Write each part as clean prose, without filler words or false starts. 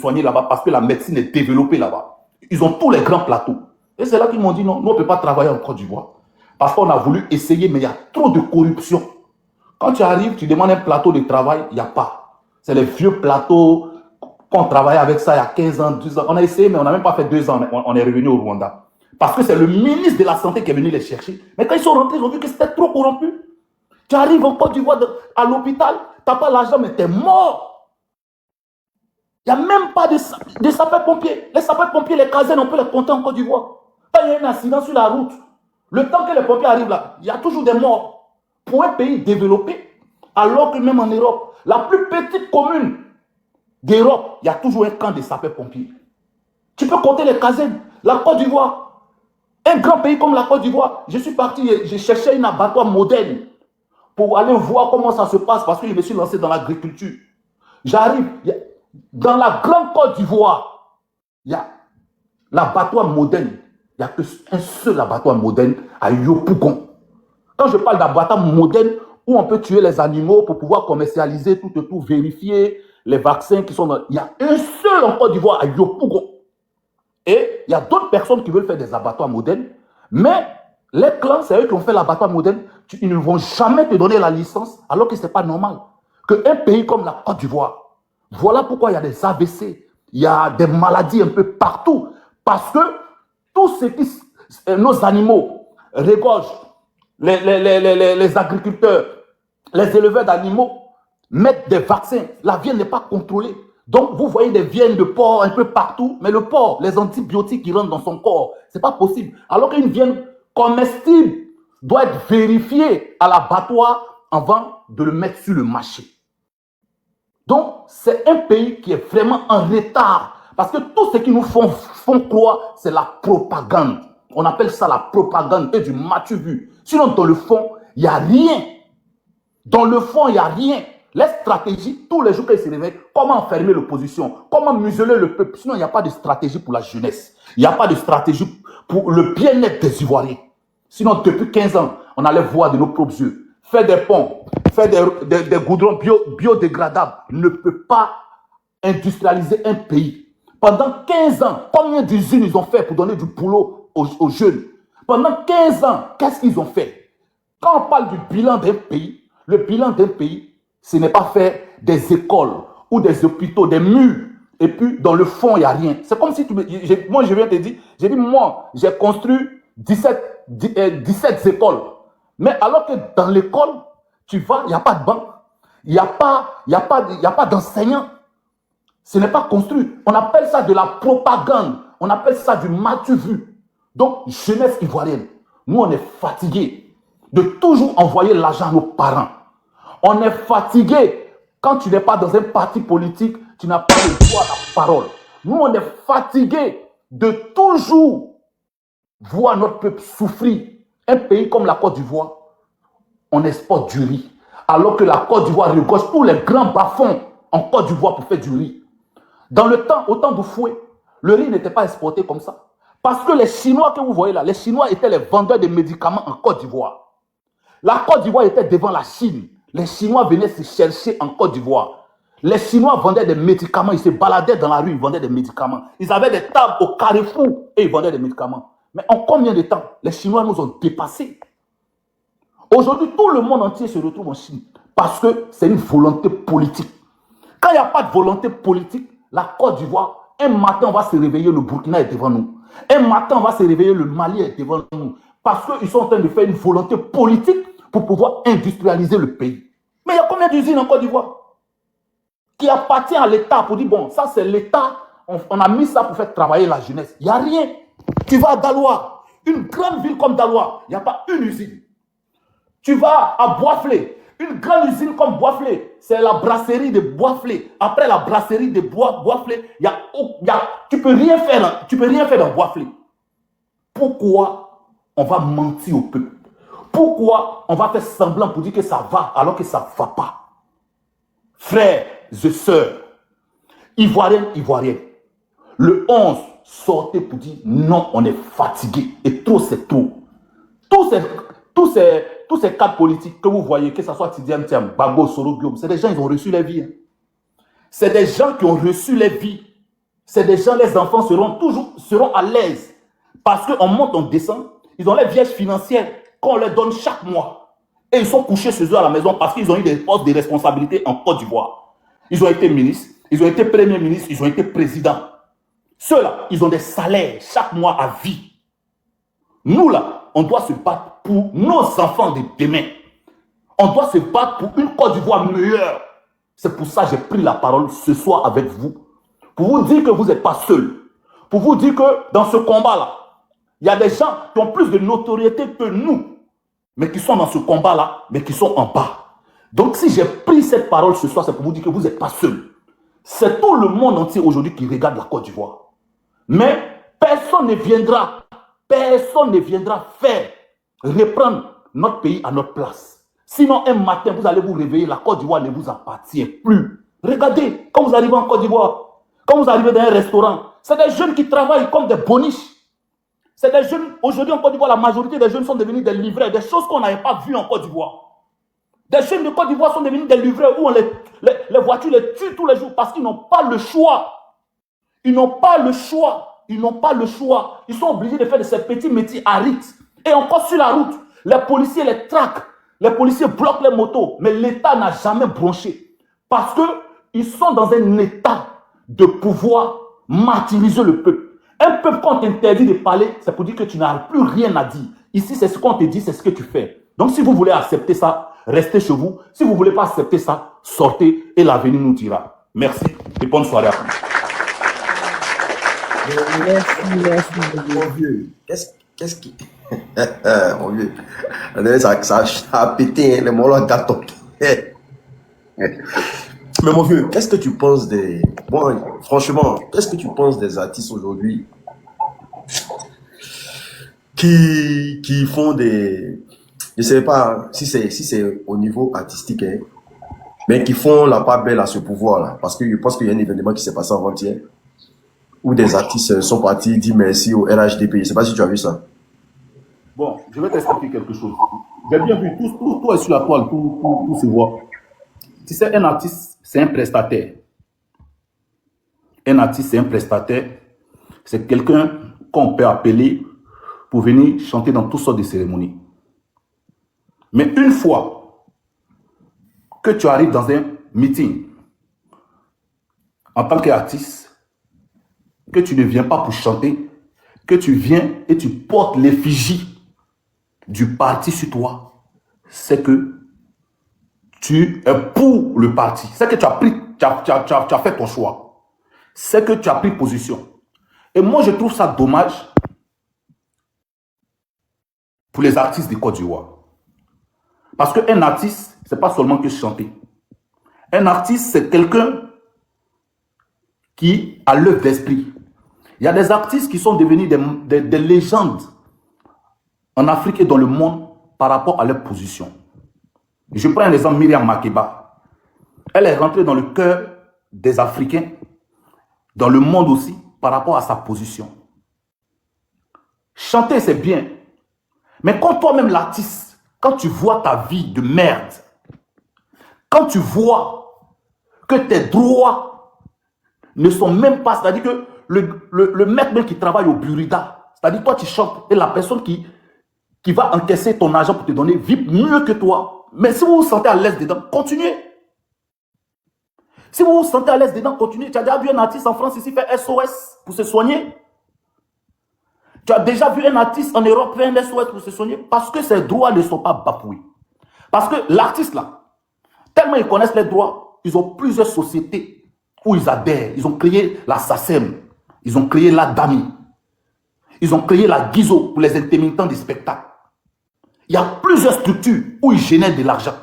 soigner là-bas parce que la médecine est développée là-bas. Ils ont tous les grands plateaux. Et c'est là qu'ils m'ont dit non, nous on ne peut pas travailler en Côte d'Ivoire. Parce qu'on a voulu essayer, mais il y a trop de corruption. Quand tu arrives, tu demandes un plateau de travail, il n'y a pas. C'est les vieux plateaux qu'on travaillait avec ça il y a 15 ans, 12 ans. On a essayé, mais on n'a même pas fait 2 ans. On est revenu au Rwanda. Parce que c'est le ministre de la Santé qui est venu les chercher. Mais quand ils sont rentrés, ils ont vu que c'était trop corrompu. Tu arrives en Côte d'Ivoire à l'hôpital, tu n'as pas l'argent, mais tu es mort. Il n'y a même pas de sapeurs-pompiers. Les sapeurs-pompiers, les casernes, on peut les compter en Côte d'Ivoire. Quand il y a un accident sur la route, le temps que les pompiers arrivent là, il y a toujours des morts. Pour un pays développé, alors que même en Europe, la plus petite commune d'Europe, il y a toujours un camp de sapeurs-pompiers. Tu peux compter les casernes. La Côte d'Ivoire, un grand pays comme la Côte d'Ivoire, je suis parti, je cherchais un abattoir moderne pour aller voir comment ça se passe parce que je me suis lancé dans l'agriculture. J'arrive, dans la grande Côte d'Ivoire, il y a l'abattoir moderne. Il n'y a qu'un seul abattoir moderne à Yopougon. Quand je parle d'abattoir moderne, où on peut tuer les animaux pour pouvoir commercialiser tout, vérifier les vaccins qui sont dans... Il y a un seul en Côte d'Ivoire à Yopougon. Et il y a d'autres personnes qui veulent faire des abattoirs modernes, mais les clans, c'est eux qui ont fait l'abattoir moderne. Ils ne vont jamais te donner la licence, alors que ce n'est pas normal. Qu'un pays comme la Côte d'Ivoire, voilà pourquoi il y a des AVC, il y a des maladies un peu partout. Parce que tout ce qui nos animaux regorgent, les agriculteurs, les éleveurs d'animaux mettent des vaccins. La viande n'est pas contrôlée. Donc, vous voyez des viennes de porc un peu partout, mais le porc, les antibiotiques qui rentrent dans son corps, ce n'est pas possible. Alors qu'une viande comestible doit être vérifiée à l'abattoir avant de le mettre sur le marché. Donc, c'est un pays qui est vraiment en retard. Parce que tout ce qu'ils nous font croire, c'est la propagande. On appelle ça la propagande et du matu vu. Sinon, dans le fond, il n'y a rien. Dans le fond, il n'y a rien. Les stratégies, tous les jours qu'ils se réveillent, comment enfermer l'opposition, comment museler le peuple. Sinon, il n'y a pas de stratégie pour la jeunesse. Il n'y a pas de stratégie pour le bien-être des Ivoiriens. Sinon, depuis 15 ans, on allait voir de nos propres yeux. Faire des ponts, faire des goudrons biodégradables ne peut pas industrialiser un pays. Pendant 15 ans, combien d'usines ils ont fait pour donner du boulot aux jeunes? Pendant 15 ans, qu'est-ce qu'ils ont fait? Quand on parle du bilan d'un pays, le bilan d'un pays, ce n'est pas faire des écoles ou des hôpitaux, des murs, et puis dans le fond, il n'y a rien. C'est comme si moi, je viens te dire, moi, j'ai construit 17 écoles. Mais alors que dans l'école, tu vas, il n'y a pas de banc, il n'y a pas d'enseignants. Ce n'est pas construit. On appelle ça de la propagande. On appelle ça du matu vu. Donc, jeunesse ivoirienne, nous, on est fatigués de toujours envoyer l'argent à nos parents. On est fatigué. Quand tu n'es pas dans un parti politique, tu n'as pas le droit à la parole. Nous, on est fatigué de toujours voir notre peuple souffrir. Un pays comme la Côte d'Ivoire, on exporte du riz. Alors que la Côte d'Ivoire regorge tous les grands bas-fonds en Côte d'Ivoire pour faire du riz. Dans le temps, au temps d'Oufoué, le riz n'était pas exporté comme ça. Parce que les Chinois que vous voyez là, les Chinois étaient les vendeurs de médicaments en Côte d'Ivoire. La Côte d'Ivoire était devant la Chine. Les Chinois venaient se chercher en Côte d'Ivoire. Les Chinois vendaient des médicaments, ils se baladaient dans la rue, ils vendaient des médicaments. Ils avaient des tables au carrefour et ils vendaient des médicaments. Mais en combien de temps les Chinois nous ont dépassés? Aujourd'hui, tout le monde entier se retrouve en Chine parce que c'est une volonté politique. Quand il n'y a pas de volonté politique, la Côte d'Ivoire, un matin, on va se réveiller, le Burkina est devant nous. Un matin, on va se réveiller, le Mali est devant nous. Parce qu'ils sont en train de faire une volonté politique pour pouvoir industrialiser le pays. Mais il y a combien d'usines en Côte d'Ivoire qui appartient à l'État pour dire, bon, ça c'est l'État, on a mis ça pour faire travailler la jeunesse. Il n'y a rien. Tu vas à Daloa, une grande ville comme Daloa, il n'y a pas une usine. Tu vas à Boisflé, une grande usine comme Boisflé, c'est la brasserie de Boisflé. Après la brasserie de Boisflé, tu ne peux rien faire dans Boisflé. Pourquoi on va mentir au peuple? Pourquoi on va faire semblant pour dire que ça va alors que ça ne va pas? Frères et sœurs, Ivoiriennes, le 11, sortez pour dire non, on est fatigué et trop c'est trop. Tous ces cadres politiques que vous voyez, que ce soit Tidiane Thiam, Bago, Soro, Guillaume, c'est des gens qui ont reçu les vies. C'est des gens qui ont reçu les vies. c'est des gens, les enfants seront à l'aise. Parce qu'on monte, on descend, ils ont les pièges financières qu'on leur donne chaque mois. Et ils sont couchés chez eux à la maison parce qu'ils ont eu des postes de responsabilité en Côte d'Ivoire. Ils ont été ministres, ils ont été premiers ministres, ils ont été présidents. Ceux-là, ils ont des salaires chaque mois à vie. Nous, là, on doit se battre pour nos enfants de demain. On doit se battre pour une Côte d'Ivoire meilleure. C'est pour ça que j'ai pris la parole ce soir avec vous. Pour vous dire que vous n'êtes pas seuls. Pour vous dire que dans ce combat-là, il y a des gens qui ont plus de notoriété que nous, mais qui sont dans ce combat-là, mais qui sont en bas. Donc si j'ai pris cette parole ce soir, c'est pour vous dire que vous n'êtes pas seuls. C'est tout le monde entier aujourd'hui qui regarde la Côte d'Ivoire. Mais personne ne viendra faire reprendre notre pays à notre place. Sinon, un matin, vous allez vous réveiller, la Côte d'Ivoire ne vous appartient plus. Regardez, quand vous arrivez en Côte d'Ivoire, quand vous arrivez dans un restaurant, c'est des jeunes qui travaillent comme des boniches. C'est des jeunes, aujourd'hui en Côte d'Ivoire, la majorité des jeunes sont devenus des livreurs, des choses qu'on n'avait pas vues en Côte d'Ivoire. Des jeunes de Côte d'Ivoire sont devenus des livreurs où les voitures les tuent tous les jours parce qu'ils n'ont pas le choix. Ils n'ont pas le choix. Ils n'ont pas le choix. Ils sont obligés de faire de ces petits métiers arides. Et encore sur la route, les policiers les traquent. Les policiers bloquent les motos. Mais l'État n'a jamais bronché. Parce qu'ils sont dans un état de pouvoir martyriser le peuple. Un peuple, quand on t'interdit de parler, c'est pour dire que tu n'as plus rien à dire. Ici, c'est ce qu'on te dit, c'est ce que tu fais. Donc, si vous voulez accepter ça, restez chez vous. Si vous ne voulez pas accepter ça, sortez et l'avenir nous dira. Merci et bonne soirée à tous. Merci. Mon vieux, qu'est-ce qui... Mon vieux, ça a pété, hein, le mollo gâteau. Mais mon vieux, qu'est-ce que tu penses des... Bon, franchement, qu'est-ce que tu penses des artistes aujourd'hui qui font des... Je ne sais pas si c'est au niveau artistique, hein, mais qui font la part belle à ce pouvoir-là. Parce que je pense qu'il y a un événement qui s'est passé avant-hier où des artistes sont partis dire merci au RHDP. Je ne sais pas si tu as vu ça. Bon, je vais t'expliquer quelque chose. J'ai bien vu, tout est sur la toile, tout se voit. Tu sais, un artiste, c'est un prestataire. Un artiste, c'est un prestataire. C'est quelqu'un qu'on peut appeler pour venir chanter dans toutes sortes de cérémonies. Mais une fois que tu arrives dans un meeting, en tant qu'artiste, que tu ne viens pas pour chanter, que tu viens et tu portes l'effigie du parti sur toi, c'est que tu es pour le parti. C'est que tu as fait ton choix. C'est que tu as pris position. Et moi, je trouve ça dommage pour les artistes de Côte d'Ivoire. Parce qu'un artiste, ce n'est pas seulement que chanter. Un artiste, c'est quelqu'un qui a l'œuvre d'esprit. Il y a des artistes qui sont devenus des légendes en Afrique et dans le monde par rapport à leur position. Je prends un exemple, Myriam Makeba. Elle est rentrée dans le cœur des Africains, dans le monde aussi, par rapport à sa position. Chanter, c'est bien. Mais quand toi-même, l'artiste, quand tu vois ta vie de merde, quand tu vois que tes droits ne sont même pas, c'est-à-dire que le mec même qui travaille au Burida, c'est-à-dire toi tu chantes et la personne qui va encaisser ton argent pour te donner vit mieux que toi. Mais si vous vous sentez à l'aise dedans, continuez. Si vous vous sentez à l'aise dedans, continuez. Tu as déjà vu un artiste en France ici faire SOS pour se soigner? Tu as déjà vu un artiste en Europe faire un SOS pour se soigner? Parce que ses droits ne sont pas bafoués. Parce que l'artiste là, tellement ils connaissent les droits, ils ont plusieurs sociétés où ils adhèrent. Ils ont créé la SACEM, ils ont créé la DAMI, ils ont créé la Guizo pour les intermittents des spectacles. Il y a plusieurs structures où ils génèrent de l'argent.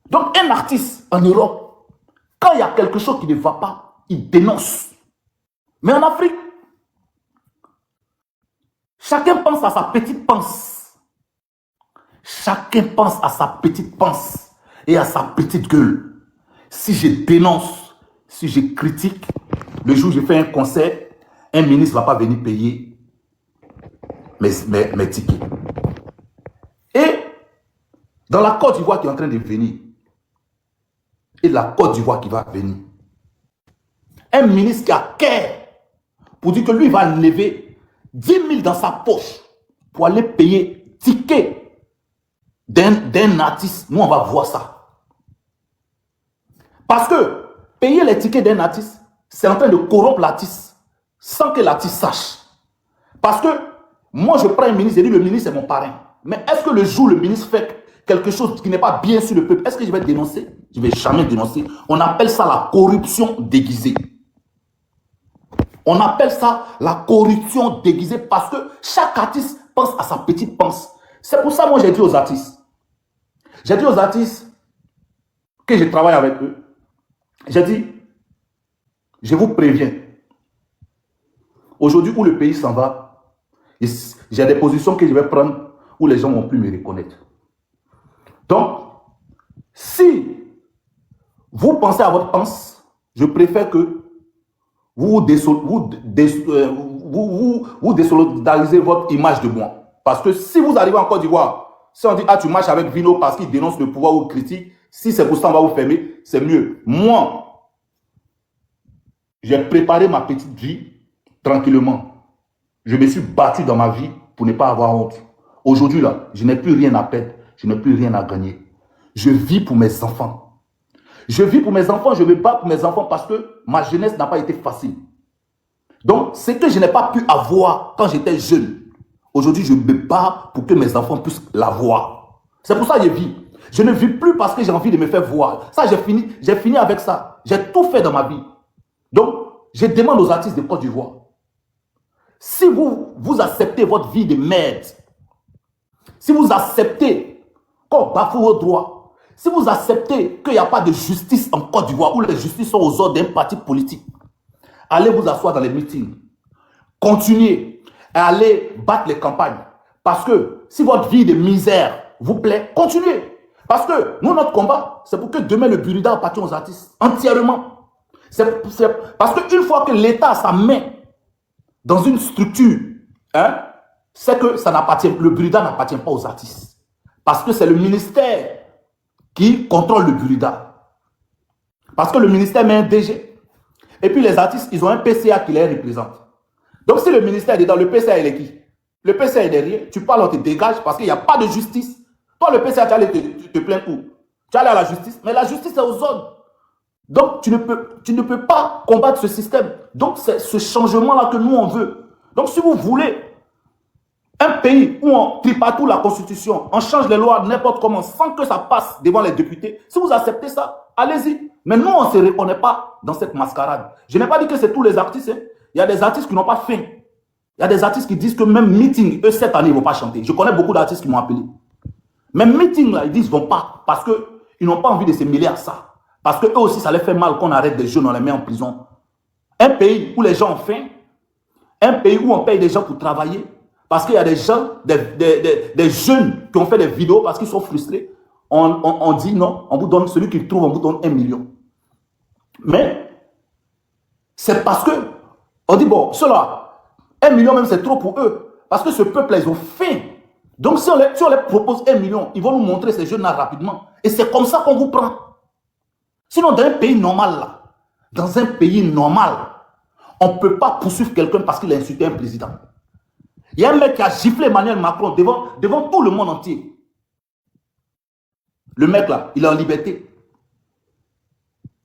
Donc un artiste en Europe, quand il y a quelque chose qui ne va pas, il dénonce. Mais en Afrique, chacun pense à sa petite panse. Chacun pense à sa petite panse et à sa petite gueule. Si je dénonce, si je critique, le jour où je fais un concert, un ministre ne va pas venir payer mes tickets. Et dans la Côte d'Ivoire qui est en train de venir, et la Côte d'Ivoire qui va venir, un ministre qui a cœur pour dire que lui va lever 10 000 dans sa poche pour aller payer ticket d'un artiste, nous on va voir ça. Parce que payer les tickets d'un artiste, c'est en train de corrompre l'artiste sans que l'artiste sache. Parce que moi je prends un ministre et je dis le ministre c'est mon parrain. Mais est-ce que le jour où le ministre fait quelque chose qui n'est pas bien sur le peuple, est-ce que je vais dénoncer? Je ne vais jamais dénoncer. On appelle ça la corruption déguisée. On appelle ça la corruption déguisée parce que chaque artiste pense à sa petite pense. C'est pour ça que moi j'ai dit aux artistes. J'ai dit aux artistes que je travaille avec eux. J'ai dit, je vous préviens. Aujourd'hui où le pays s'en va, j'ai des positions que je vais prendre où les gens vont plus me reconnaître. Donc, si vous pensez à votre pense, je préfère que vous désolidarisez votre image de moi. Parce que si vous arrivez en Côte d'Ivoire, si on dit, ah, tu marches avec Vino parce qu'il dénonce le pouvoir ou critique, si c'est pour ça, on va vous fermer, c'est mieux. Moi, j'ai préparé ma petite vie tranquillement. Je me suis battu dans ma vie pour ne pas avoir honte. Aujourd'hui, là, je n'ai plus rien à perdre, je n'ai plus rien à gagner. Je vis pour mes enfants. Je vis pour mes enfants, je me bats pour mes enfants parce que ma jeunesse n'a pas été facile. Donc, ce que je n'ai pas pu avoir quand j'étais jeune, aujourd'hui, je me bats pour que mes enfants puissent l'avoir. C'est pour ça que je vis. Je ne vis plus parce que j'ai envie de me faire voir. Ça, j'ai fini avec ça. J'ai tout fait dans ma vie. Donc, je demande aux artistes de Côte d'Ivoire, si vous acceptez votre vie de merde, si vous acceptez qu'on bafoue vos droits, si vous acceptez qu'il n'y a pas de justice en Côte d'Ivoire, où les justices sont aux ordres d'un parti politique, allez vous asseoir dans les meetings. Continuez à aller battre les campagnes. Parce que si votre vie de misère vous plaît, continuez. Parce que nous, notre combat, c'est pour que demain le Burida appartienne aux artistes entièrement. Parce qu'une fois que l'État a sa main dans une structure, hein, c'est que le Burida n'appartient pas aux artistes. Parce que c'est le ministère qui contrôle le Burida. Parce que le ministère met un DG. Et puis les artistes, ils ont un PCA qui les représente. Donc si le ministère est dedans, le PCA il est qui? Le PCA est derrière, tu parles, on te dégage parce qu'il n'y a pas de justice. Toi le PCA, tu allais te plaindre où? Tu allais à la justice, mais la justice est aux ordres. Donc tu ne peux pas combattre ce système. Donc c'est ce changement-là que nous on veut. Donc si vous voulez un pays où on tripatoue la constitution, on change les lois n'importe comment sans que ça passe devant les députés, si vous acceptez ça, allez-y. Mais nous, on ne se reconnaît pas dans cette mascarade. Je n'ai pas dit que c'est tous les artistes. Hein. Il y a des artistes qui n'ont pas faim. Il y a des artistes qui disent que même meeting, eux, cette année, ils ne vont pas chanter. Je connais beaucoup d'artistes qui m'ont appelé. Même meeting, là, ils disent qu'ils ne vont pas parce qu'ils n'ont pas envie de se mêler à ça. Parce qu'eux aussi, ça les fait mal qu'on arrête des jeunes, on les met en prison. Un pays où les gens ont faim, un pays où on paye des gens pour travailler, parce qu'il y a des gens, des jeunes qui ont fait des vidéos parce qu'ils sont frustrés. On dit non, on vous donne, celui qui trouve, on vous donne 1 million. Mais c'est parce que, on dit bon, cela, 1 million même c'est trop pour eux. Parce que ce peuple-là, ils ont faim. Donc si on les propose 1 million, ils vont nous montrer ces jeunes-là rapidement. Et c'est comme ça qu'on vous prend. Sinon, dans un pays normal, là, dans un pays normal, on ne peut pas poursuivre quelqu'un parce qu'il a insulté un président. Il y a un mec qui a giflé Emmanuel Macron devant tout le monde entier. Le mec là, il est en liberté.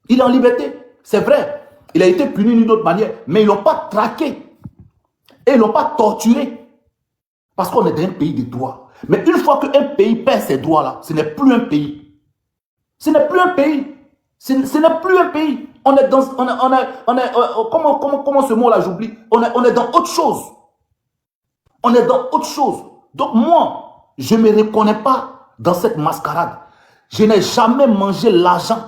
Il est en liberté. C'est vrai. Il a été puni d'une autre manière. Mais ils ne l'ont pas traqué. Et ils ne l'ont pas torturé. Parce qu'on est dans un pays de droit. Mais une fois qu'un pays perd ses droits là, ce n'est plus un pays. Ce n'est plus un pays. Ce n'est plus un pays. On est dans... comment ce mot là j'oublie? On est dans autre chose. On est dans autre chose. Donc moi, je ne me reconnais pas dans cette mascarade. Je n'ai jamais mangé l'argent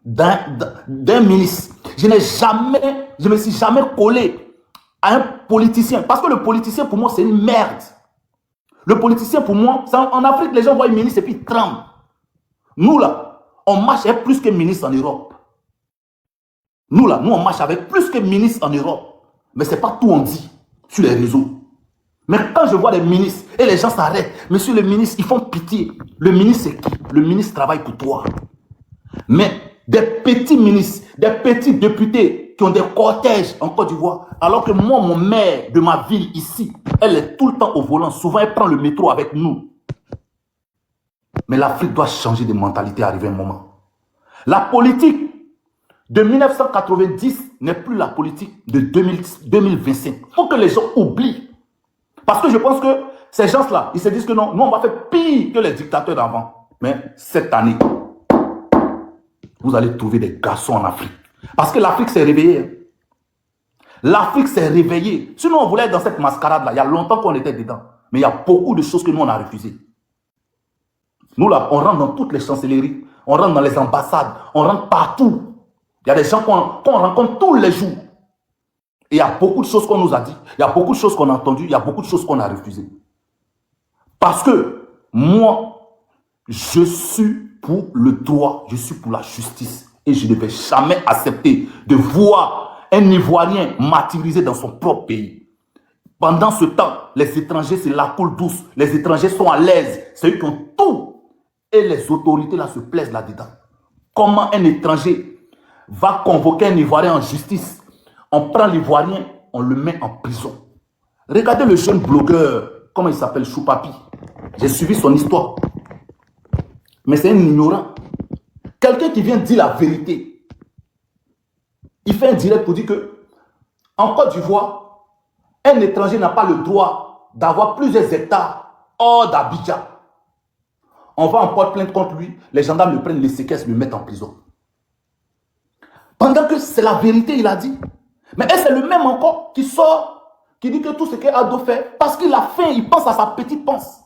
d'un ministre. Je ne me suis jamais collé à un politicien. Parce que le politicien, pour moi, c'est une merde. Le politicien, pour moi, en Afrique, les gens voient un ministre et puis ils tremblent. Nous, là, on marche avec plus que ministre en Europe. Nous, là, on marche avec plus que ministre en Europe. Mais ce n'est pas tout on dit sur les réseaux. Mais quand je vois des ministres et les gens s'arrêtent, monsieur le ministre, ils font pitié. Le ministre, c'est qui? Le ministre travaille pour toi. Mais des petits ministres, des petits députés qui ont des cortèges en Côte d'Ivoire. Alors que moi, mon maire de ma ville ici, elle est tout le temps au volant. Souvent, elle prend le métro avec nous. Mais l'Afrique doit changer de mentalité à arriver un moment. La politique de 1990 n'est plus la politique de 2025. Il faut que les gens oublient. Parce que je pense que ces gens-là, ils se disent que non, nous on va faire pire que les dictateurs d'avant. Mais cette année, vous allez trouver des garçons en Afrique. Parce que l'Afrique s'est réveillée. L'Afrique s'est réveillée. Sinon, on voulait être dans cette mascarade-là. Il y a longtemps qu'on était dedans. Mais il y a beaucoup de choses que nous, on a refusées. Nous, là, on rentre dans toutes les chancelleries. On rentre dans les ambassades. On rentre partout. Il y a des gens qu'on rencontre tous les jours. Et il y a beaucoup de choses qu'on nous a dit. Il y a beaucoup de choses qu'on a entendues. Il y a beaucoup de choses qu'on a refusées. Parce que moi, je suis pour le droit. Je suis pour la justice. Et je ne vais jamais accepter de voir un Ivoirien martyrisé dans son propre pays. Pendant ce temps, les étrangers, c'est la coule douce. Les étrangers sont à l'aise. C'est eux qui ont tout. Et les autorités là se plaisent là-dedans. Comment un étranger va convoquer un Ivoirien en justice? On prend l'Ivoirien, on le met en prison. Regardez le jeune blogueur, comment il s'appelle, Choupapi. J'ai suivi son histoire. Mais c'est un ignorant. Quelqu'un qui vient dire la vérité. Il fait un direct pour dire que en Côte d'Ivoire, un étranger n'a pas le droit d'avoir plusieurs hectares hors d'Abidjan. On va en porte plainte contre lui, les gendarmes le prennent, les séquestrent, le mettent en prison. Pendant que c'est la vérité, il a dit. Mais c'est le même encore qui sort, qui dit que tout ce qu'Ado fait, parce qu'il a faim, il pense à sa petite panse.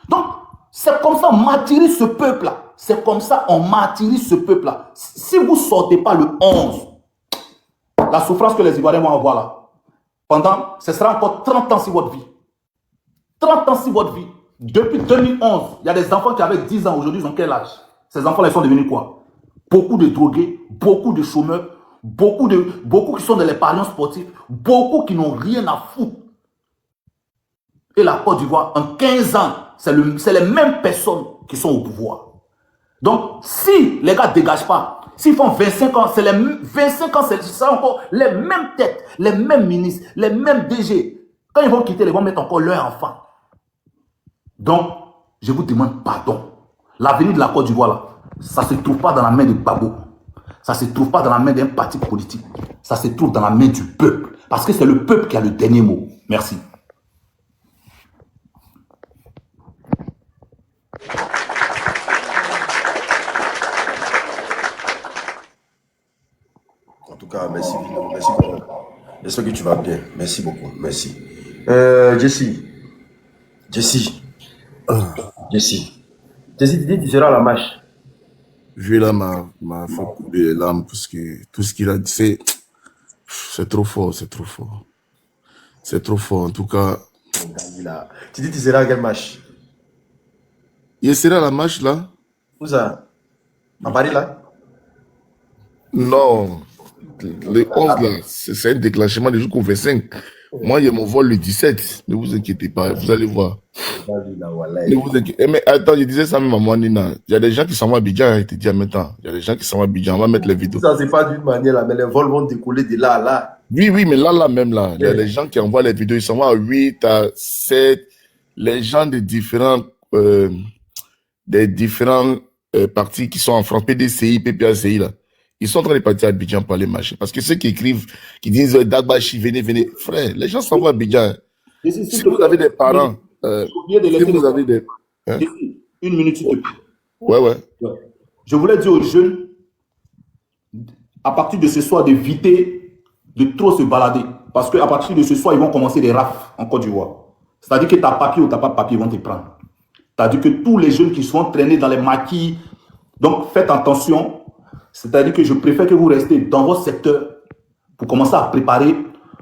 Donc, c'est comme ça, on martyrise ce peuple-là. C'est comme ça, on martyrise ce peuple-là. Si vous ne sortez pas le 11, la souffrance que les Ivoiriens vont avoir là, ce sera encore 30 ans sur votre vie. 30 ans sur votre vie. Depuis 2011, il y a des enfants qui avaient 10 ans, aujourd'hui ils ont quel âge? Ces enfants-là, ils sont devenus quoi? Beaucoup de drogués, beaucoup de chômeurs, beaucoup qui sont dans les parions sportifs, beaucoup qui n'ont rien à foutre. Et la Côte d'Ivoire, en 15 ans, c'est les mêmes personnes qui sont au pouvoir. Donc, si les gars ne dégagent pas, s'ils font 25 ans, c'est les 25 ans, c'est encore les mêmes têtes, les mêmes ministres, les mêmes DG. Quand ils vont quitter, ils vont mettre encore leurs enfants. Donc, je vous demande pardon. L'avenir de la Côte d'Ivoire, là, ça ne se trouve pas dans la main de Gbagbo. Ça ne se trouve pas dans la main d'un parti politique. Ça se trouve dans la main du peuple. Parce que c'est le peuple qui a le dernier mot. Merci. En tout cas, merci Vino. Merci beaucoup. J'espère que tu vas bien. Merci beaucoup. Merci. Jesse, tu dis tu seras à la marche. Je vais là m'a fait couler les larmes parce que tout ce qu'il a dit, c'est trop fort, c'est trop fort. C'est trop fort, en tout cas. Tu dis tu seras à quelle marche? Il sera à la marche là? Où ça? À Paris là? Non. Le 11 là, c'est un déclenchement du jour 25. Moi, il y a mon vol le 17. Ne vous inquiétez pas, vous allez voir. Ne vous inquiétez. Mais attends, je disais ça même à moi, Nina. Il y a des gens qui s'en vont à Abidjan, je te dis en même temps. Il y a des gens qui s'en vont à Abidjan, on va mettre les vidéos. Ça, c'est pas d'une manière là, mais les vols vont décoller de là à là. Oui, mais là même là. Il y a des gens qui envoient les vidéos, ils s'en vont à 8, à 7. Les gens des différents partis qui sont en France, PDCI, PPACI là. Ils sont en train de partir à Abidjan pour aller marcher. Parce que ceux qui écrivent, qui disent Dagbachi, venez. Frère, les gens s'en vont à Abidjan. Si vous avez des parents, si vous avez des. Hein? Une minute, s'il te plaît. Ouais. Je voulais dire aux jeunes, à partir de ce soir, d'éviter de trop se balader. Parce qu'à partir de ce soir, ils vont commencer des rafles en Côte d'Ivoire. C'est-à-dire que tu as papier ou tu n'as pas de papier, ils vont te prendre. C'est-à-dire que tous les jeunes qui sont traînés dans les maquis, donc faites attention. C'est-à-dire que je préfère que vous restez dans votre secteur pour commencer à préparer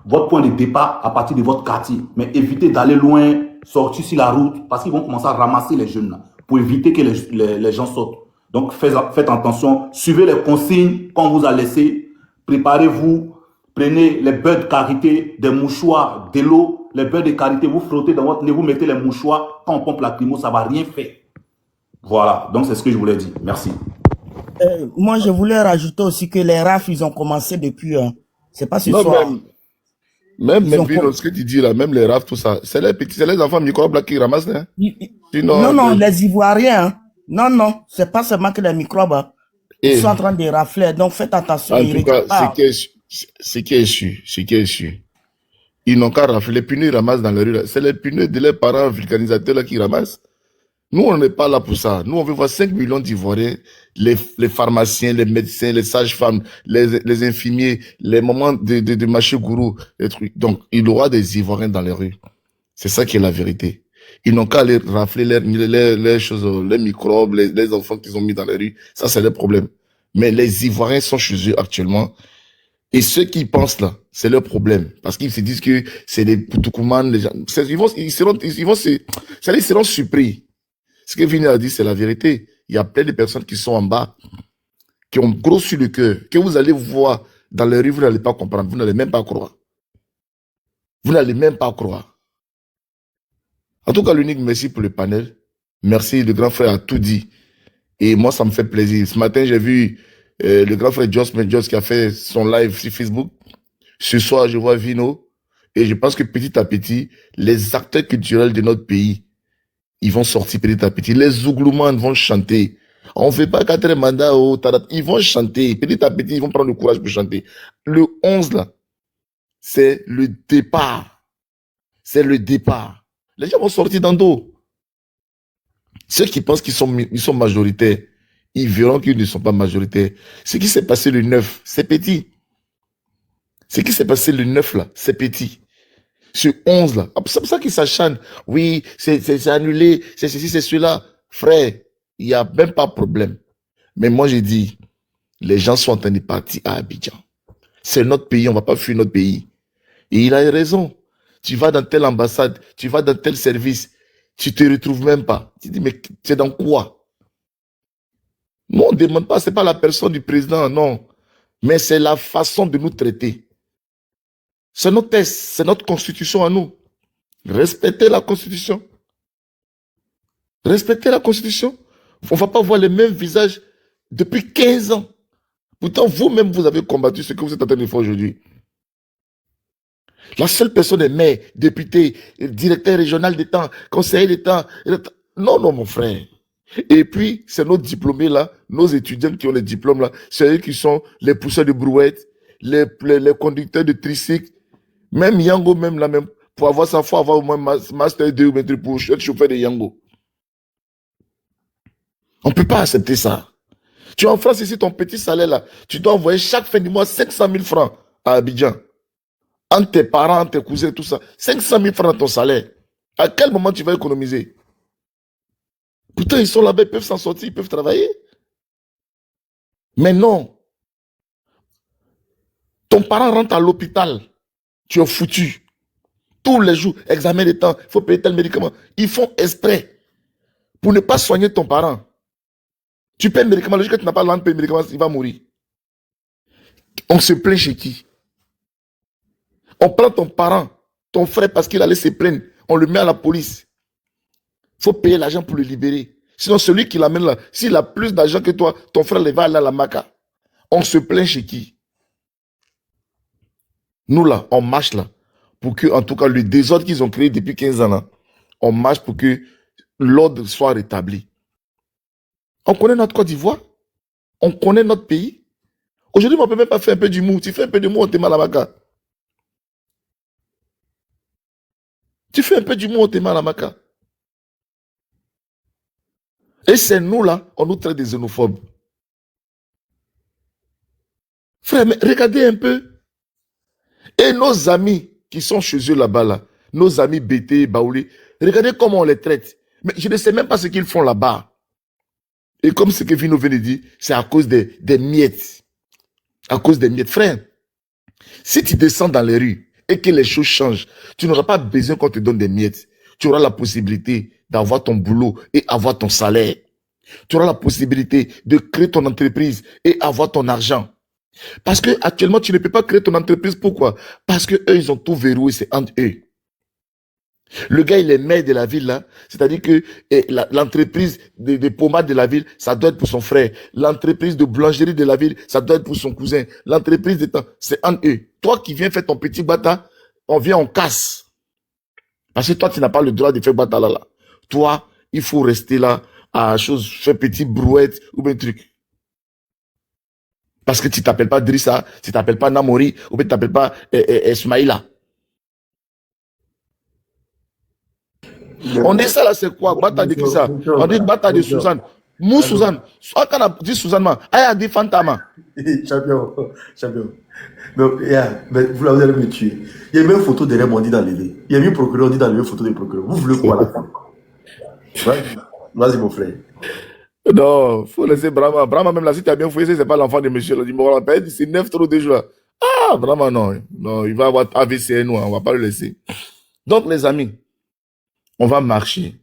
votre point de départ à partir de votre quartier. Mais évitez d'aller loin, sortir sur la route, parce qu'ils vont commencer à ramasser les jeunes là, pour éviter que les gens sortent. Donc faites attention, suivez les consignes qu'on vous a laissées, préparez-vous, prenez les beurres de karité, des mouchoirs, de l'eau, les beurres de karité, vous frottez dans votre nez, vous mettez les mouchoirs, quand on pompe la lacrymo, ça ne va rien faire. Voilà, donc c'est ce que je voulais dire. Merci. Moi, je voulais rajouter aussi que les rafles, ils ont commencé depuis C'est pas ce Non, soir. même Vino, ce que tu dis là, même les rafs, tout ça, c'est les petits, c'est les enfants microbes là qui ramassent, hein. Sinon, non, les Ivoiriens, hein. Non, c'est pas seulement que les microbes, hein. Ils sont en train de rafler, donc faites attention. En tout cas, ce qui est sûr, ils n'ont qu'à rafler. Les pneus, ils ramassent dans les rues. C'est les pneus de leurs parents vulcanisateurs là qui ramassent. Nous, on n'est pas là pour ça. Nous, on veut voir 5 millions d'Ivoiriens, les pharmaciens, les médecins, les sages-femmes, les infirmiers, les moments de marché gourou, les trucs. Donc, il y aura des Ivoiriens dans les rues. C'est ça qui est la vérité. Ils n'ont qu'à aller rafler les choses, les microbes, les enfants qu'ils ont mis dans les rues. Ça, c'est le problème. Mais les Ivoiriens sont chez eux actuellement. Et ceux qui pensent là, c'est leur problème. Parce qu'ils se disent que c'est des Poutoukoumans, les gens. Ils seront surpris. Ce que Vini a dit, c'est la vérité. Il y a plein de personnes qui sont en bas, qui ont gros sur le cœur, que vous allez voir dans les rues, vous n'allez pas comprendre, vous n'allez même pas croire. Vous n'allez même pas croire. En tout cas, l'unique merci pour le panel. Merci, le grand frère a tout dit. Et moi, ça me fait plaisir. Ce matin, j'ai vu le grand frère Joss qui a fait son live sur Facebook. Ce soir, je vois Vino. Et je pense que petit à petit, les acteurs culturels de notre pays, ils vont sortir petit à petit. Les Zouglouman vont chanter. On ne fait pas 4 mandats au Tarat. Ils vont chanter. Petit à petit, ils vont prendre le courage pour chanter. Le 11, là, c'est le départ. C'est le départ. Les gens vont sortir dans dos. Ceux qui pensent qu'ils sont majoritaires, ils verront qu'ils ne sont pas majoritaires. Ce qui s'est passé le 9, c'est petit. Ce qui s'est passé le 9, là, c'est petit. Ce 11 là, c'est pour ça qu'ils s'acharnent. Oui, c'est annulé, c'est ceci, c'est cela. Frère, il n'y a même pas de problème. Mais moi, j'ai dit, les gens sont en train de partir à Abidjan. C'est notre pays, on ne va pas fuir notre pays. Et il a raison. Tu vas dans telle ambassade, tu vas dans tel service, tu te retrouves même pas. Tu dis, mais c'est dans quoi? Nous, on ne demande pas, c'est pas la personne du président, non. Mais c'est la façon de nous traiter. C'est notre test, c'est notre constitution à nous. Respectez la constitution. Respectez la constitution. On ne va pas voir les mêmes visages depuis 15 ans. Pourtant, vous-même, vous avez combattu ce que vous êtes en train de faire aujourd'hui. La seule personne est maire, député, directeur régional d'État, conseiller d'État. Non, mon frère. Et puis, c'est nos diplômés là, nos étudiants qui ont les diplômes là, c'est eux qui sont les pousseurs de brouettes, les conducteurs de tricycle. Même Yango, même là, même, pour avoir ça, il faut avoir au moins Master 2 ou maître pour être chauffeur de Yango. On ne peut pas accepter ça. Tu es en France ici, ton petit salaire là, tu dois envoyer chaque fin du mois 500 000 francs à Abidjan. Entre tes parents, tes cousins, tout ça. 500 000 francs dans ton salaire. À quel moment tu vas économiser? Pourtant, ils sont là-bas, ils peuvent s'en sortir, ils peuvent travailler. Mais non. Ton parent rentre à l'hôpital. Tu es foutu. Tous les jours, examen de temps, il faut payer tel médicament. Ils font exprès pour ne pas soigner ton parent. Tu payes le médicament, le jour que tu n'as pas l'âme de payer le médicament, il va mourir. On se plaint chez qui? On prend ton parent, ton frère, parce qu'il allait se plaindre. On le met à la police. Il faut payer l'argent pour le libérer. Sinon, celui qui l'amène là, s'il a plus d'argent que toi, ton frère il va aller à la Maca. On se plaint chez qui? Nous là, on marche là. Pour que, en tout cas, le désordre qu'ils ont créé depuis 15 ans là, on marche pour que l'ordre soit rétabli. On connaît notre Côte d'Ivoire. On connaît notre pays. Aujourd'hui, on ne peut même pas faire un peu du mou. Tu fais un peu de mou, on te met à la Maca. Tu fais un peu du mou, on te met à la Maca. Et c'est nous là, on nous traite des xénophobes. Frère, mais regardez un peu. Et nos amis qui sont chez eux là-bas, là, nos amis Bété, Baoulé, regardez comment on les traite. Mais je ne sais même pas ce qu'ils font là-bas. Et comme ce que Vino vient de dire, c'est à cause des miettes. À cause des miettes. Frère, si tu descends dans les rues et que les choses changent, tu n'auras pas besoin qu'on te donne des miettes. Tu auras la possibilité d'avoir ton boulot et avoir ton salaire. Tu auras la possibilité de créer ton entreprise et avoir ton argent. Parce que actuellement, tu ne peux pas créer ton entreprise. Pourquoi? Parce que eux, ils ont tout verrouillé, c'est entre eux. Le gars, il est maire de la ville, là. C'est-à-dire que l'entreprise de pommade de la ville, ça doit être pour son frère. L'entreprise de boulangerie de la ville, ça doit être pour son cousin. L'entreprise de temps, c'est en eux. Toi qui viens faire ton petit bata, on vient, on casse. Parce que toi, tu n'as pas le droit de faire bata là. Toi, il faut rester là à chose, faire petit brouette ou bien truc. Parce que tu t'appelles pas Drissa, tu t'appelles pas Namori, ou bien tu t'appelles pas Smaïla. On dit ça là, c'est quoi? Bata de qui ça? On dit bata de Suzanne. Mou Suzanne. Quand on a dit Suzanne, a dit Fantama. Champion, champion. Mais vous allez me tuer. Il y a même une photo derrière mon dit d'enlever. Il y a même un procureur dit d'enlever une photo du procureur. Vous voulez quoi là? Vas-y, mon frère. Non, faut laisser Brahma. Brahma, même là, si tu as bien fouillé, c'est pas l'enfant de monsieur. Là. C'est 9 trop déjà. Ah, Brahma, non. Non, il va avoir AVC, nous, on va pas le laisser. Donc, les amis, on va marcher.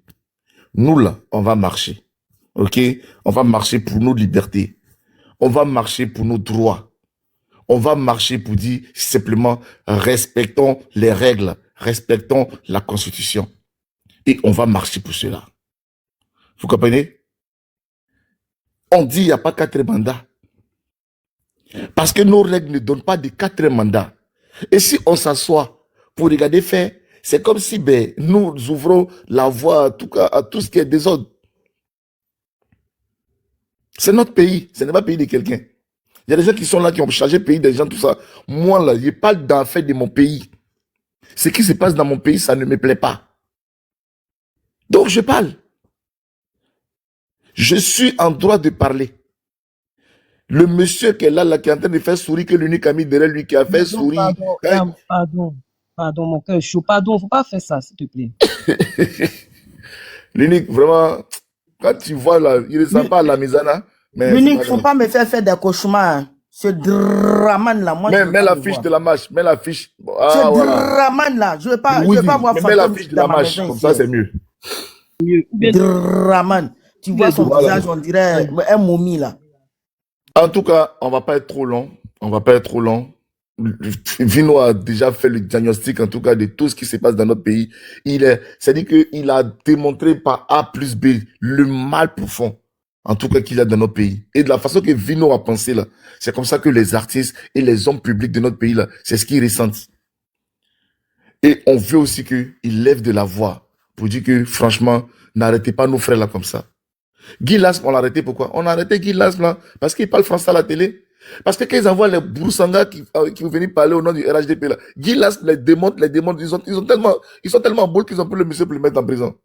Nous, là, on va marcher. OK? On va marcher pour nos libertés. On va marcher pour nos droits. On va marcher pour dire simplement, respectons les règles, respectons la Constitution. Et on va marcher pour cela. Vous comprenez? On dit il n'y a pas 4 mandats. Parce que nos règles ne donnent pas de 4 mandats. Et si on s'assoit pour regarder faire, c'est comme si nous ouvrons la voie à tout ce qui est désordre. C'est notre pays, ce n'est pas le pays de quelqu'un. Il y a des gens qui sont là, qui ont changé le pays des gens, tout ça. Moi, là, je parle d'en fait de mon pays. Ce qui se passe dans mon pays, ça ne me plaît pas. Donc, je parle. Je suis en droit de parler. Le monsieur qui est là, qui est en train de faire sourire, que l'unique ami derrière lui qui a fait sourire. Pardon, mon cœur chaud. Pardon, faut pas faire ça, s'il te plaît. L'unique, vraiment, quand tu vois là, il ne ressemble pas à la misana. L'unique, faut pas me faire des cauchemars. Ce draman là, moi mets la fiche de la marche, mets la fiche. Ce draman là, je ne veux pas voir mets la fiche de la marche, comme ça c'est mieux. Draman, tu vois son visage, on dirait un momie là. En tout cas, on va pas être trop long. On va pas être trop long. Vino a déjà fait le diagnostic, en tout cas, de tout ce qui se passe dans notre pays. C'est-à-dire qu'il a démontré par A plus B le mal profond, en tout cas, qu'il y a dans notre pays. Et de la façon que Vino a pensé, là, c'est comme ça que les artistes et les hommes publics de notre pays, là, c'est ce qu'ils ressentent. Et on veut aussi qu'ils lèvent de la voix pour dire que, franchement, n'arrêtez pas nos frères là comme ça. Guy Lasme, on l'a arrêté pourquoi? On a arrêté Guy Lasme là, parce qu'il parle français à la télé. Parce que quand ils envoient les Broussanga qui vont venir parler au nom du RHDP là, Guy Lasme les démonte, ils sont tellement boules qu'ils ont pris le monsieur pour le mettre en prison.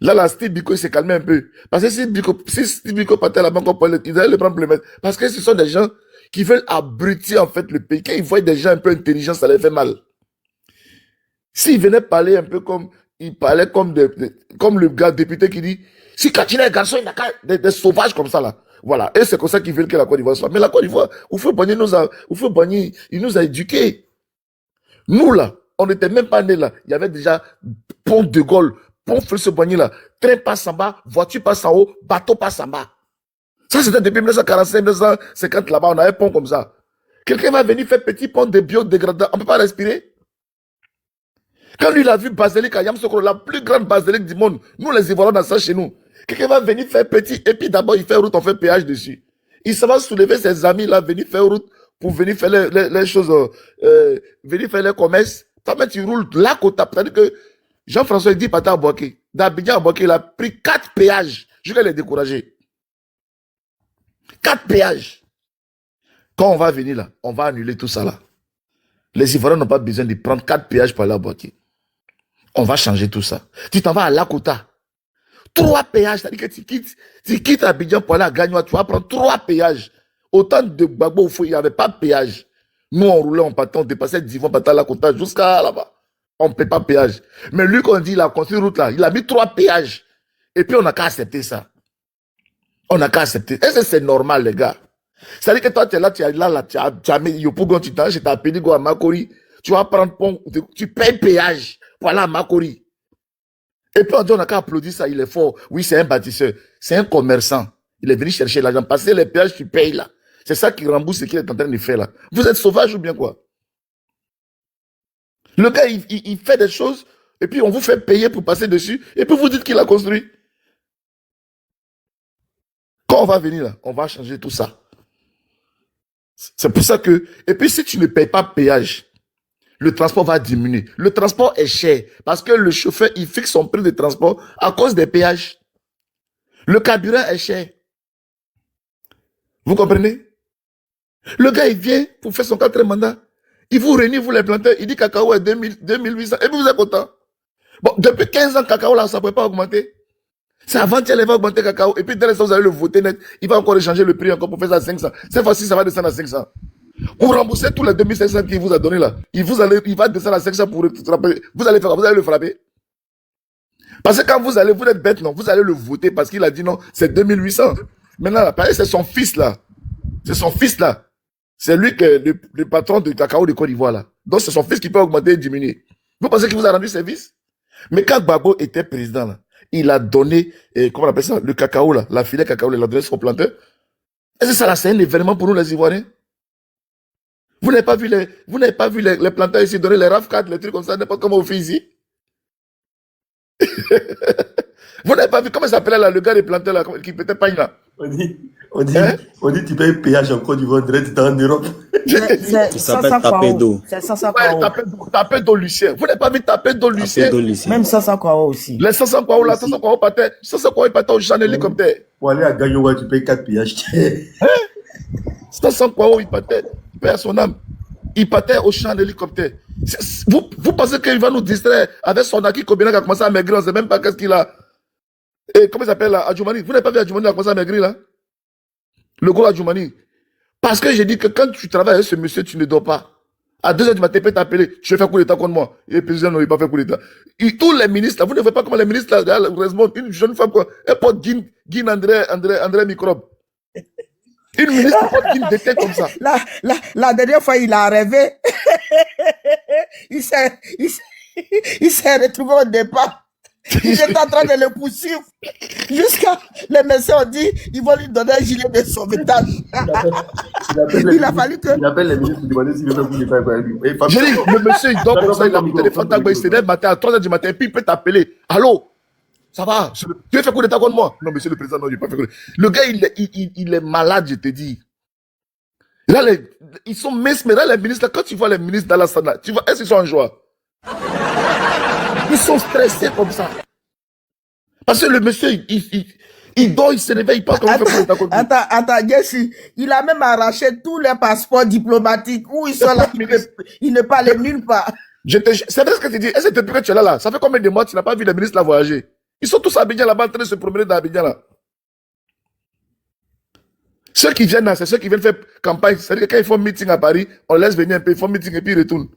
Là, Steve Biko, il s'est calmé un peu. Parce que si Steve Biko partait là-bas, ils allaient le prendre pour le mettre. Parce que ce sont des gens qui veulent abrutir, en fait, le pays. Quand ils voient des gens un peu intelligents, ça les fait mal. S'ils venaient parler un peu comme, ils parlaient comme le gars député qui dit, si Katina est garçon, il n'a qu'à des sauvages comme ça, là. Voilà. Et c'est comme ça qu'ils veulent que la Côte d'Ivoire soit. Mais la Côte d'Ivoire, il nous a éduqués. Nous, là, on n'était même pas nés, là. Il y avait déjà Pont de Gaulle, Pont Félix-Boigny, là. Train passe en bas, voiture passe en haut, bateau passe en bas. Ça, c'était depuis 1945, 1950, là-bas, on avait un pont comme ça. Quelqu'un va venir faire petit pont de biodégradable. On ne peut pas respirer. Quand lui, il a vu Basilique à Yamoussoukro, la plus grande basilique du monde, nous, les Ivoiriens, dans ça chez nous. Quelqu'un va venir faire petit, et puis d'abord, il fait route, on fait péage dessus. Il s'en va soulever ses amis, là, venir faire route, pour venir faire les choses, venir faire les commerces. Toi-même, tu roules là, côté. C'est-à-dire que Jean-François, il dit, Pata Abouaké. D'Abidjan Abouaké, il a pris 4 péages. Je vais les décourager. 4 péages. Quand on va venir là, on va annuler tout ça là. Les Ivoiriens n'ont pas besoin de prendre 4 péages pour aller à Abouaké. On va changer tout ça. Tu t'en vas à Lakota. 3 péages, c'est-à-dire que tu quittes Abidjan pour aller à Gagnoa, tu vas prendre 3 péages. Autant de Gbagbo, il n'y avait pas de péage. Nous, on roulait, on partait, on dépassait d'Yvon, on partait à Lakota jusqu'à là-bas. On ne paie pas péage. Mais lui, quand on dit, il a construit une route là, il a mis 3 péages. Et puis, on n'a qu'à accepter ça. On n'a qu'à accepter. Est-ce que c'est normal, les gars? C'est-à-dire que toi, tu es là, tu as mis Yopougon, tu t'en, je t'ai appelé à Makori. Tu vas prendre pont, tu payes péage pour aller à Makori. Et puis on dit, on n'a qu'à applaudir ça, il est fort. Oui, c'est un bâtisseur, c'est un commerçant. Il est venu chercher l'argent. Passer les péages, tu payes là. C'est ça qui rembourse ce qu'il est en train de faire là. Vous êtes sauvage ou bien quoi? Le gars, il fait des choses Et puis, on vous fait payer pour passer dessus. Et puis, vous dites qu'il a construit. Quand on va venir là, on va changer tout ça. C'est pour ça que... Et puis, si tu ne payes pas péage, le transport va diminuer. Le transport est cher parce que le chauffeur, il fixe son prix de transport à cause des péages. Le carburant est cher. Vous comprenez? Le gars, il vient pour faire son 4e mandat. Il vous réunit, vous les plantez. Il dit cacao est 2800. Et puis vous êtes content. Bon, depuis 15 ans, cacao là, ça ne peut pas augmenter. C'est avant-hier, il va augmenter cacao. Et puis, dès l'instant, vous allez le voter net. Il va encore échanger le prix encore pour faire ça à 500. Cette fois-ci, ça va descendre à 500. Pour rembourser tous les 2500 qu'il vous a donné là, il va descendre à 500 pour rattraper. Vous allez le frapper. Parce que quand vous êtes bête, non, vous allez le voter parce qu'il a dit non, c'est 2800. Maintenant, là, c'est son fils là. C'est son fils là. C'est lui qui est le patron de cacao de Côte d'Ivoire là. Donc, c'est son fils qui peut augmenter et diminuer. Vous pensez qu'il vous a rendu service? Mais quand Gbagbo était président là, il a donné, comment on appelle ça, le cacao là, la filet cacao, il l'a donné au planteur. Et c'est ça là, c'est un événement pour nous les Ivoiriens. Vous n'avez pas vu les planteurs ici donner les RAV4, les trucs comme ça, n'importe comment on fait ici. Vous n'avez pas vu comment ça s'appelait là, le gars des planteurs là, qui pétait pas là. On dit tu payes péage en Côte d'Ivoire, direct en Europe. C'est s'appelle Tapé d'eau. C'est Sasa Kwao. Tapé d'eau Lucien. Vous n'avez pas vu Tapé d'eau Lucien? Même Sasa Kwao aussi. Les 500 Kwao là, 500 Kwao il partait au champ d'hélicoptère. Pour aller à Gagnoua, tu payes 4 péages. 500 Kwao, il partait, paix à son âme. Il partait au champ d'hélicoptère. Vous pensez qu'il va nous distraire avec son acquis Kobina qui a commencé à maigrir, on ne sait même pas qu'est-ce qu'il a. Et comment il s'appelle là, Adjoumani? Vous n'avez pas vu Adjoumani qui a commencé à maigrir là? Le gros Adjoumani. Parce que j'ai dit que quand tu travailles avec ce monsieur, tu ne dors pas. À 2h du matin, il peut t'appeler. Tu veux faire coup d'État contre moi. Et le président n'a pas fait coup d'État. Tous les ministres, là, vous ne faites pas comme les ministres, là, heureusement, une jeune femme, quoi. Elle porte Guine André Microbe. Une ministre porte Guine d'été comme ça. La dernière fois, il a rêvé. il s'est retrouvé au départ. Il était en train de le poursuivre. Jusqu'à les médecins ont dit ils vont lui donner un gilet de sauvetage. Il a fallu que. Il appelle les ministres pour demander s'il veut faire coup d'État. J'ai dit, le monsieur, il dort comme ça, il a mis le téléphone, il se lève matin à 3h du matin, puis il peut t'appeler. Allô? Ça va? Tu veux faire coup d'État contre moi? Non, monsieur le président, non, il n'a pas fait coup d'État. Le gars, il est malade, je te dis. Là, ils sont mesmes. Là, les ministres, là, quand tu vois les ministres d'Alassane, tu vois, est-ce qu'ils sont en joie? Ils sont stressés comme ça. Parce que le monsieur, il dort, il se réveille, il pense qu'on fait coup d'État contre lui. Attends, Jesse, il a même arraché tous les passeports diplomatiques où ils sont là. Il ne parlait nulle part. C'est vrai ce que tu dis. Est-ce que depuis que tu es là, ça fait combien de mois que tu n'as pas vu les ministres là voyager? Ils sont tous à Abidjan là-bas en train de se promener dans Abidjan là. Ceux qui viennent là, c'est ceux qui viennent faire campagne. C'est-à-dire que quand ils font meeting à Paris, on laisse venir un peu, ils font meeting et puis ils retournent.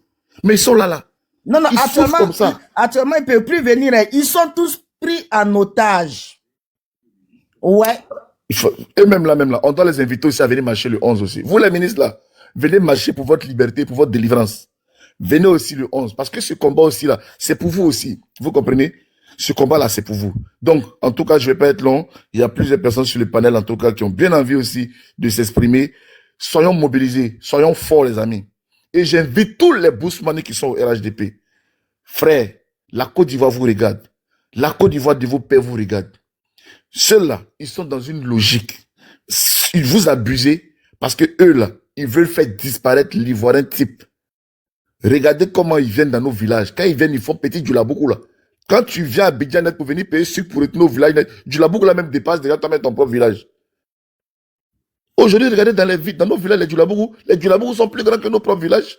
Mais ils sont là. Non, ils souffrent comme ça. Actuellement, ils ne peuvent plus venir. Ils sont tous pris en otage. Ouais. Et même là, on doit les inviter aussi à venir marcher le 11 aussi. Vous les ministres là, venez marcher pour votre liberté, pour votre délivrance. Venez aussi le 11. Parce que ce combat aussi là, c'est pour vous aussi. Vous comprenez? Ce combat-là, c'est pour vous. Donc, en tout cas, je ne vais pas être long. Il y a plusieurs personnes sur le panel, en tout cas, qui ont bien envie aussi de s'exprimer. Soyons mobilisés. Soyons forts, les amis. Et j'invite tous les boursemaniers qui sont au RHDP. Frère, la Côte d'Ivoire vous regarde. La Côte d'Ivoire de vos pères vous regarde. Ceux-là, ils sont dans une logique. Ils vous abusent parce que eux, là, ils veulent faire disparaître l'Ivoirien type. Regardez comment ils viennent dans nos villages. Quand ils viennent, ils font petit du laboukou, là. Quand tu viens à Abidjan pour venir payer sucre pour retourner au village, du laboukou là même dépasse déjà toi-même ton propre village. Aujourd'hui, regardez dans nos villages, les djulabougou sont plus grands que nos propres villages.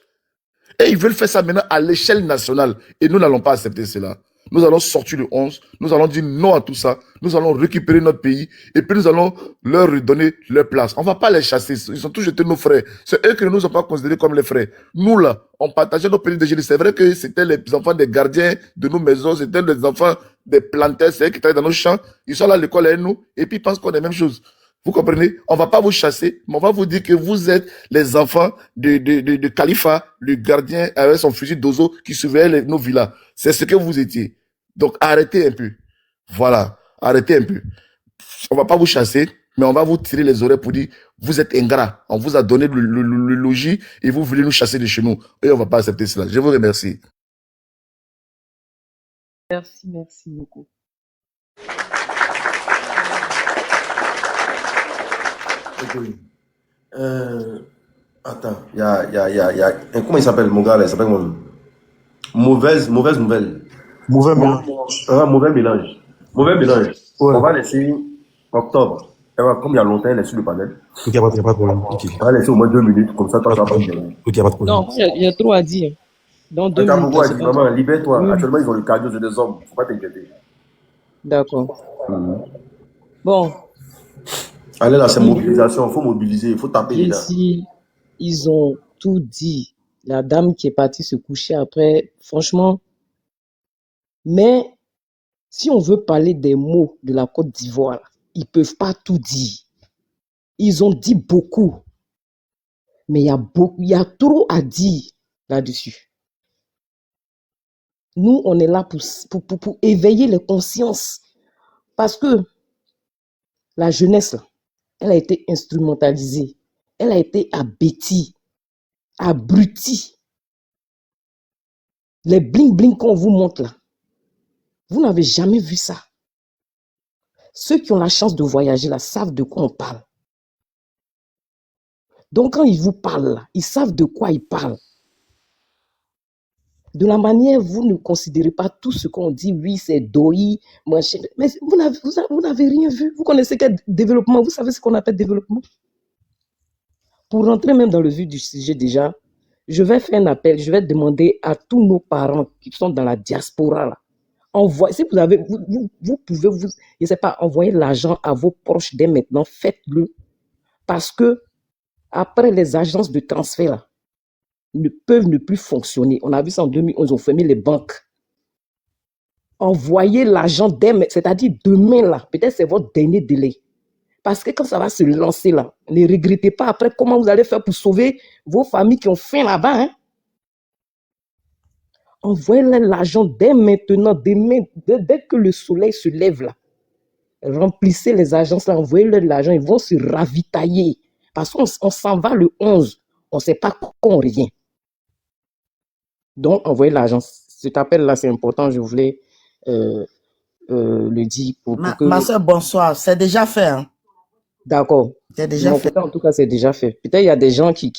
Et ils veulent faire ça maintenant à l'échelle nationale. Et nous n'allons pas accepter cela. Nous allons sortir le 11, nous allons dire non à tout ça, nous allons récupérer notre pays et puis nous allons leur redonner leur place. On ne va pas les chasser, ils sont tous jetés nos frères. C'est eux qui ne nous ont pas considérés comme les frères. Nous là, on partageait nos pays de génie. C'est vrai que c'était les enfants des gardiens de nos maisons, c'était les enfants des planteurs, c'est eux qui travaillent dans nos champs. Ils sont là à l'école avec nous et puis ils pensent qu'on est la même chose. Vous comprenez? On ne va pas vous chasser, mais on va vous dire que vous êtes les enfants de Khalifa, le gardien avec son fusil d'ozo qui surveillait nos villas. C'est ce que vous étiez. Donc arrêtez un peu. Voilà, arrêtez un peu. On ne va pas vous chasser, mais on va vous tirer les oreilles pour dire vous êtes ingrats. On vous a donné le logis et vous voulez nous chasser de chez nous. Et on ne va pas accepter cela. Je vous remercie. Merci beaucoup. Ok. Attends, comment il s'appelle mon gars là? Il s'appelle mauvaise nouvelle. Mauvais mélange. Mauvais mélange. Mauvais mélange. Ouais. On va laisser octobre. Comme il y a longtemps, elle est sur le panel. Ok, y a pas de problème. Ok. On va laisser au moins 2 minutes, comme ça, toi, tu vas pas me dire. Ok, y a pas de problème. Non, il y a trop à dire. Dans 2 Attends, minutes, pourquoi là, elle c'est dit, pas maman, trop. libère-toi. Oui, Actuellement, ils ont le cardio, c'est des hommes. Faut pas t'inquiéter. d'accord. Bon, Allez là, c'est ils, mobilisation. Faut mobiliser, il faut taper dedans. ici, ils ont tout dit. La dame qui est partie se coucher après, franchement. Mais si on veut parler des mots de la Côte d'Ivoire, ils peuvent pas tout dire. Ils ont dit beaucoup, mais il y a trop à dire là-dessus. Nous, on est là pour éveiller les consciences. Parce que la jeunesse, là, elle a été instrumentalisée. Elle a été abêtie, abrutie. Les bling-bling qu'on vous montre là, vous n'avez jamais vu ça. Ceux qui ont la chance de voyager là savent de quoi on parle. Donc quand ils vous parlent là, ils savent de quoi ils parlent. De la manière, vous ne considérez pas tout ce qu'on dit, oui, c'est doi, machin. Mais vous n'avez rien vu. Vous connaissez quel développement? Vous savez ce qu'on appelle développement? Pour rentrer même dans le vif du sujet déjà, je vais faire un appel, je vais demander à tous nos parents qui sont dans la diaspora là, si vous avez, vous pouvez, je sais pas, envoyer l'argent à vos proches dès maintenant, faites-le. Parce que après les agences de transfert là, ne peuvent ne plus fonctionner. On a vu ça en 2011, ils ont fermé les banques. Envoyez l'argent dès maintenant, c'est-à-dire demain là, peut-être c'est votre dernier délai. Parce que quand ça va se lancer là, ne regrettez pas après comment vous allez faire pour sauver vos familles qui ont faim là-bas. Hein? Envoyez l'argent dès maintenant, dès que le soleil se lève là. Remplissez les agences là, envoyez-leur de l'argent, ils vont se ravitailler. Parce qu'on s'en va le 11, on ne sait pas quand on revient. Donc, envoyez l'argent. Cet appel-là, c'est important, je voulais le dire pour que... Ma soeur, bonsoir. C'est déjà fait. Hein? D'accord. C'est déjà fait. En tout cas, c'est déjà fait. Peut-être il y a des gens qui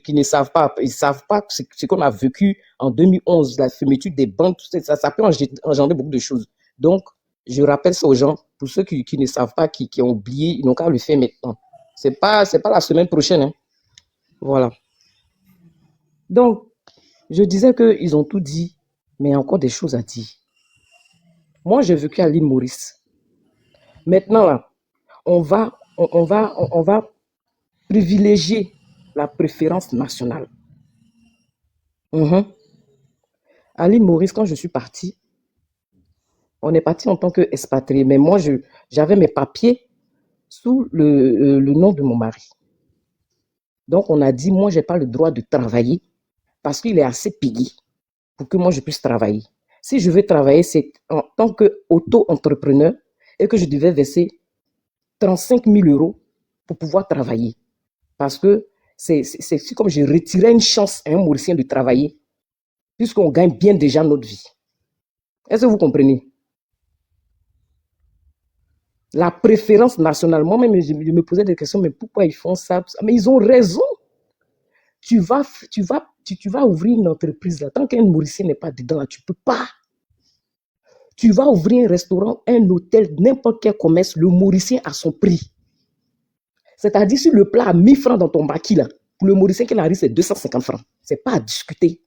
ne savent pas. Ils ne savent pas ce qu'on a vécu en 2011, la fermeture des banques, tout ça, ça peut engendrer beaucoup de choses. Donc, je rappelle ça aux gens. Pour ceux qui ne savent pas, qui ont oublié, ils n'ont qu'à le faire maintenant. C'est pas la semaine prochaine. Hein. Voilà. Donc, je disais qu'ils ont tout dit, mais il y a encore des choses à dire. Moi, j'ai vécu à l'île Maurice. Maintenant, là, on va privilégier la préférence nationale. À l'île Maurice, quand je suis partie, on est parti en tant qu'expatrié, mais moi, j'avais mes papiers sous le nom de mon mari. Donc, on a dit, moi, je n'ai pas le droit de travailler parce qu'il est assez payé pour que moi, je puisse travailler. Si je veux travailler, c'est en tant qu'auto-entrepreneur et que je devais verser 35 000 € pour pouvoir travailler. Parce que c'est comme je retirais une chance à un Mauricien de travailler, puisqu'on gagne bien déjà notre vie. Est-ce que vous comprenez? La préférence nationale, moi-même, je me posais des questions, mais pourquoi ils font ça? Mais ils ont raison. Tu vas ouvrir une entreprise là. Tant qu'un Mauricien n'est pas dedans là, tu ne peux pas. Tu vas ouvrir un restaurant, un hôtel, n'importe quel commerce, le Mauricien a son prix. C'est-à-dire, si le plat a 1000 francs dans ton maquis là, pour le Mauricien qui arrive, c'est 250 francs. Ce n'est pas à discuter.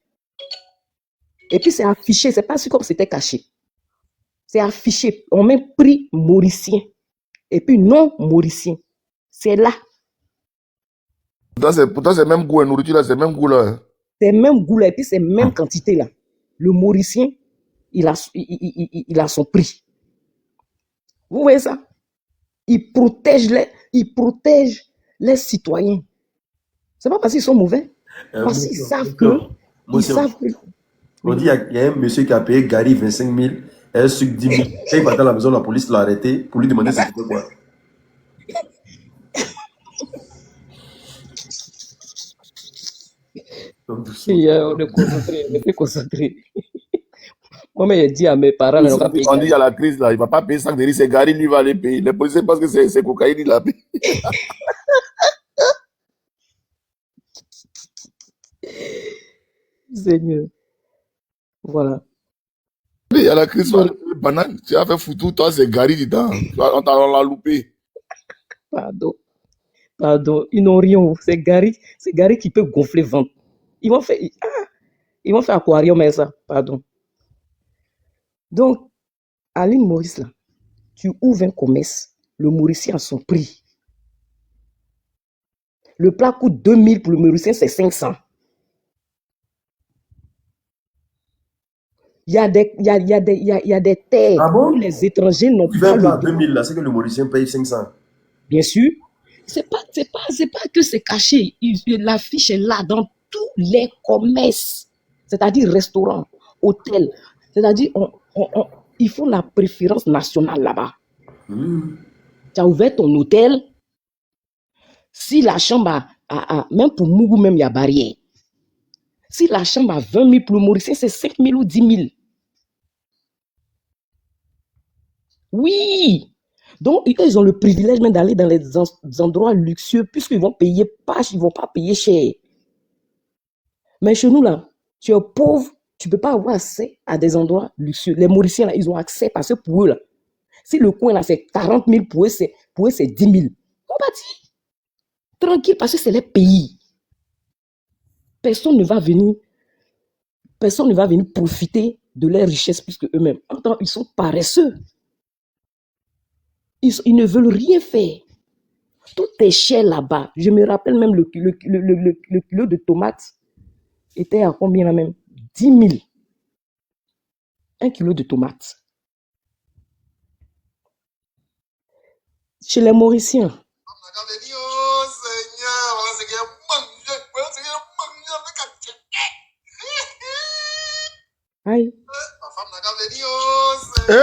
Et puis, c'est affiché, c'est pas comme c'était caché. C'est affiché. On met prix mauricien. Et puis, non mauricien. C'est là. Pourtant, c'est le même goût, la nourriture là, c'est le même goût là. Hein. C'est le même goût là, et puis c'est la même quantité là. Le mauricien, il a son prix. Vous voyez ça? Il protège les citoyens. C'est pas parce qu'ils sont mauvais. Parce qu'ils savent que... On dit, il y a un monsieur qui a payé Gary 25 000, un sucre 10 000. Quand il partait à la maison, la police l'a arrêté pour lui demander si c'était quoi. On est concentré, Moi, j'ai dit à mes parents, mais on va payer On dit il y Gary. a la crise là, il va pas payer sac de riz, c'est Gary, lui va les payer. Les policiers pensent que c'est cocaïne, il a payé. Seigneur. Voilà. Il y a la crise, tu vas Donc, aller payer banane, tu as fait foutu, toi c'est Gary dedans. On l'a loupé. pardon. Pardon. Ils n'ont rien. C'est Gary qui peut gonfler ventre. Ils vont faire aquarium, mais ça. Pardon. Donc, Aline Maurice, là, tu ouvres un commerce, le Mauricien a son prix. Le plat coûte 2000, pour le Mauricien, c'est 500. Il y a des terres Ah où bon? les étrangers n'ont Tu fais pas un le plat à droit. 2000 là, c'est que le Mauricien paye 500. Bien sûr, c'est pas que c'est caché. L'affiche est là dans tous les commerces, c'est-à-dire restaurants, hôtels. C'est-à-dire, ils font la préférence nationale là-bas. Tu as ouvert ton hôtel, si la chambre même pour Mougou, même il y a barrière. Si la chambre a 20 000 pour le Mauricien, c'est 5 000 ou 10 000. Oui. Donc, ils ont le privilège même d'aller dans les endroits luxueux, puisqu'ils vont payer pas, ils vont pas payer cher. Mais chez nous, là, tu es pauvre, tu ne peux pas avoir accès à des endroits luxueux. Les Mauriciens, là, ils ont accès parce que pour eux, là, si le coin, là, c'est 40 000, pour eux, c'est 10 000. On va dire, tranquille, parce que c'est les pays. Personne ne va venir profiter de leurs richesses plus qu'eux-mêmes. Pourtant, ils sont paresseux. Ils ne veulent rien faire. Tout est cher là-bas. Je me rappelle même le kilo de tomates était à combien là même? 10 000. 1 kilo de tomates. Chez les Mauriciens. Aïe. Eh?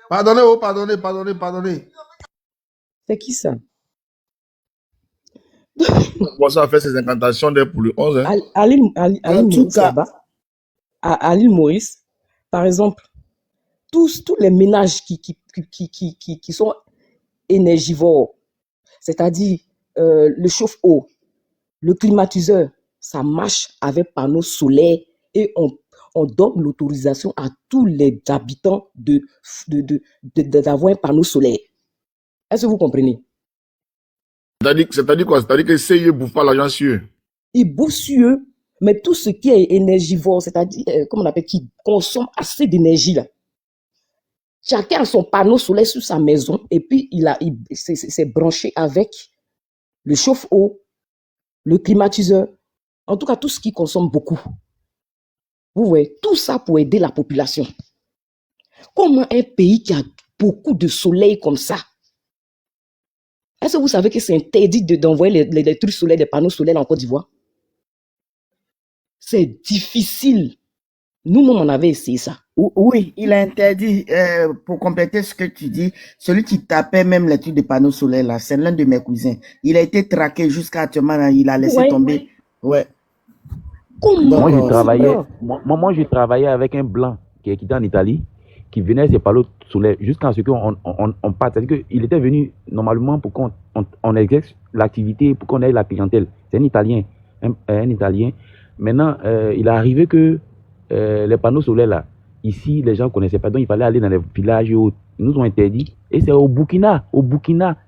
Pardonnez. C'est qui ça? Bon, ça a fait ses incantations dès pour le 11. Hein. Aline En tout Maurice cas, là-bas. À l'île Maurice, par exemple, tous les ménages qui sont énergivores, c'est-à-dire le chauffe-eau, le climatiseur, ça marche avec panneaux solaires et on donne l'autorisation à tous les habitants d'avoir un panneau solaire. Est-ce que vous comprenez? C'est-à-dire quoi? C'est-à-dire que CIE ne bouffe pas l'argent sur eux. Ils bouffent sur eux, mais tout ce qui est énergivore, c'est-à-dire, comment on appelle, qui consomme assez d'énergie là. Chacun a son panneau solaire sur sa maison et puis c'est branché avec le chauffe-eau, le climatiseur, en tout cas tout ce qui consomme beaucoup. Vous voyez, tout ça pour aider la population. Comment un pays qui a beaucoup de soleil comme ça, est-ce que vous savez que c'est interdit d'envoyer les trucs solaires, les panneaux solaires en Côte d'Ivoire? C'est difficile. Nous-mêmes, on avait essayé ça. Oui, il a interdit, pour compléter ce que tu dis, celui qui tapait même les trucs de panneaux solaires là, c'est l'un de mes cousins. Il a été traqué jusqu'à actuellement, là, il a laissé tomber. Ouais. Comment? Moi, je travaillais avec un blanc qui était en Italie, qui venait se parler solaire jusqu'à ce qu'on parte. C'est-à-dire qu'il était venu normalement pour qu'on exerce l'activité, pour qu'on ait la clientèle. C'est un Italien. Un Italien. Maintenant, il est arrivé que les panneaux solaires, là, ici, les gens ne connaissaient pas. Donc, il fallait aller dans les villages et autres. Ils nous ont interdit. Et c'est au Burkina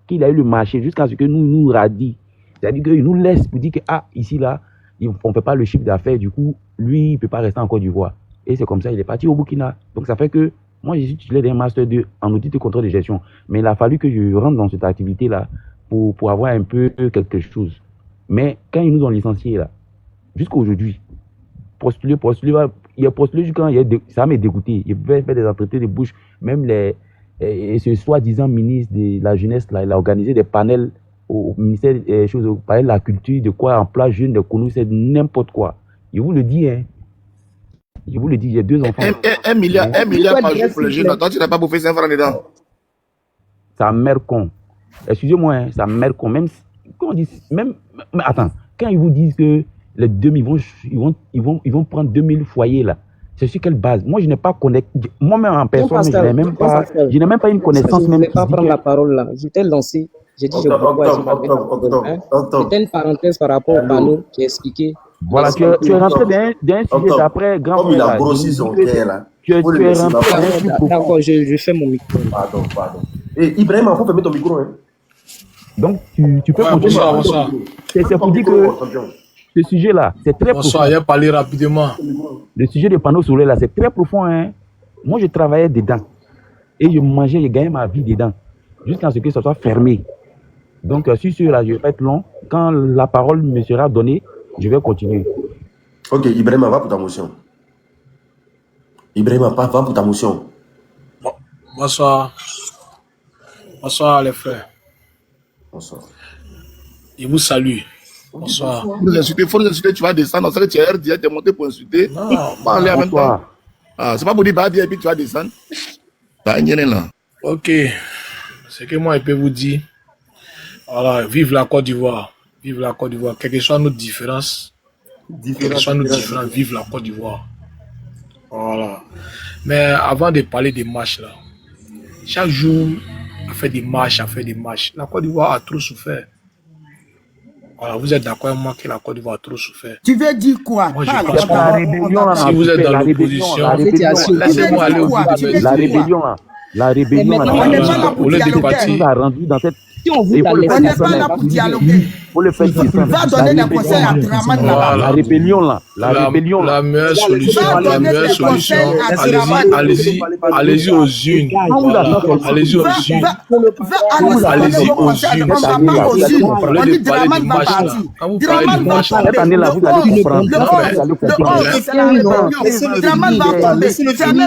qu'il a eu le marché jusqu'à ce que nous radient. C'est-à-dire qu'ils nous laissent pour dire que, ici, là, on ne fait pas le chiffre d'affaires. Du coup, lui, il ne peut pas rester en Côte d'Ivoire. Et c'est comme ça, il est parti au Burkina. Donc, ça fait que moi, j'ai titulaire d'un Master 2 en audit et contrôle de gestion. Mais il a fallu que je rentre dans cette activité-là pour avoir un peu quelque chose. Mais quand ils nous ont licenciés, là, jusqu'à aujourd'hui, postuler, il a postulé jusqu'à ça m'a dégoûté. Il pouvait faire des entretiens de bouche. Même ce soi-disant ministre de la jeunesse, là, il a organisé des panels au ministère des choses, au palais de la culture, de quoi, emploi jeune, de connu, c'est n'importe quoi. Je vous le dis, hein. Je vous le dis, j'ai 2 enfants. 1 milliard par jour pour les jeunes. Toi, tu n'as pas bouffé 5 francs dedans. Sa mère con. Excusez-moi, hein, sa mère con. Même quand on dit, mais attends, quand ils vous disent que les 2000 ils vont prendre 2000 foyers là, C'est sur quelle base? Moi, je n'ai pas connecté. Moi-même en Non, personne, je Pascal, n'ai même non, pas, Pascal. je n'ai même pas une Parce que je connaissance ne même voulais pas prendre physique. la parole là. J'étais lancé. J'ai dit, j'ai beaucoup à dire avec hein. C'était une parenthèse par rapport au panneau qui expliquait. Voilà, tu es rentré d'un sujet d'après grand Comme il frère. a Là. grossi son cœur là. Tu es Faut le rentré laisser d'un là-bas. sujet profond. D'accord, je fais mon micro. Pardon. Et Ibrahim, il faut fermer ton micro. Hein. Donc, tu peux Ouais, continuer. bonsoir. C'est pour dire que ce sujet-là, c'est très Bonsoir, profond. j'ai parlé rapidement. Le sujet des panneaux solaires, là, c'est très profond. Hein. Moi, je travaillais dedans. Et je mangeais, je gagnais ma vie dedans. Jusqu'à ce que ça soit fermé. Donc, sur ce-là, je vais pas être long. Quand la parole me sera donnée, je vais continuer. Ok, Ibrahim, va pour ta motion. Ibrahim, va pour ta motion. Bonsoir. Bonsoir, les frères. Bonsoir. Je vous salue. Bonsoir. Faut nous insulter, tu vas descendre. On sait que tu es RDA, tu es monté pour insulter. Non, Parler en même temps. Bonsoir. Ah, c'est pas pour dire bah, et puis tu vas descendre. T'as un yéné là. ok. Ce que moi, je peux vous dire, voilà, vive la Côte d'Ivoire. Vive la Côte d'Ivoire. Quelles que soient nos différences, vive la Côte d'Ivoire. Voilà. Mais avant de parler des marches, là, chaque jour, on fait des marches. La Côte d'Ivoire a trop souffert. Voilà, vous êtes d'accord avec moi que la Côte d'Ivoire a trop souffert. Tu veux dire quoi? Moi, je Parle. pense que La rébellion, là, si vous êtes dans la l'opposition, rébellion, laissez-moi aller au bout Tu de veux mes la dire idées. quoi? rébellion, là. La rébellion, Mais là. maintenant, On n'est pas là pour Au lieu de dialoguer. partir, nous a rendu dans cette. Si on vous Il faut le laisse, On faire n'est pas là pour dialoguer. Faut le faire simple. Va donner des conseils à Draman Voilà. là-bas. La rébellion, là. La rébellion, là. La meilleure solution, Va la donner meilleure des solution, conseils à Draman. allez-y aux unes. Voilà. Allez-y aux unes. Allez-y aux unes. On va pas aux unes. On Parlez dit de parler Draman de va marche là. partir. Quand vous parlez Draman de va marche là, tomber. Cette année-là, vous allez comprendre. Le 11, c'est la rébellion. Draman va tomber. Jamais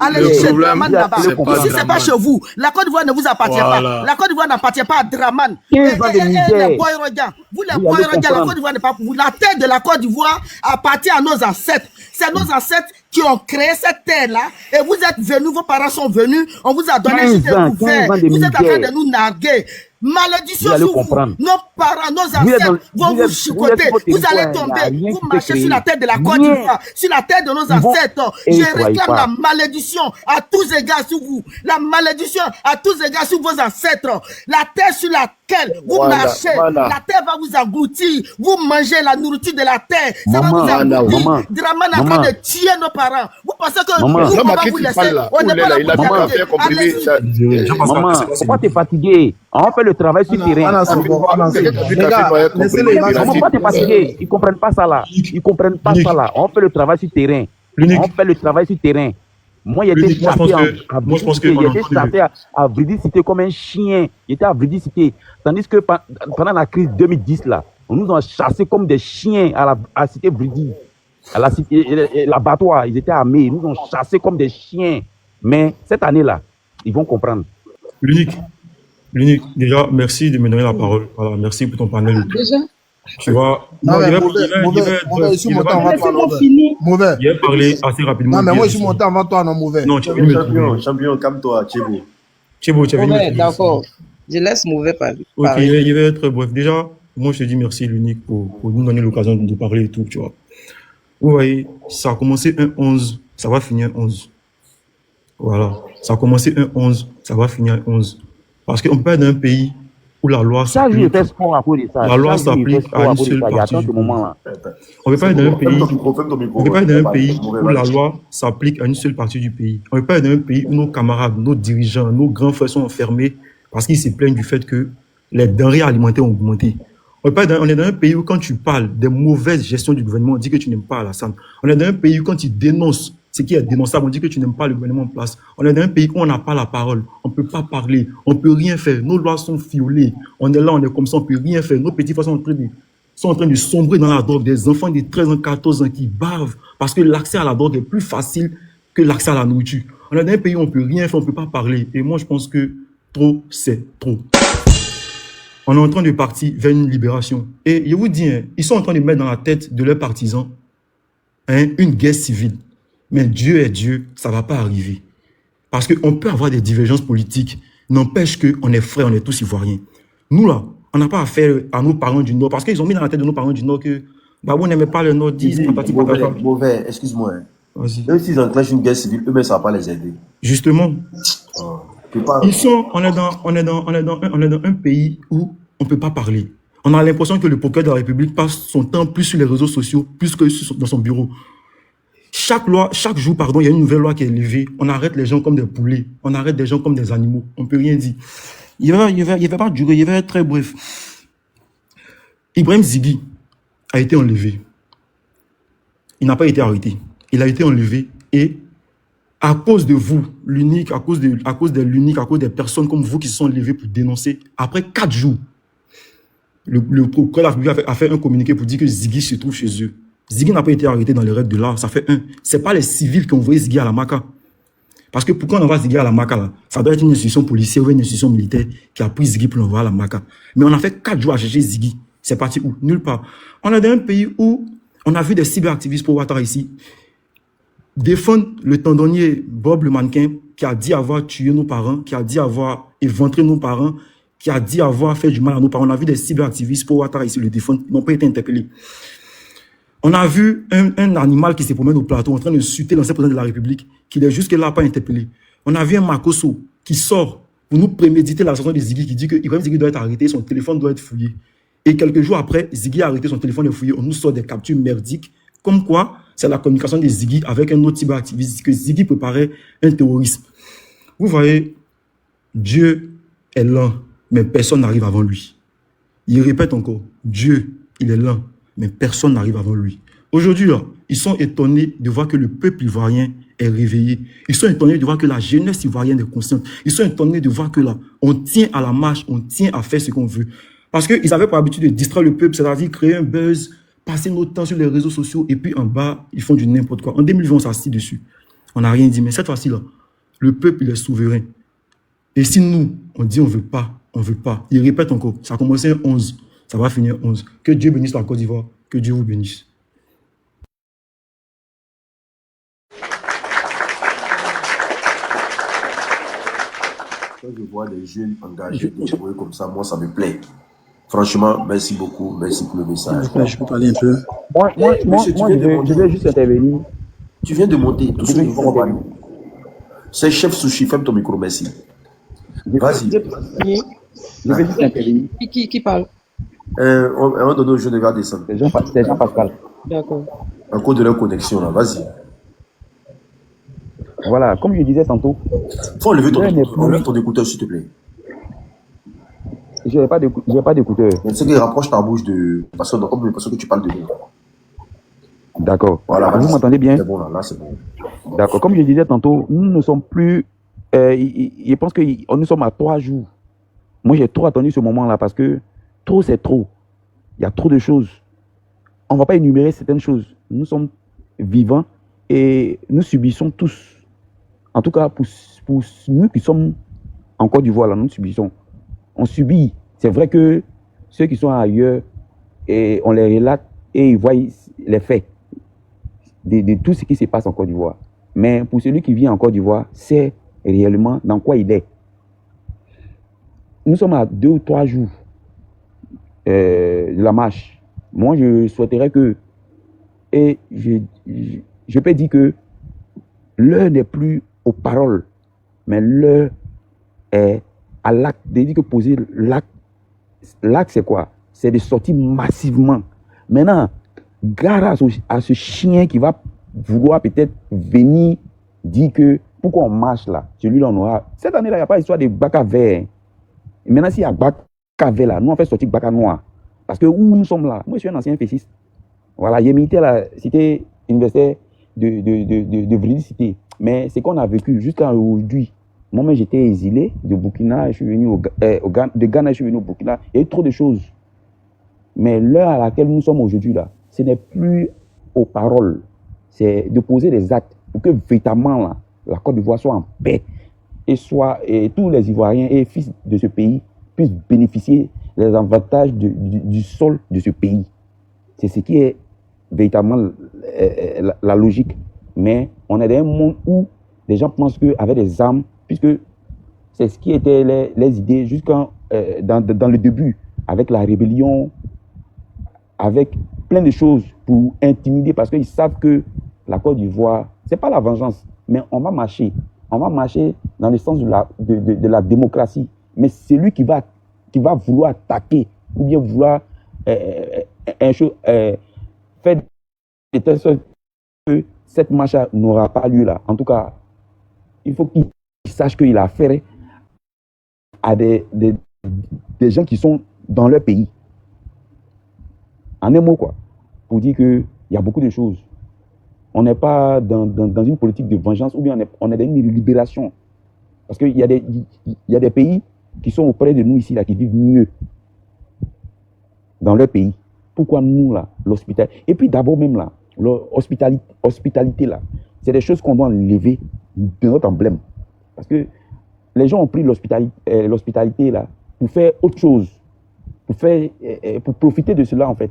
allez chez Draman là-bas. Ici, c'est pas chez vous. La Côte d'Ivoire ne vous appartient pas. Voilà. La Côte d'Ivoire n'appartient pas à Draman. 15 ans de misère. Les Boyrogiens, vous les Vous allez Boyrogiens, la comprendre. Côte d'Ivoire n'est pas pour vous. La terre de la Côte d'Ivoire appartient à nos ancêtres. C'est nos ancêtres qui ont créé cette terre-là. Et vous êtes venus, vos parents sont venus. On vous a donné 15 juste ans, des couverts. 15 ans de Vous êtes en train misère. de nous narguer. Malédiction Vous allez sur vous. comprendre. Nos parents, nos Vous êtes ancêtres dans- vont vous vous êtes- chicoter. vous êtes Vous sur allez votre tomber. territoire, il y a rien Vous qui marchez s'est sur la créé. terre de la Côte Rien. d'Ivoire, sur la terre de nos Ils vont- ancêtres. Et Je ils croient réclame pas. la malédiction à tous égards sur vous. La malédiction à tous égards sur vos ancêtres. La terre sur laquelle vous Voilà, marchez, voilà. la terre va vous engloutir. Vous mangez la nourriture de la terre. Ça Maman, va vous engloutir. maman, Draman est en train maman. de tuer nos parents. Vous pensez que Maman. nous, on L'homme à va qui vous tu laisser? parles là, On n'est pas là il a pour fait dialoguer. faire comprimer. Allez-y. Maman, pourquoi t'es fatigué? On fait le travail sur le terrain. Maman, pourquoi t'es fatigué? Ils comprennent pas ça là. Ils comprennent pas ça là. On fait le travail sur le terrain. L'unique. On fait le travail sur le terrain. Moi, j'étais L'unique, moi, je pense chassé que- moi, je pense que on a j'étais entendu. chassé à Vridicité comme un chien. J'étais à Vridicité. Tandis que pendant la crise 2010 là, on nous a chassés comme des chiens à la cité Vridi. À la cité, l'abattoir, ils étaient armés. Ils nous ont chassés comme des chiens. Mais cette année-là, ils vont comprendre. L'unique, déjà, merci de me donner la parole. Voilà, merci pour ton panel. et tout. Déjà, Tu vois, Non, moi, mais je vais mauvais, je suis monté avant toi. laissez-moi Mauvais. finir. Mauvais. je vais parler assez rapidement. Non, mais bien moi, je suis sûr. monté avant toi, non, mauvais. Non, tu vas me trouver. Champion, calme-toi, Tchébo. Tchébo, tu as Ouais, d'accord. Je laisse mauvais parler. Ok, je vais être bref. Déjà, moi, je te dis merci, l'unique, pour nous donner l'occasion de parler et tout, tu vois. Vous voyez, ça a commencé un 11, ça va finir un 11. Voilà. Ça a commencé un 11, ça va finir un 11. Parce qu'on peut pas être dans un pays où la loi Chaque jour, il s'applique. fait sport à cause de ça. La loi Chaque jour, il fait s'applique sport à une cause de seule ça. Il y a partie tant du de moments là. On peut pas être dans un pays. Ferme ton micro. On peut pas être dans un pays où la loi s'applique à une seule partie du pays. On peut pas être dans un pays où nos camarades, nos dirigeants, nos grands frères sont enfermés parce qu'ils se plaignent du fait que les denrées alimentaires ont augmenté. On est dans un pays où quand tu parles des mauvaises gestions du gouvernement, on dit que tu n'aimes pas Alassane. On est dans un pays où quand tu dénonces ce qui est dénonçable, on dit que tu n'aimes pas le gouvernement en place. On est dans un pays où on n'a pas la parole. On peut pas parler. On peut rien faire. Nos lois sont fiolées. On est là, on est comme ça, on peut rien faire. Nos petits frères sont en train de sombrer dans la drogue. Des enfants de 13 ans, 14 ans qui bavent parce que l'accès à la drogue est plus facile que l'accès à la nourriture. On est dans un pays où on peut rien faire, on peut pas parler. Et moi, je pense que trop, c'est trop. On est en train de partir vers une libération. Et je vous dis, hein, ils sont en train de mettre dans la tête de leurs partisans une guerre civile. Mais Dieu est Dieu, ça ne va pas arriver. Parce qu'on peut avoir des divergences politiques, n'empêche qu'on est frères, on est tous ivoiriens. Nous, là, on n'a pas affaire à nos parents du Nord, parce qu'ils ont mis dans la tête de nos parents du Nord que bah, on n'aimait pas le Nord, disent patati patata. Mauvais, excuse-moi. Vas-y. Même s'ils enclenchent une guerre civile, eux-mêmes, ça va pas les aider. Justement, Pas... on est dans un pays où on ne peut pas parler. On a l'impression que le procureur de la République passe son temps plus sur les réseaux sociaux, plus que dans son bureau. Chaque jour, il y a une nouvelle loi qui est levée. On arrête les gens comme des poulets. On arrête des gens comme des animaux. On ne peut rien dire. Il ne va pas durer, il va être très bref. Ibrahim Zighi a été enlevé. Il n'a pas été arrêté. Il a été enlevé et à cause de vous, l'unique, à cause des personnes comme vous qui se sont levées pour dénoncer, après 4 jours, le procureur de la République a fait un communiqué pour dire que Zighi se trouve chez eux. Zighi n'a pas été arrêté dans les règles de l'art, ça fait un. Ce n'est pas les civils qui ont envoyé Zighi à la Maka. Parce que pourquoi on envoie Zighi à la Maka là? Ça doit être une institution policière ou une institution militaire qui a pris Zighi pour l'envoyer à la Maka. Mais on a fait 4 jours à chercher Zighi. C'est parti où? Nulle part. On est dans un pays où on a vu des cyberactivistes pour Ouattara ici défendre le tendonnier Bob le mannequin qui a dit avoir tué nos parents, qui a dit avoir éventré nos parents, qui a dit avoir fait du mal à nos parents. On a vu des cyberactivistes pour Ouattara ici le défendre. Ils n'ont pas été interpellés. On a vu un animal qui se promène au plateau en train de insulter l'ancien président de la République, qui n'est jusque-là pas interpellé. On a vu un Makosso qui sort pour nous préméditer la sortie de Zighi, qui dit que Ibrahim Zighi doit être arrêté, son téléphone doit être fouillé. Et quelques jours après, Zighi a arrêté, son téléphone est fouillé. On nous sort des captures merdiques, comme quoi c'est la communication de Zighi avec un autre cyberactiviste, que Zighi préparait un terrorisme. Vous voyez, Dieu est lent, mais personne n'arrive avant lui. Il répète encore, Dieu, il est lent, mais personne n'arrive avant lui. Aujourd'hui, ils sont étonnés de voir que le peuple ivoirien est réveillé. Ils sont étonnés de voir que la jeunesse ivoirienne est consciente. Ils sont étonnés de voir que là, on tient à la marche, on tient à faire ce qu'on veut. Parce qu'ils avaient pour habitude de distraire le peuple, c'est-à-dire créer un buzz, passer notre temps sur les réseaux sociaux, et puis en bas, ils font du n'importe quoi. En 2020, on s'assit dessus. On n'a rien dit, mais cette fois-ci, là, le peuple, il est souverain. Et si nous, on dit on ne veut pas, on ne veut pas. Il répète encore, ça a commencé à 11, ça va finir 11. Que Dieu bénisse la Côte d'Ivoire, que Dieu vous bénisse. Quand je vois des jeunes engagés, comme ça, moi, ça me plaît. Franchement, merci beaucoup. Merci pour le message. Je peux parler un peu. Moi, je vais juste intervenir. Tu viens de monter. Tout ce c'est chef sushi. Ferme ton micro, merci. Vas-y. Je vais juste intervenir. Qui parle? On va donner aux jeunes de garder ça. C'est Jean-Pascal. D'accord. En cause de leur connexion, là. Vas-y. Voilà, comme je disais tantôt. Faut enlever ton écouteur, s'il te plaît. Je n'ai pas d'écouteur. C'est qu'il rapproche ta bouche de. Parce que tu parles de nous. D'accord. Voilà, vous m'entendez bien? C'est bon, là c'est bon. D'accord. Comme je disais tantôt, nous ne sommes plus. Je pense que nous sommes à 3 jours. Moi, j'ai trop attendu ce moment-là parce que trop, c'est trop. Il y a trop de choses. On ne va pas énumérer certaines choses. Nous sommes vivants et nous subissons tous. En tout cas, pour nous qui sommes en Côte d'Ivoire, là, nous subissons. On subit. C'est vrai que ceux qui sont ailleurs, et on les relate et ils voient les faits de tout ce qui se passe en Côte d'Ivoire. Mais pour celui qui vit en Côte d'Ivoire, c'est réellement dans quoi il est. Nous sommes à 2 ou 3 jours de la marche. Moi, je souhaiterais que, et je peux dire que l'heure n'est plus aux paroles, mais l'heure est à l'acte. De dire que poser l'acte, c'est quoi? C'est de sortir massivement. Maintenant, gare à ce chien qui va vouloir peut-être venir dire que pourquoi on marche là, celui-là on aura. Cette année-là, il n'y a pas d'histoire de Baka vert. Hein. Et maintenant, s'il y a Baka vert là, nous on fait sortir Baka noir. Parce que où nous sommes là, moi je suis un ancien féciste. Voilà, j'ai milité à la cité universitaire de Vridicité. Mais c'est qu'on a vécu jusqu'à aujourd'hui. Moi-même, j'étais exilé de Burkina, je suis venu de Ghana, je suis venu au Burkina. Il y a eu trop de choses. Mais l'heure à laquelle nous sommes aujourd'hui, là, ce n'est plus aux paroles. C'est de poser des actes pour que véritablement, là, la Côte d'Ivoire soit en paix et tous les Ivoiriens et fils de ce pays puissent bénéficier des avantages du sol de ce pays. C'est ce qui est véritablement la logique. Mais on est dans un monde où les gens pensent qu'avec des armes, puisque c'est ce qui était les idées jusqu'en dans le début, avec la rébellion, avec plein de choses pour intimider, parce qu'ils savent que la Côte d'Ivoire, c'est pas la vengeance, mais on va marcher. On va marcher dans le sens de la démocratie. Mais c'est lui qui va vouloir attaquer ou bien vouloir faire de telle sorte que cette marche n'aura pas lieu là. En tout cas, il faut qu'il sache qu'il a affaire à des gens qui sont dans leur pays. En un mot, quoi, pour dire qu'il y a beaucoup de choses. On n'est pas dans une politique de vengeance ou bien on est dans une libération. Parce qu'il y a des pays qui sont auprès de nous ici, là, qui vivent mieux dans leur pays. Pourquoi nous, là, l'hospitalité? Et puis d'abord même, là, l'hospitalité, là, c'est des choses qu'on doit enlever de notre emblème. Parce que les gens ont pris l'hospitalité, là, pour faire autre chose. Pour profiter de cela, en fait.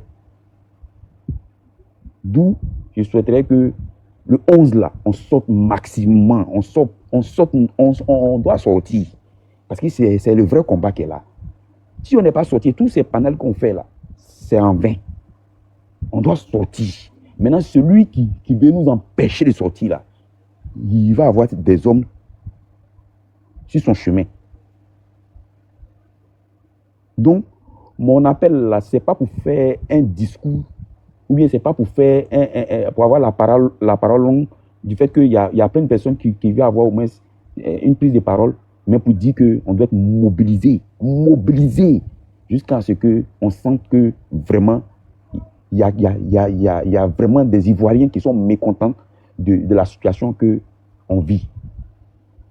D'où je souhaiterais que le 11 là, on sorte maximum, on doit sortir. Parce que c'est le vrai combat qui est là. Si on n'est pas sorti, tous ces panels qu'on fait là, c'est en vain. On doit sortir. Maintenant, celui qui veut nous empêcher de sortir là, il va avoir des hommes sur son chemin. Donc, mon appel là, c'est pas pour faire un discours ou bien c'est pas pour faire pour avoir la parole longue du fait qu'il y a plein de personnes qui veulent avoir au moins une prise de parole, mais pour dire qu'on doit être mobilisé jusqu'à ce qu'on sente que vraiment il y a vraiment des Ivoiriens qui sont mécontents de la situation qu'on vit.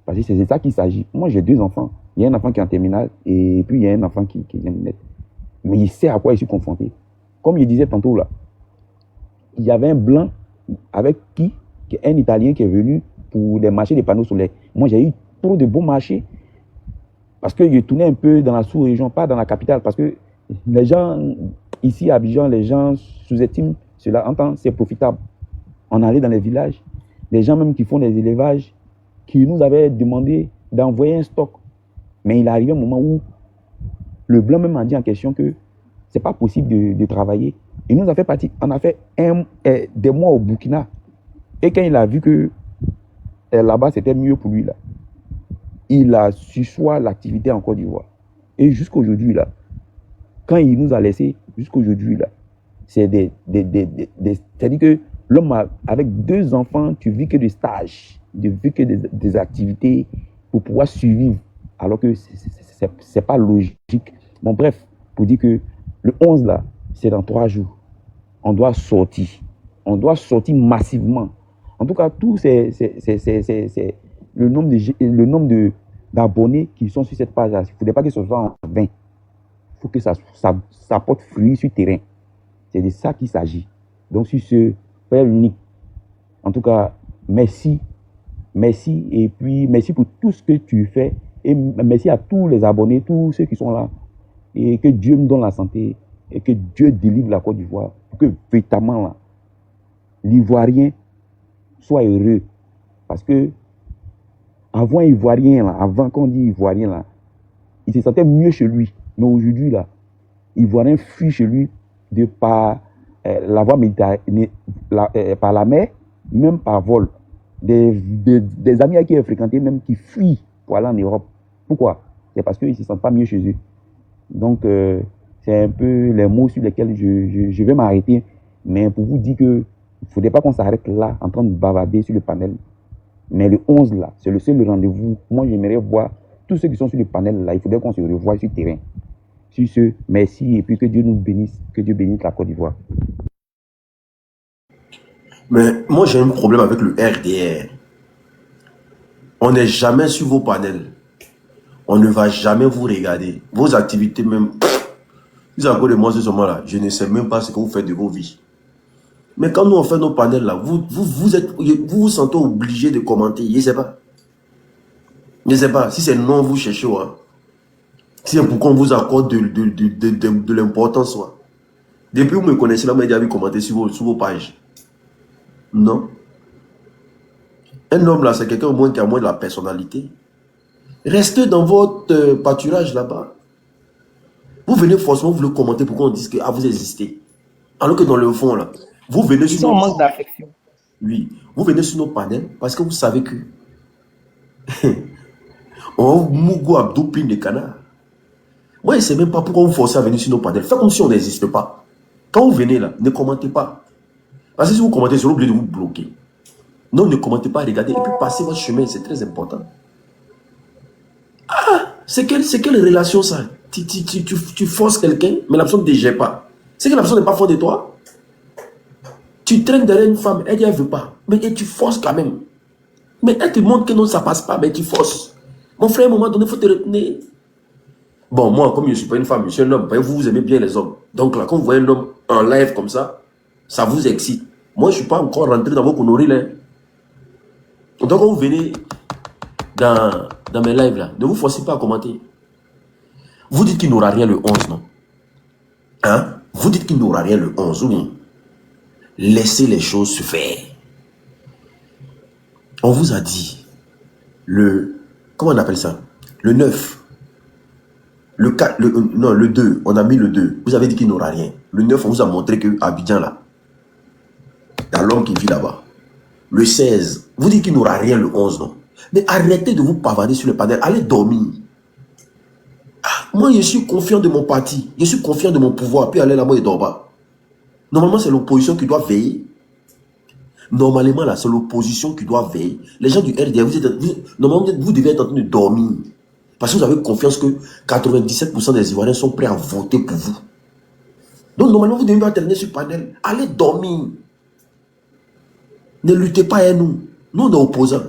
Parce que c'est de ça qu'il s'agit. Moi, j'ai 2 enfants. Il y a un enfant qui est en terminale et puis il y a un enfant qui vient de naître. Mais il sait à quoi il est confronté. Comme je disais tantôt là, il y avait un blanc avec un Italien qui est venu pour les marchés des panneaux solaires. Moi, j'ai eu trop de bons marchés parce que je tournais un peu dans la sous-région, pas dans la capitale, parce que les gens ici à Abidjan, les gens sous-estiment cela. En temps, c'est profitable. On allait dans les villages, les gens même qui font des élevages, qui nous avaient demandé d'envoyer un stock. Mais il est arrivé un moment où le blanc même a dit en question que c'est pas possible de travailler. Il nous a fait partie, on a fait des mois au Burkina. Et quand il a vu que là-bas c'était mieux pour lui, là, il a suscité l'activité en Côte d'Ivoire. Et jusqu'aujourd'hui, là, quand il nous a laissé, jusqu'aujourd'hui, là, c'est c'est-à-dire que l'homme avec 2 enfants, tu vis que des stages, tu vis que des activités pour pouvoir survivre, alors que c'est pas logique. Bon, bref, pour dire que le 11 là, c'est dans 3 jours. On doit sortir. On doit sortir massivement. En tout cas, tout c'est le nombre d'abonnés qui sont sur cette page-là. Il ne faudrait pas que ce soit en 20. Il faut que ça porte fruit sur le terrain. C'est de ça qu'il s'agit. Donc, sur ce, Frère unique, en tout cas, merci. Merci. Et puis, merci pour tout ce que tu fais. Et merci à tous les abonnés, tous ceux qui sont là. Et que Dieu nous donne la santé. Et que Dieu délivre la Côte d'Ivoire. Pour que véritablement, là, l'Ivoirien soit heureux. Parce que, avant Ivoirien, là, avant qu'on dit Ivoirien, là, il se sentait mieux chez lui. Mais aujourd'hui, là, Ivoirien fuit chez lui par la voie méditerranéenne, par la mer, même par vol. Des amis à qui il a fréquenté, même qui fuient pour aller en Europe. Pourquoi? C'est parce qu'ils ne se sentent pas mieux chez eux. Donc, c'est un peu les mots sur lesquels je vais m'arrêter. Mais pour vous dire qu'il ne faudrait pas qu'on s'arrête là, en train de bavarder sur le panel. Mais le 11, là, c'est le seul rendez-vous. Moi, j'aimerais voir tous ceux qui sont sur le panel, là. Il faudrait qu'on se revoie sur le terrain. Sur ce, merci. Et puis que Dieu nous bénisse. Que Dieu bénisse la Côte d'Ivoire. Mais moi, j'ai un problème avec le RDR. On n'est jamais sur vos panels. On ne va jamais vous regarder. Vos activités même. Vous avez encore de moi ce moment-là. Je ne sais même pas ce que vous faites de vos vies. Mais quand nous on fait nos panels là, vous vous sentez obligé de commenter. Je ne sais pas. Je ne sais pas. Si c'est non, vous cherchez. Ouais. Si c'est pour qu'on vous accorde de l'importance. Ouais. Depuis que vous me connaissez, là, vous m'avez déjà vu commenter sur vos pages. Non. Un homme là, c'est quelqu'un au moins qui a moins de la personnalité. Restez dans votre pâturage là-bas. Vous venez forcément, vous le commentez pour qu'on dise que vous existez. Alors que dans le fond là, vous venez Ils sont en manque d'affection. Oui. Vous venez sur nos panels parce que vous savez que on Mougou Abdou pine de canard. Moi, je ne sais même pas pourquoi vous forcez à venir sur nos panels. Faites comme si on n'existe pas. Quand vous venez là, ne commentez pas. Parce que si vous commentez, c'est obligé de vous bloquer. Non, ne commentez pas, regardez. Et puis passez votre chemin, c'est très important. Ah, c'est quelle relation ça? Tu forces quelqu'un, mais la personne ne te gère pas. C'est que la personne n'est pas forte de toi. Tu traînes derrière une femme, elle dit elle ne veut pas. Mais tu forces quand même. Mais elle te montre que non, ça ne passe pas, mais tu forces. Mon frère, à un moment donné, il faut te retenir. Bon, moi, comme je ne suis pas une femme, je suis un homme. Vous aimez bien les hommes. Donc là, quand vous voyez un homme en live comme ça vous excite. Moi, je ne suis pas encore rentré dans vos conneries là. Donc quand vous venez dans mes lives là, ne vous forcez pas à commenter. Vous dites qu'il n'aura rien le 11, non? Hein? Vous dites qu'il n'aura rien le 11, ou bien? Laissez les choses se faire. On vous a dit, comment on appelle ça? Le 9. Le 4, non, le 2, on a mis le 2. Vous avez dit qu'il n'aura rien. Le 9, on vous a montré que Abidjan là, il y a l'homme qui vit là-bas. Le 16, vous dites qu'il n'aura rien le 11, non? Mais arrêtez de vous pavader sur le panel. Allez dormir. Moi, je suis confiant de mon parti. Je suis confiant de mon pouvoir. Puis allez là-bas et dort pas. Normalement, c'est l'opposition qui doit veiller. Normalement, là, c'est l'opposition qui doit veiller. Les gens du RDA, normalement, vous devez être en train de dormir. Parce que vous avez confiance que 97% des Ivoiriens sont prêts à voter pour vous. Donc, normalement, vous devez alterner sur le panel. Allez dormir. Ne luttez pas à nous. Nous, on est opposants.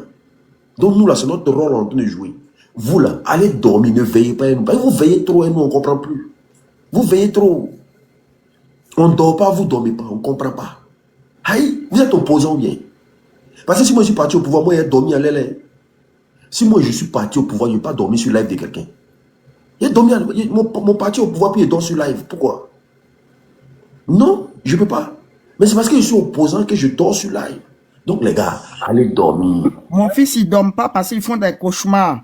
Donc, nous, là, c'est notre rôle en train de jouer. Vous, là, allez dormir, ne veillez pas à nous. Vous veillez trop et nous, on ne comprend plus. Vous veillez trop. On ne dort pas, vous ne dormez pas, on ne comprend pas. Aïe, vous êtes opposants bien. Parce que si moi, je suis parti au pouvoir, moi, j'ai dormi à l'aile. Si moi, je suis parti au pouvoir, je n'ai pas dormi sur live de quelqu'un. J'ai dormi mon parti au pouvoir, puis il dort sur live. Pourquoi? Non, je ne peux pas. Mais c'est parce que je suis opposant que je dors sur live. Donc, les gars, allez dormir. Mon fils, il ne dort pas parce qu'ils font des cauchemars.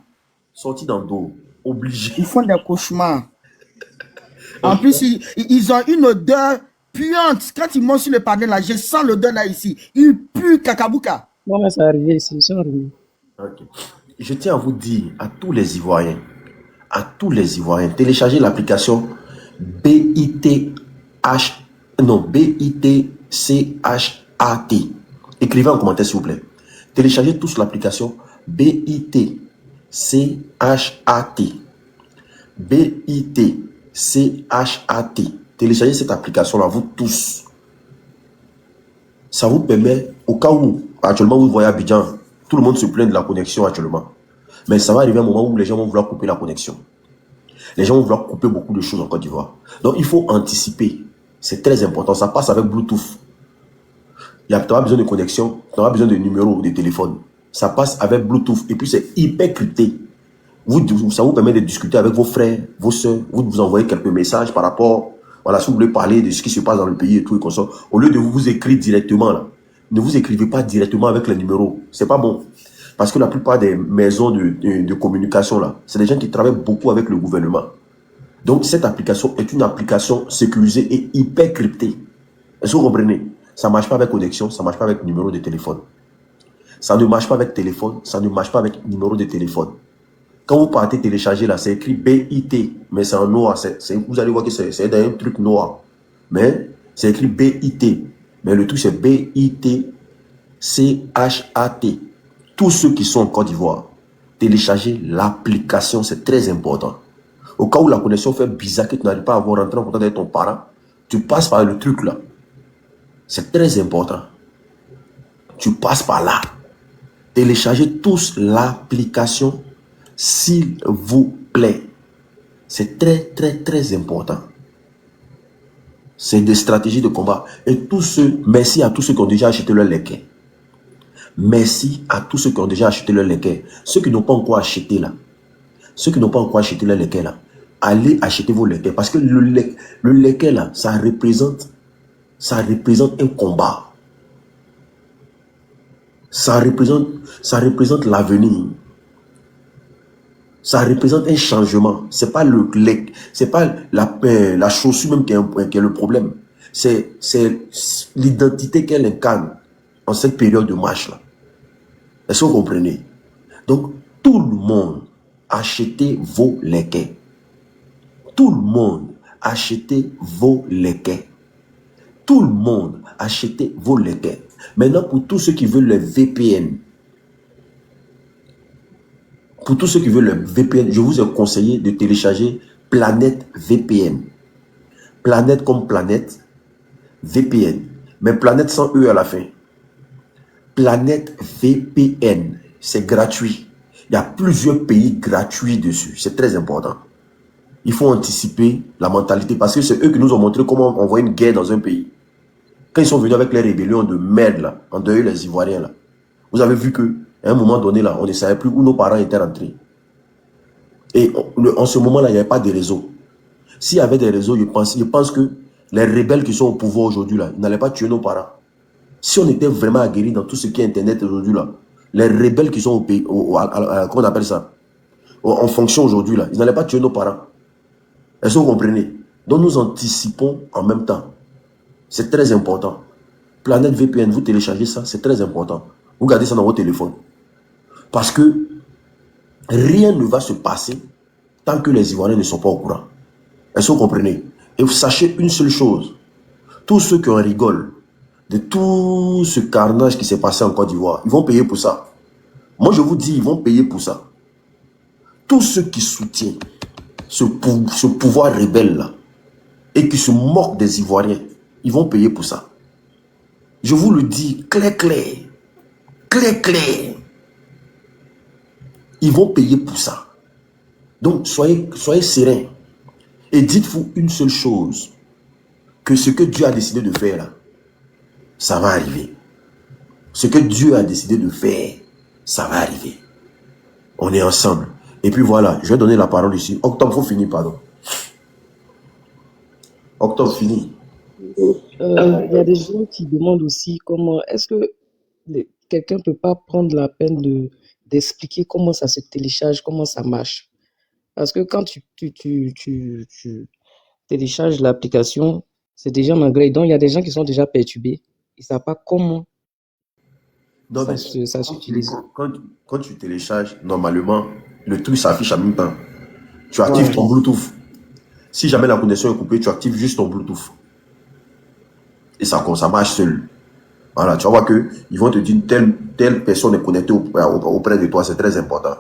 Sorti dans le dos, obligé. Ils font des cauchemars. En plus, ils ont une odeur puante. Quand ils montent sur le panel, là, je sens l'odeur là ici. Il pue cacabuca. Bon, là, c'est arrivé ici, ils sont arrivés. Okay. Je tiens à vous dire, à tous les Ivoiriens, téléchargez l'application BITCHAT. Écrivez en commentaire, s'il vous plaît. Téléchargez tous l'application BITCHAT. BITCHAT. Téléchargez cette application-là, vous tous. Ça vous permet, au cas où, actuellement, vous voyez Abidjan, tout le monde se plaint de la connexion actuellement. Mais ça va arriver un moment où les gens vont vouloir couper la connexion. Les gens vont vouloir couper beaucoup de choses en Côte d'Ivoire. Donc, il faut anticiper. C'est très important. Ça passe avec Bluetooth. Tu n'auras pas besoin de connexion, tu n'auras pas besoin de numéro de téléphone. Ça passe avec Bluetooth. Et puis, c'est hyper crypté. Ça vous permet de discuter avec vos frères, vos soeurs. Vous envoyez quelques messages par rapport, voilà, si vous voulez parler de ce qui se passe dans le pays et tout et comme ça. Au lieu de vous écrire directement, là, ne vous écrivez pas directement avec les numéros. C'est pas bon. Parce que la plupart des maisons de communication, là, c'est des gens qui travaillent beaucoup avec le gouvernement. Donc, cette application est une application sécurisée et hyper cryptée. Est-ce que vous comprenez? Ça ne marche pas avec connexion, ça ne marche pas avec numéro de téléphone. Ça ne marche pas avec téléphone, ça ne marche pas avec numéro de téléphone. Quand vous partez télécharger là, c'est écrit BIT, mais c'est en noir. Vous allez voir que c'est dans un truc noir. Mais c'est écrit BIT. Mais le truc c'est BITCHAT. Tous ceux qui sont en Côte d'Ivoire, téléchargez l'application, c'est très important. Au cas où la connexion fait bizarre, que tu n'arrives pas à avoir rentré en contact avec ton parent, tu passes par le truc là. C'est très important. Tu passes par là. Téléchargez tous l'application, s'il vous plaît. C'est très, très, très important. C'est des stratégies de combat. Et tous ceux, merci à tous ceux qui ont déjà acheté leur leket. Merci à tous ceux qui ont déjà acheté leur leket. Ceux qui n'ont pas encore acheté là. Ceux qui n'ont pas encore acheté leur leket là. Allez acheter vos lekets. Parce que le leket là, ça représente un combat. Ça représente l'avenir. Ça représente un changement. C'est pas la chaussure même qui est le problème. C'est l'identité qu'elle incarne en cette période de marche-là. Est-ce que vous comprenez? Donc, tout le monde, achetez vos léquets. Tout le monde, achetez vos léquets. Tout le monde, achetez vos léquets. Maintenant, pour tous ceux qui veulent le VPN, je vous ai conseillé de télécharger Planète VPN. Planète comme planète, VPN. Mais planète sans E à la fin. Planète VPN. C'est gratuit. Il y a plusieurs pays gratuits dessus. C'est très important. Il faut anticiper la mentalité parce que c'est eux qui nous ont montré comment envoyer une guerre dans un pays. Quand ils sont venus avec les rébellions de merde, là, en dehors les Ivoiriens, là, vous avez vu qu'à un moment donné, là, on ne savait plus où nos parents étaient rentrés. Et en ce moment-là, il n'y avait pas de réseau. S'il y avait des réseaux, je pense que les rebelles qui sont au pouvoir aujourd'hui, là, ils n'allaient pas tuer nos parents. Si on était vraiment aguerris dans tout ce qui est Internet aujourd'hui, là, les rebelles qui sont au pays, comment on appelle ça, en fonction aujourd'hui, là, ils n'allaient pas tuer nos parents. Est-ce que vous comprenez? Donc nous anticipons en même temps. C'est très important. Planète VPN, vous téléchargez ça, c'est très important. Vous gardez ça dans votre téléphone. Parce que rien ne va se passer tant que les Ivoiriens ne sont pas au courant. Est-ce que vous comprenez? Et vous sachez une seule chose. Tous ceux qui en rigolent de tout ce carnage qui s'est passé en Côte d'Ivoire, ils vont payer pour ça. Moi, je vous dis, ils vont payer pour ça. Tous ceux qui soutiennent ce pouvoir rebelle-là et qui se moquent des Ivoiriens, ils vont payer pour ça. Je vous le dis clair. Ils vont payer pour ça. Donc, soyez sereins. Et dites-vous une seule chose, que ce que Dieu a décidé de faire là, ça va arriver. Ce que Dieu a décidé de faire, ça va arriver. On est ensemble. Et puis voilà, je vais donner la parole ici. Octobre, il faut finir, pardon. Octobre, fini. Il y a des gens qui demandent aussi comment, est-ce que quelqu'un ne peut pas prendre la peine d'expliquer comment ça se télécharge, comment ça marche. Parce que quand tu télécharges l'application, c'est déjà en anglais. Donc, il y a des gens qui sont déjà perturbés. Ils ne savent pas comment Non, mais ça s'utilise. quand tu télécharges, normalement, le truc s'affiche en même temps. Tu actives ton Bluetooth. Si jamais la connexion est coupée, tu actives juste ton Bluetooth. Et ça marche seul. Voilà, tu vas voir qu'ils vont te dire telle personne est connectée auprès de toi, c'est très important.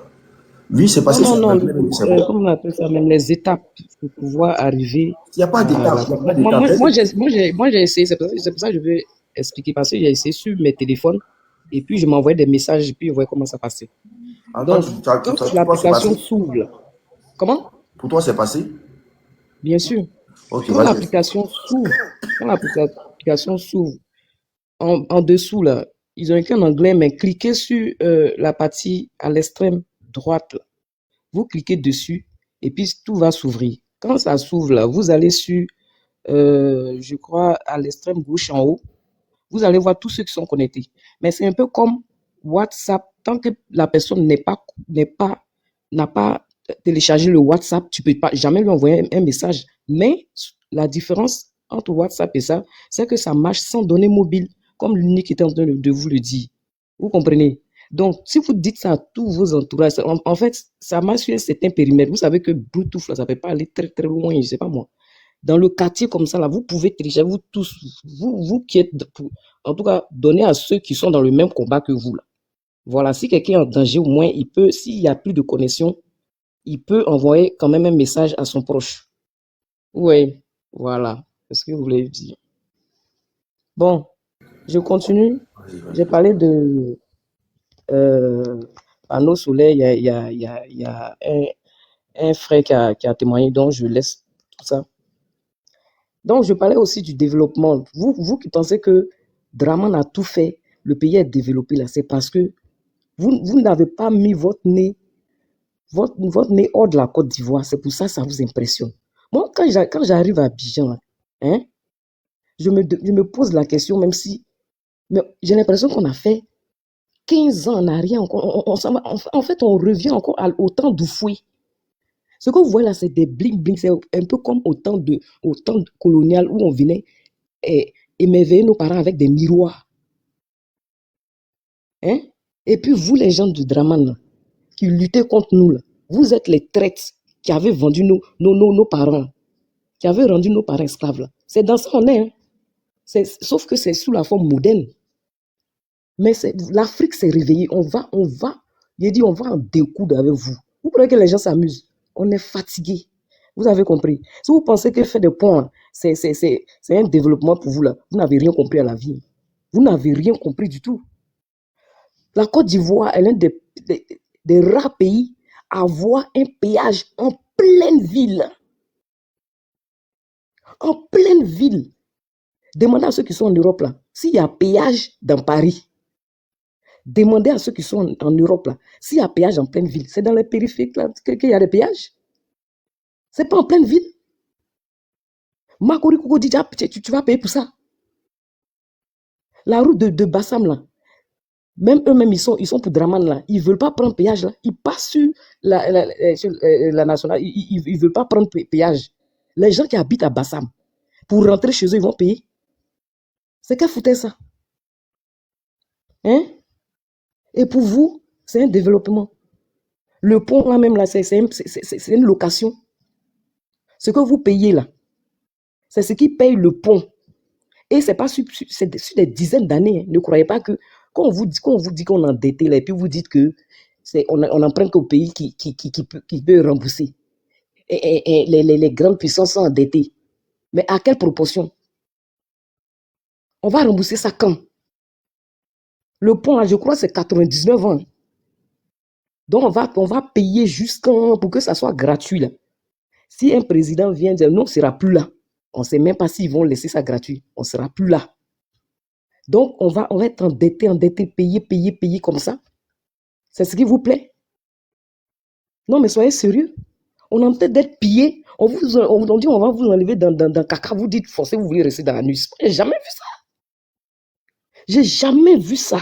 Oui, c'est passé. Non, comment on appelle ça, même les étapes pour pouvoir arriver. Il n'y a pas d'étape. Moi, j'ai essayé, c'est pour ça que je veux expliquer, parce que j'ai essayé sur mes téléphones, et puis je m'envoyais des messages, et puis je voyais comment ça passait. Donc, quand l'application s'ouvre, là. Comment? Pour toi, c'est passé? Bien sûr. Okay, quand l'application s'ouvre, en dessous, là, ils ont écrit en anglais, mais cliquez sur la partie à l'extrême droite. Là. Vous cliquez dessus, et puis tout va s'ouvrir. Quand ça s'ouvre, là, vous allez sur, je crois, à l'extrême gauche en haut, vous allez voir tous ceux qui sont connectés. Mais c'est un peu comme WhatsApp. Tant que la personne n'a pas téléchargé le WhatsApp, tu ne peux pas jamais lui envoyer un message. Mais la différence entre WhatsApp et ça, c'est que ça marche sans données mobiles, comme l'unique était en train de vous le dire. Vous comprenez? Donc, si vous dites ça à tous vos entourages, en fait, ça marche sur un certain périmètre. Vous savez que Bluetooth, là, ça ne peut pas aller très, très loin, je ne sais pas moi. Dans le quartier comme ça, là, vous pouvez télécharger, vous tous, vous qui êtes, en tout cas, donner à ceux qui sont dans le même combat que vous, là. Voilà, si quelqu'un est en danger, au moins, il peut, s'il n'y a plus de connexion, il peut envoyer quand même un message à son proche. Oui, voilà, c'est ce que vous voulez dire. Bon, je continue. J'ai parlé de panneaux solaires. Il y a un frère qui a témoigné, donc je laisse tout ça. Donc, je parlais aussi du développement. Vous qui pensez que Draman a tout fait, le pays est développé là, c'est parce que vous n'avez pas mis votre nez hors de la Côte d'Ivoire. C'est pour ça que ça vous impressionne. Moi, quand j'arrive à Abidjan, hein, je me pose la question, même si mais j'ai l'impression qu'on a fait 15 ans en arrière. En fait, on revient encore au temps d'Oufoué. Ce que vous voyez là, c'est des bling-bling. C'est un peu comme au temps colonial où on venait émerveiller nos parents avec des miroirs. Hein? Et puis vous, les gens du Draman, là, qui luttaient contre nous, là, vous êtes les traîtres qui avaient vendu nos parents, qui avaient rendu nos parents esclaves. Là. C'est dans ça qu'on est. Hein? Sauf que c'est sous la forme moderne. Mais l'Afrique s'est réveillée. On va, il dit, on va en découdre avec vous. Vous croyez que les gens s'amusent? On est fatigués. Vous avez compris. Si vous pensez que faire des ponts, c'est un développement pour vous, là, vous n'avez rien compris à la vie. Vous n'avez rien compris du tout. La Côte d'Ivoire est l'un des rares pays à avoir un péage en pleine ville. En pleine ville. Demandez à ceux qui sont en Europe, là, s'il y a péage dans Paris. Demandez à ceux qui sont en Europe, là, s'il y a péage en pleine ville. C'est dans les périphériques là qu'il y a des péages. C'est pas en pleine ville. Makori Kouko dit, tu vas payer pour ça. La route de Bassam, là, même eux-mêmes, ils sont pour Draman, là. Ils ne veulent pas prendre péage, là. Ils passent sur la nationale. Ils ne veulent pas prendre péage. Les gens qui habitent à Bassam, pour rentrer chez eux, ils vont payer. C'est qu'à foutre ça. Hein? Et pour vous, c'est un développement. Le pont, là même, là, c'est une location. Ce que vous payez, là, c'est ce qui paye le pont. Et c'est pas sur des dizaines d'années. Hein. Ne croyez pas que quand on vous dit qu'on est endetté, là, et puis vous dites que on emprunte qu'au pays qui peut rembourser. Et les grandes puissances sont endettées. Mais à quelle proportion? On va rembourser ça quand? Le pont, là, je crois, c'est 99 ans. Donc, on va payer pour que ça soit gratuit. Là. Si un président vient dire non, on ne sera plus là. On ne sait même pas s'ils vont laisser ça gratuit. On ne sera plus là. Donc, on va être endetté, payer comme ça. C'est ce qui vous plaît? Non, mais soyez sérieux. On est en train d'être pillé. On dit on va vous enlever dans caca. Vous dites forcez, vous voulez rester dans la nuit. J'ai jamais vu ça. J'ai jamais vu ça.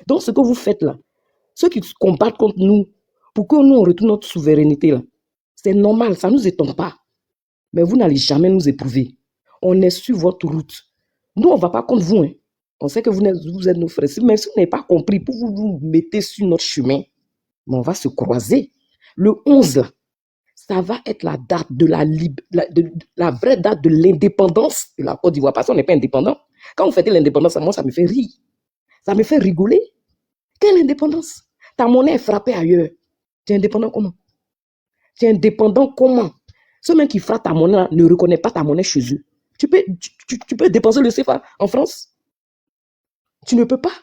Donc, ce que vous faites là, ceux qui combattent contre nous, pour que nous, on retourne notre souveraineté là, c'est normal, ça ne nous étonne pas. Mais vous n'allez jamais nous éprouver. On est sur votre route. Nous, on ne va pas contre vous. Hein. On sait que vous êtes nos frères. Mais si vous n'avez pas compris, pour vous mettez sur notre chemin, mais on va se croiser. Le 11, là, ça va être la date de la vraie date de l'indépendance de la Côte d'Ivoire. Parce qu'on n'est pas indépendant. Quand vous fêtez l'indépendance, moi, ça me fait rire. Ça me fait rigoler. Quelle indépendance? Ta monnaie est frappée ailleurs. Tu es indépendant comment? Tu es indépendant comment? Ceux même qui frappent ta monnaie ne reconnaissent pas ta monnaie chez eux. Tu peux dépenser le CFA en France? Tu ne peux pas.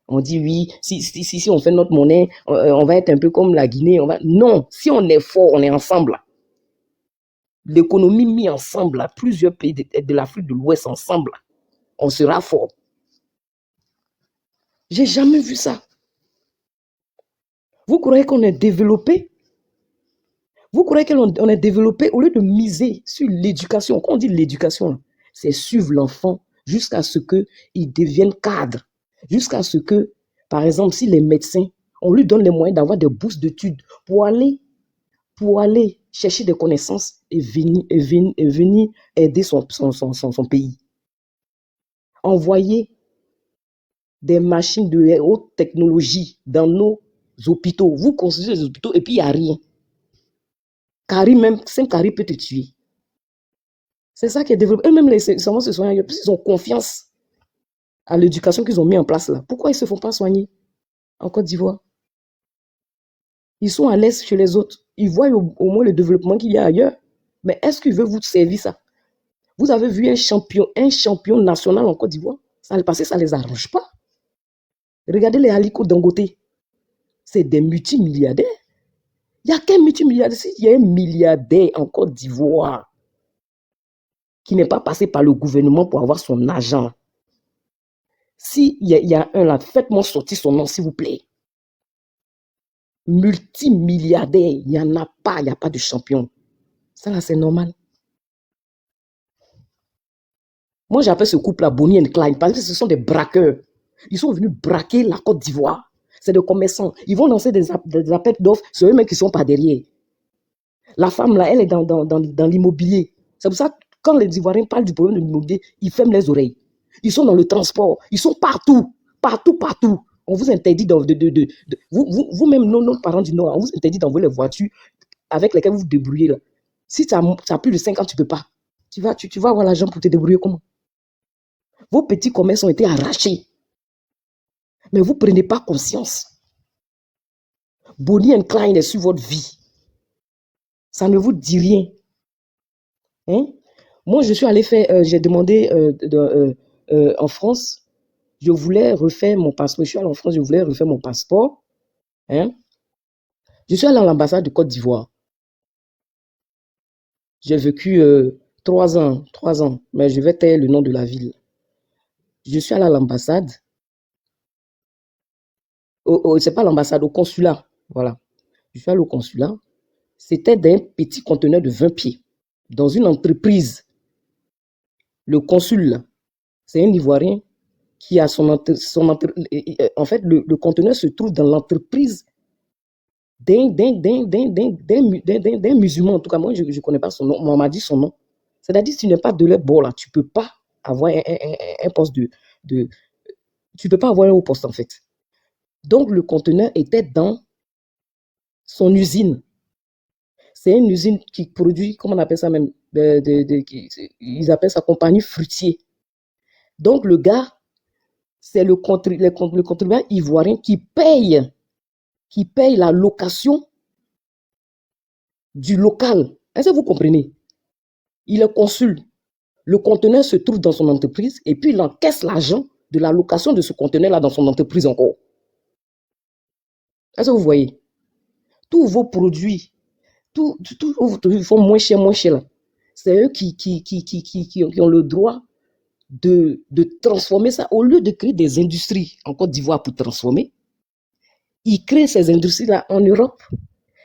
On dit oui, si on fait notre monnaie, on va être un peu comme la Guinée. Non, si on est fort, on est ensemble. L'économie mise ensemble, plusieurs pays de l'Afrique de l'Ouest ensemble, on sera fort. J'ai jamais vu ça. Vous croyez qu'on est développé? Vous croyez qu'on est développé au lieu de miser sur l'éducation? Quand on dit l'éducation, c'est suivre l'enfant jusqu'à ce qu'il devienne cadre. Jusqu'à ce que, par exemple, si les médecins, on lui donne les moyens d'avoir des bourses d'études pour aller chercher des connaissances et venir aider son pays. Envoyer des machines de haute technologie dans nos hôpitaux. Vous construisez des hôpitaux et puis il n'y a rien. Carrie, même 5 caries peut te tuer. C'est ça qui est développé. Eux-mêmes, les savants se soignent, ils ont confiance à l'éducation qu'ils ont mis en place là. Pourquoi ils ne se font pas soigner en Côte d'Ivoire? Ils sont à l'aise chez les autres. Ils voient au moins le développement qu'il y a ailleurs. Mais est-ce qu'ils veulent vous servir ça? Vous avez vu un champion national en Côte d'Ivoire? Ça le passé, ça ne les arrange pas. Regardez les Aliko Dangote. C'est des multimilliardaires. Il n'y a qu'un multimilliardaire. Il y a un milliardaire en Côte d'Ivoire qui n'est pas passé par le gouvernement pour avoir son argent. S'il y a un là, faites-moi sortir son nom, s'il vous plaît. Multimilliardaire, il n'y en a pas, il n'y a pas de champion. Ça là, c'est normal. Moi, j'appelle ce couple-là Bonnie and Clyde parce que ce sont des braqueurs. Ils sont venus braquer la Côte d'Ivoire. C'est des commerçants. Ils vont lancer des appels d'offres. C'est eux-mêmes qui ne sont pas derrière. La femme, là, elle est dans l'immobilier. C'est pour ça que quand les Ivoiriens parlent du problème de l'immobilier, ils ferment les oreilles. Ils sont dans le transport. Ils sont partout. partout, partout. On vous interdit vous-même, nos parents du Nord, on vous interdit d'envoyer les voitures avec lesquelles vous vous débrouillez là. Si tu as plus de 5 ans, tu ne peux pas. Tu vas avoir l'argent pour te débrouiller comment? Vos petits commerces ont été arrachés. Mais vous ne prenez pas conscience. Bonnie and Clyde est sur votre vie. Ça ne vous dit rien. Hein? Moi, je suis allé faire, j'ai demandé en France, je voulais refaire mon passeport. Je suis allé en France, je voulais refaire mon passeport. Hein? Je suis allé à l'ambassade de Côte d'Ivoire. J'ai vécu 3 ans, mais je vais taire le nom de la ville. Je suis allé à l'ambassade. C'est pas l'ambassade, au consulat. Voilà. Je suis allé au consulat. C'était d'un petit conteneur de 20 pieds. Dans une entreprise. Le consul, c'est un Ivoirien qui a en fait, le conteneur se trouve dans l'entreprise d'un musulman. En tout cas, moi, je ne connais pas son nom. On m'a dit son nom. C'est-à-dire, si tu n'es pas de leur bord, là, tu ne peux pas avoir un poste tu ne peux pas avoir un haut poste, en fait. Donc, le conteneur était dans son usine. C'est une usine qui produit, comment on appelle ça même, ils appellent ça compagnie fruitier. Donc, le gars, c'est le contribuable ivoirien qui paye la location du local. Est-ce que vous comprenez? Il est consul. Le conteneur se trouve dans son entreprise et puis il encaisse l'argent de la location de ce conteneur-là dans son entreprise encore. Est-ce que vous voyez? Tous vos produits, ils font moins cher là. C'est eux qui ont le droit de transformer ça. Au lieu de créer des industries en Côte d'Ivoire pour transformer, ils créent ces industries-là en Europe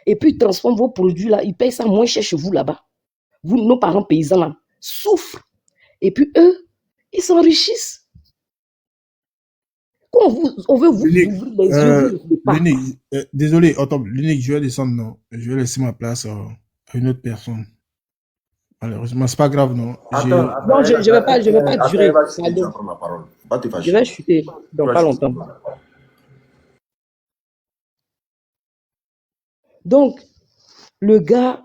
et puis ils transforment vos produits-là, ils payent ça moins cher chez vous là-bas. Vous, nos parents paysans là, souffrent. Et puis eux, ils s'enrichissent. Quand on veut vous ouvrir les yeux, désolé, attends, l'unique, je vais descendre, non. Je vais laisser ma place à une autre personne. Malheureusement, c'est pas grave, non. Non, je vais pas durer. Je vais chuter dans pas longtemps. Donc, le gars,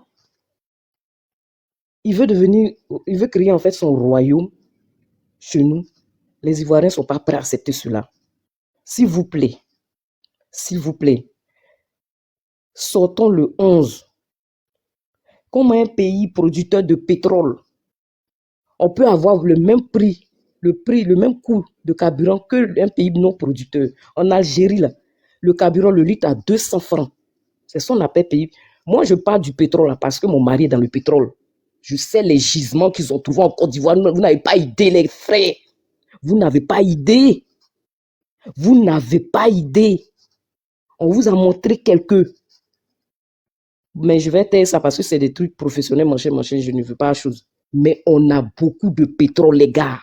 il veut créer en fait son royaume chez nous. Les Ivoiriens ne sont pas prêts à accepter cela. S'il vous plaît, sortons le 11. Comme un pays producteur de pétrole, on peut avoir le même prix, le même coût de carburant qu'un pays non producteur. En Algérie, là, le carburant, le litre à 200 francs. C'est ce qu'on appelle pays. Moi, je parle du pétrole là, parce que mon mari est dans le pétrole. Je sais les gisements qu'ils ont trouvés en Côte d'Ivoire. Vous n'avez pas idée, les frères. Vous n'avez pas idée. Vous n'avez pas idée. On vous a montré quelques. Mais je vais taire ça parce que c'est des trucs professionnels, mon cher, je ne veux pas la chose. Mais on a beaucoup de pétrole, les gars.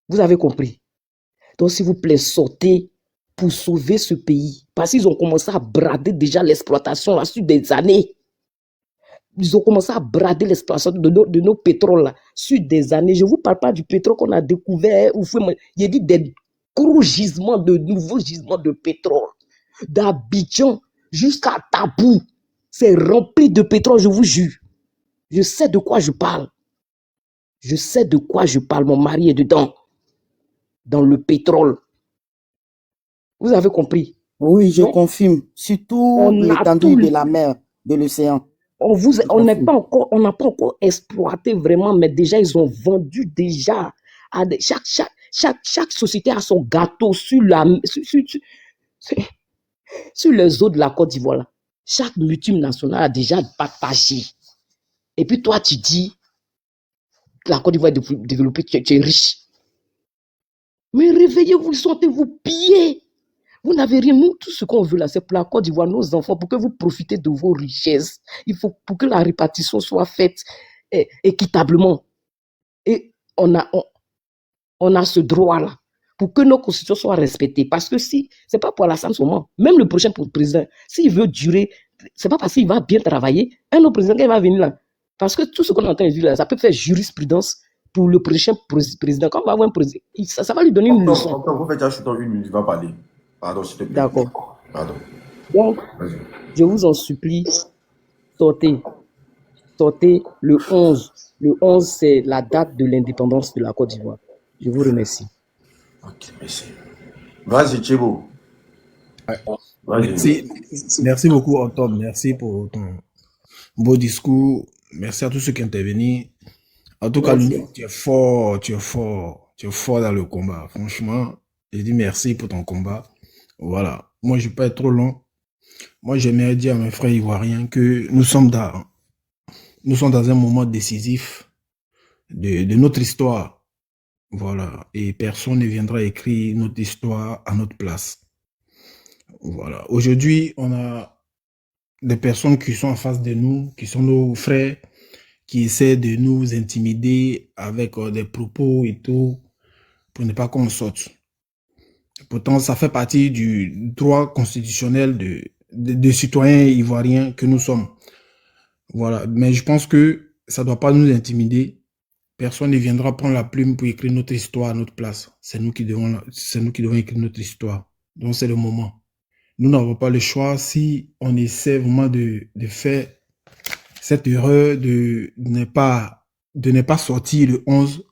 Vous avez compris? Donc, s'il vous plaît, sortez pour sauver ce pays. Parce qu'ils ont commencé à brader déjà l'exploitation là, sur des années. Ils ont commencé à brader l'exploitation de nos pétroles là, sur des années. Je ne vous parle pas du pétrole qu'on a découvert. Il y a dit des gros gisements, de nouveaux gisements de pétrole. D'Abidjan jusqu'à Tabou. C'est rempli de pétrole, je vous jure. Je sais de quoi je parle. Je sais de quoi je parle. Mon mari est dedans. Dans le pétrole. Vous avez compris? Oui, je confirme. Surtout l'étendue de la mer, de l'océan. On n'a pas encore exploité vraiment, mais déjà, ils ont vendu déjà. Chaque société a son gâteau sur les eaux de la Côte d'Ivoire. Chaque multinationale a déjà partagé. Et puis toi, tu dis que la Côte d'Ivoire est développée, tu es riche. Mais réveillez-vous, sortez-vous piller. Vous n'avez rien. Nous, tout ce qu'on veut là, c'est pour la Côte d'Ivoire, nos enfants, pour que vous profitez de vos richesses. Il faut pour que la répartition soit faite équitablement. Et on a ce droit-là. Pour que nos constitutions soient respectées. Parce que si, c'est pas pour Alassane seulement, même le prochain président, s'il veut durer, c'est pas parce qu'il va bien travailler, un autre président qui va venir là. Parce que tout ce qu'on entend dire là, ça peut faire jurisprudence pour le prochain président. Quand on va avoir un président, ça va lui donner une leçon. Encore, vous faites un chutant 1 minute, il va parler. Pardon, s'il te plaît. D'accord. Pardon. Donc, Vas-y. je vous en supplie, sortez. Sortez le 11. Le 11, c'est la date de l'indépendance de la Côte d'Ivoire. Je vous remercie. Ok, merci. Vas-y, Tchébo. Vas-y. Merci beaucoup, Octobre. Merci pour ton beau discours. Merci à tous ceux qui sont intervenus. En tout cas, Lunik, tu es fort dans le combat. Franchement, je dis merci pour ton combat. Voilà. Moi, je ne vais pas être trop long. Moi, j'aimerais dire à mes frères ivoiriens que nous sommes dans un moment décisif de notre histoire. Voilà. Et personne ne viendra écrire notre histoire à notre place. Voilà. Aujourd'hui, on a des personnes qui sont en face de nous, qui sont nos frères, qui essaient de nous intimider avec des propos et tout, pour ne pas qu'on sorte. Pourtant, ça fait partie du droit constitutionnel de citoyens ivoiriens que nous sommes. Voilà. Mais je pense que ça ne doit pas nous intimider. Personne ne viendra prendre la plume pour écrire notre histoire à notre place. C'est nous qui devons écrire notre histoire. Donc, c'est le moment. Nous n'avons pas le choix si on essaie vraiment de faire cette erreur de ne pas sortir le 11.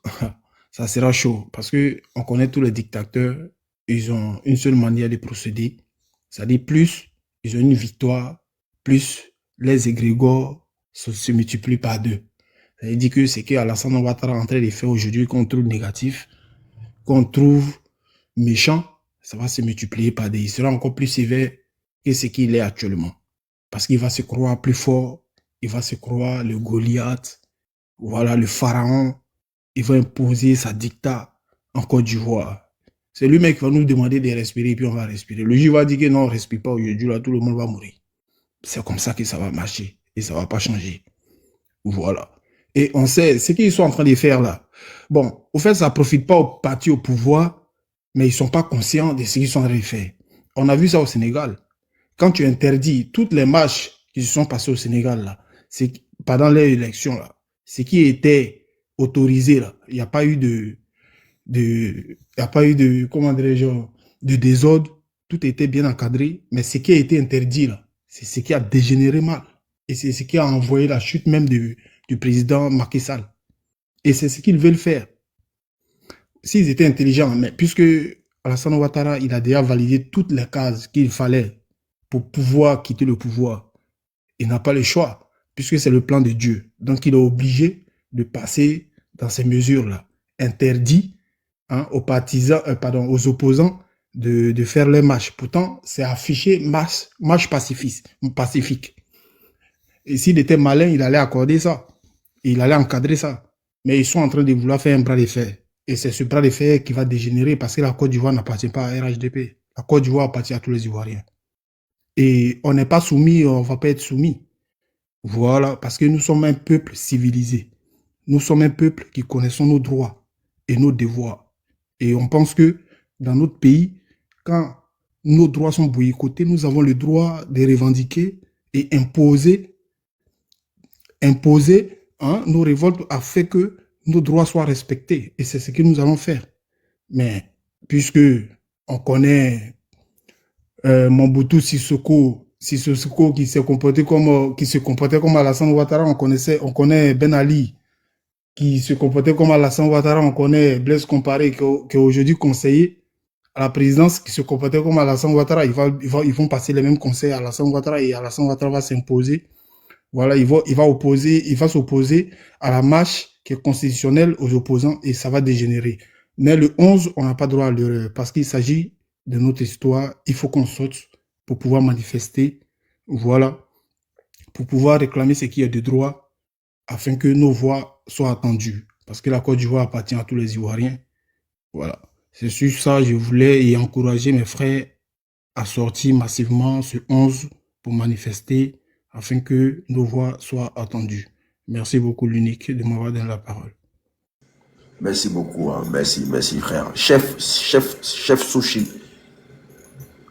Ça sera chaud parce que on connaît tous les dictateurs. Ils ont une seule manière de procéder. C'est-à-dire plus ils ont une victoire, plus les égrégores se multiplient par 2. Ça veut dire que c'est qu'Alassane Ouattara est en train de faire aujourd'hui qu'on trouve négatif, qu'on trouve méchant, ça va se multiplier par 2. Il sera encore plus sévère que ce qu'il est actuellement. Parce qu'il va se croire plus fort, il va se croire le Goliath, voilà, le pharaon. Il va imposer sa dictat en Côte d'Ivoire. C'est lui-même qui va nous demander de respirer et puis on va respirer. Le juge va dire que non, on ne respire pas aujourd'hui, là, tout le monde va mourir. C'est comme ça que ça va marcher et ça ne va pas changer. Voilà. Et on sait ce qu'ils sont en train de faire là. Bon, au fait, ça ne profite pas au parti au pouvoir, mais ils ne sont pas conscients de ce qu'ils sont en train de faire. On a vu ça au Sénégal. Quand tu interdis toutes les marches qui se sont passées au Sénégal là, c'est pendant les élections là, ce qui était autorisé là, il n'y a pas eu comment dirais-je, de désordre, tout était bien encadré, mais ce qui a été interdit là, c'est ce qui a dégénéré mal. Et c'est ce qui a envoyé la chute même du président Macky Sall. Et c'est ce qu'ils veulent faire. S'ils étaient intelligents, mais puisque Alassane Ouattara, il a déjà validé toutes les cases qu'il fallait pour pouvoir quitter le pouvoir, il n'a pas le choix, puisque c'est le plan de Dieu. Donc il est obligé de passer dans ces mesures-là. Interdit aux partisans, aux opposants de faire les marches. Pourtant, c'est affiché marche pacifique. Et s'il était malin, il allait accorder ça. Il allait encadrer ça. Mais ils sont en train de vouloir faire un bras de fer. Et c'est ce bras de fer qui va dégénérer parce que la Côte d'Ivoire n'appartient pas à RHDP. La Côte d'Ivoire appartient à tous les Ivoiriens. Et on n'est pas soumis, on ne va pas être soumis. Voilà, parce que nous sommes un peuple civilisé. Nous sommes un peuple qui connaissons nos droits et nos devoirs. Et on pense que dans notre pays, quand nos droits sont boycottés, nous avons le droit de revendiquer et imposer nos révoltes afin que nos droits soient respectés. Et c'est ce que nous allons faire. Mais puisque on connaît Mobutu Sissoko qui se comportait comme Alassane Ouattara, on connaît Ben Ali qui se comportait comme Alassane Ouattara, on connaît Blaise Compaoré qui est aujourd'hui conseiller à la présidence, qui se comportait comme Alassane Ouattara. Ils vont passer les mêmes conseils à Alassane Ouattara et Alassane Ouattara va s'imposer. Voilà, il va s'opposer à la marche qui est constitutionnelle aux opposants et ça va dégénérer. Mais le 11, on n'a pas droit à l'erreur parce qu'il s'agit de notre histoire. Il faut qu'on saute pour pouvoir manifester, voilà, pour pouvoir réclamer ce qui est de droit afin que nos voix soient entendues. Parce que la Côte d'Ivoire appartient à tous les Ivoiriens. Voilà. C'est sur ça que je voulais encourager mes frères à sortir massivement ce 11 pour manifester afin que nos voix soient entendues. Merci beaucoup, l'unique, de m'avoir donné la parole. Merci beaucoup, hein. Merci frère. Chef Sushi.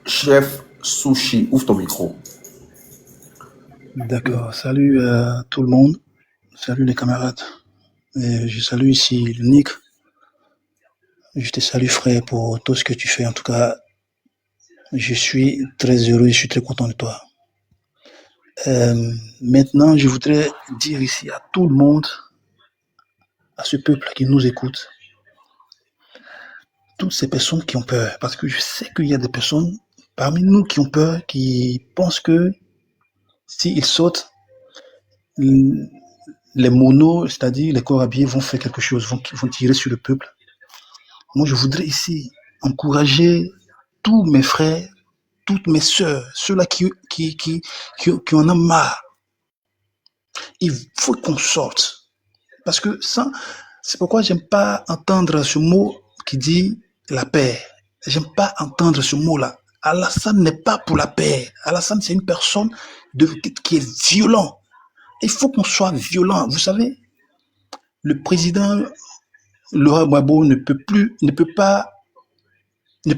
Chef Sushi, ouvre ton micro. D'accord, salut à tout le monde, salut les camarades. Je salue ici le Nick. Je te salue, frère, pour tout ce que tu fais. En tout cas, je suis très heureux, je suis très content de toi. Maintenant, je voudrais dire ici à tout le monde, à ce peuple qui nous écoute, toutes ces personnes qui ont peur, parce que je sais qu'il y a des personnes parmi nous qui ont peur, qui pensent que s'ils sautent, les monos, c'est-à-dire les corps habillés, vont faire quelque chose, vont tirer sur le peuple. Moi, je voudrais ici encourager tous mes frères, toutes mes sœurs, ceux-là qui en ont marre. Il faut qu'on sorte. Parce que ça, c'est pourquoi j'aime pas entendre ce mot qui dit la paix. J'aime pas entendre ce mot-là. Alassane n'est pas pour la paix. Alassane, c'est une personne qui est violent. Il faut qu'on soit violent. Vous savez, le président Laurent Gbagbo ne peut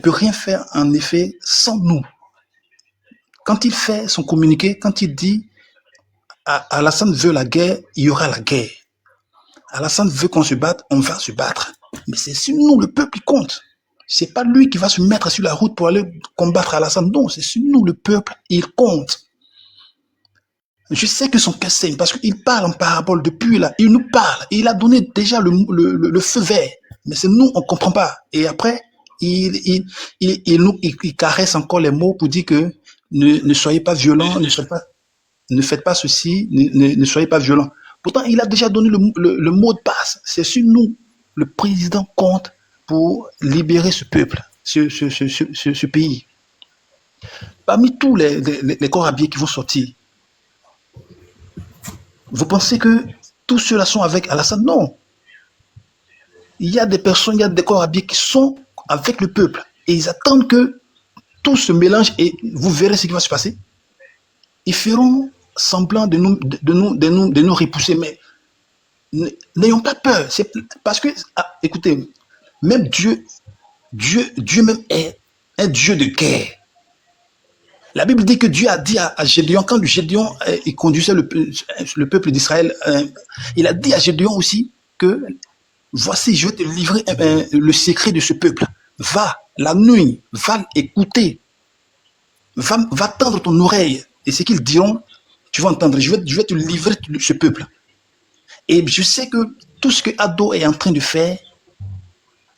rien faire en effet sans nous. Quand il fait son communiqué, quand il dit Alassane veut la guerre, il y aura la guerre. Alassane veut qu'on se batte, on va se battre. Mais c'est sur nous, le peuple, qui compte. C'est pas lui qui va se mettre sur la route pour aller combattre Alassane. Non, c'est sur nous, le peuple, il compte. Je sais que son cœur saigne parce qu'il parle en parabole depuis là. Il nous parle. Il a donné déjà le feu vert. Mais c'est nous, on ne comprend pas. Et après, il caresse encore les mots pour dire que ne soyez pas violents, ne faites pas ceci, ne soyez pas violents. Pourtant, il a déjà donné le mot de passe. C'est sur nous. Le président compte pour libérer ce peuple, ce pays. Parmi tous les corps habillés qui vont sortir, vous pensez que tous ceux-là sont avec Alassane? Non. Il y a des personnes, il y a des corps habillés qui sont avec le peuple. Et ils attendent que tout se mélange et vous verrez ce qui va se passer. Ils feront semblant de nous repousser. Mais n'ayons pas peur. C'est parce que, écoutez, même Dieu même est un Dieu de guerre. La Bible dit que Dieu a dit à Gédéon, quand Gédéon il conduisait le peuple d'Israël, il a dit à Gédéon aussi que voici, je vais te livrer le secret de ce peuple. Va la nuit, va écouter, va tendre ton oreille. Et ce qu'ils diront, tu vas entendre. Je vais te livrer ce peuple. Et je sais que tout ce que Ado est en train de faire,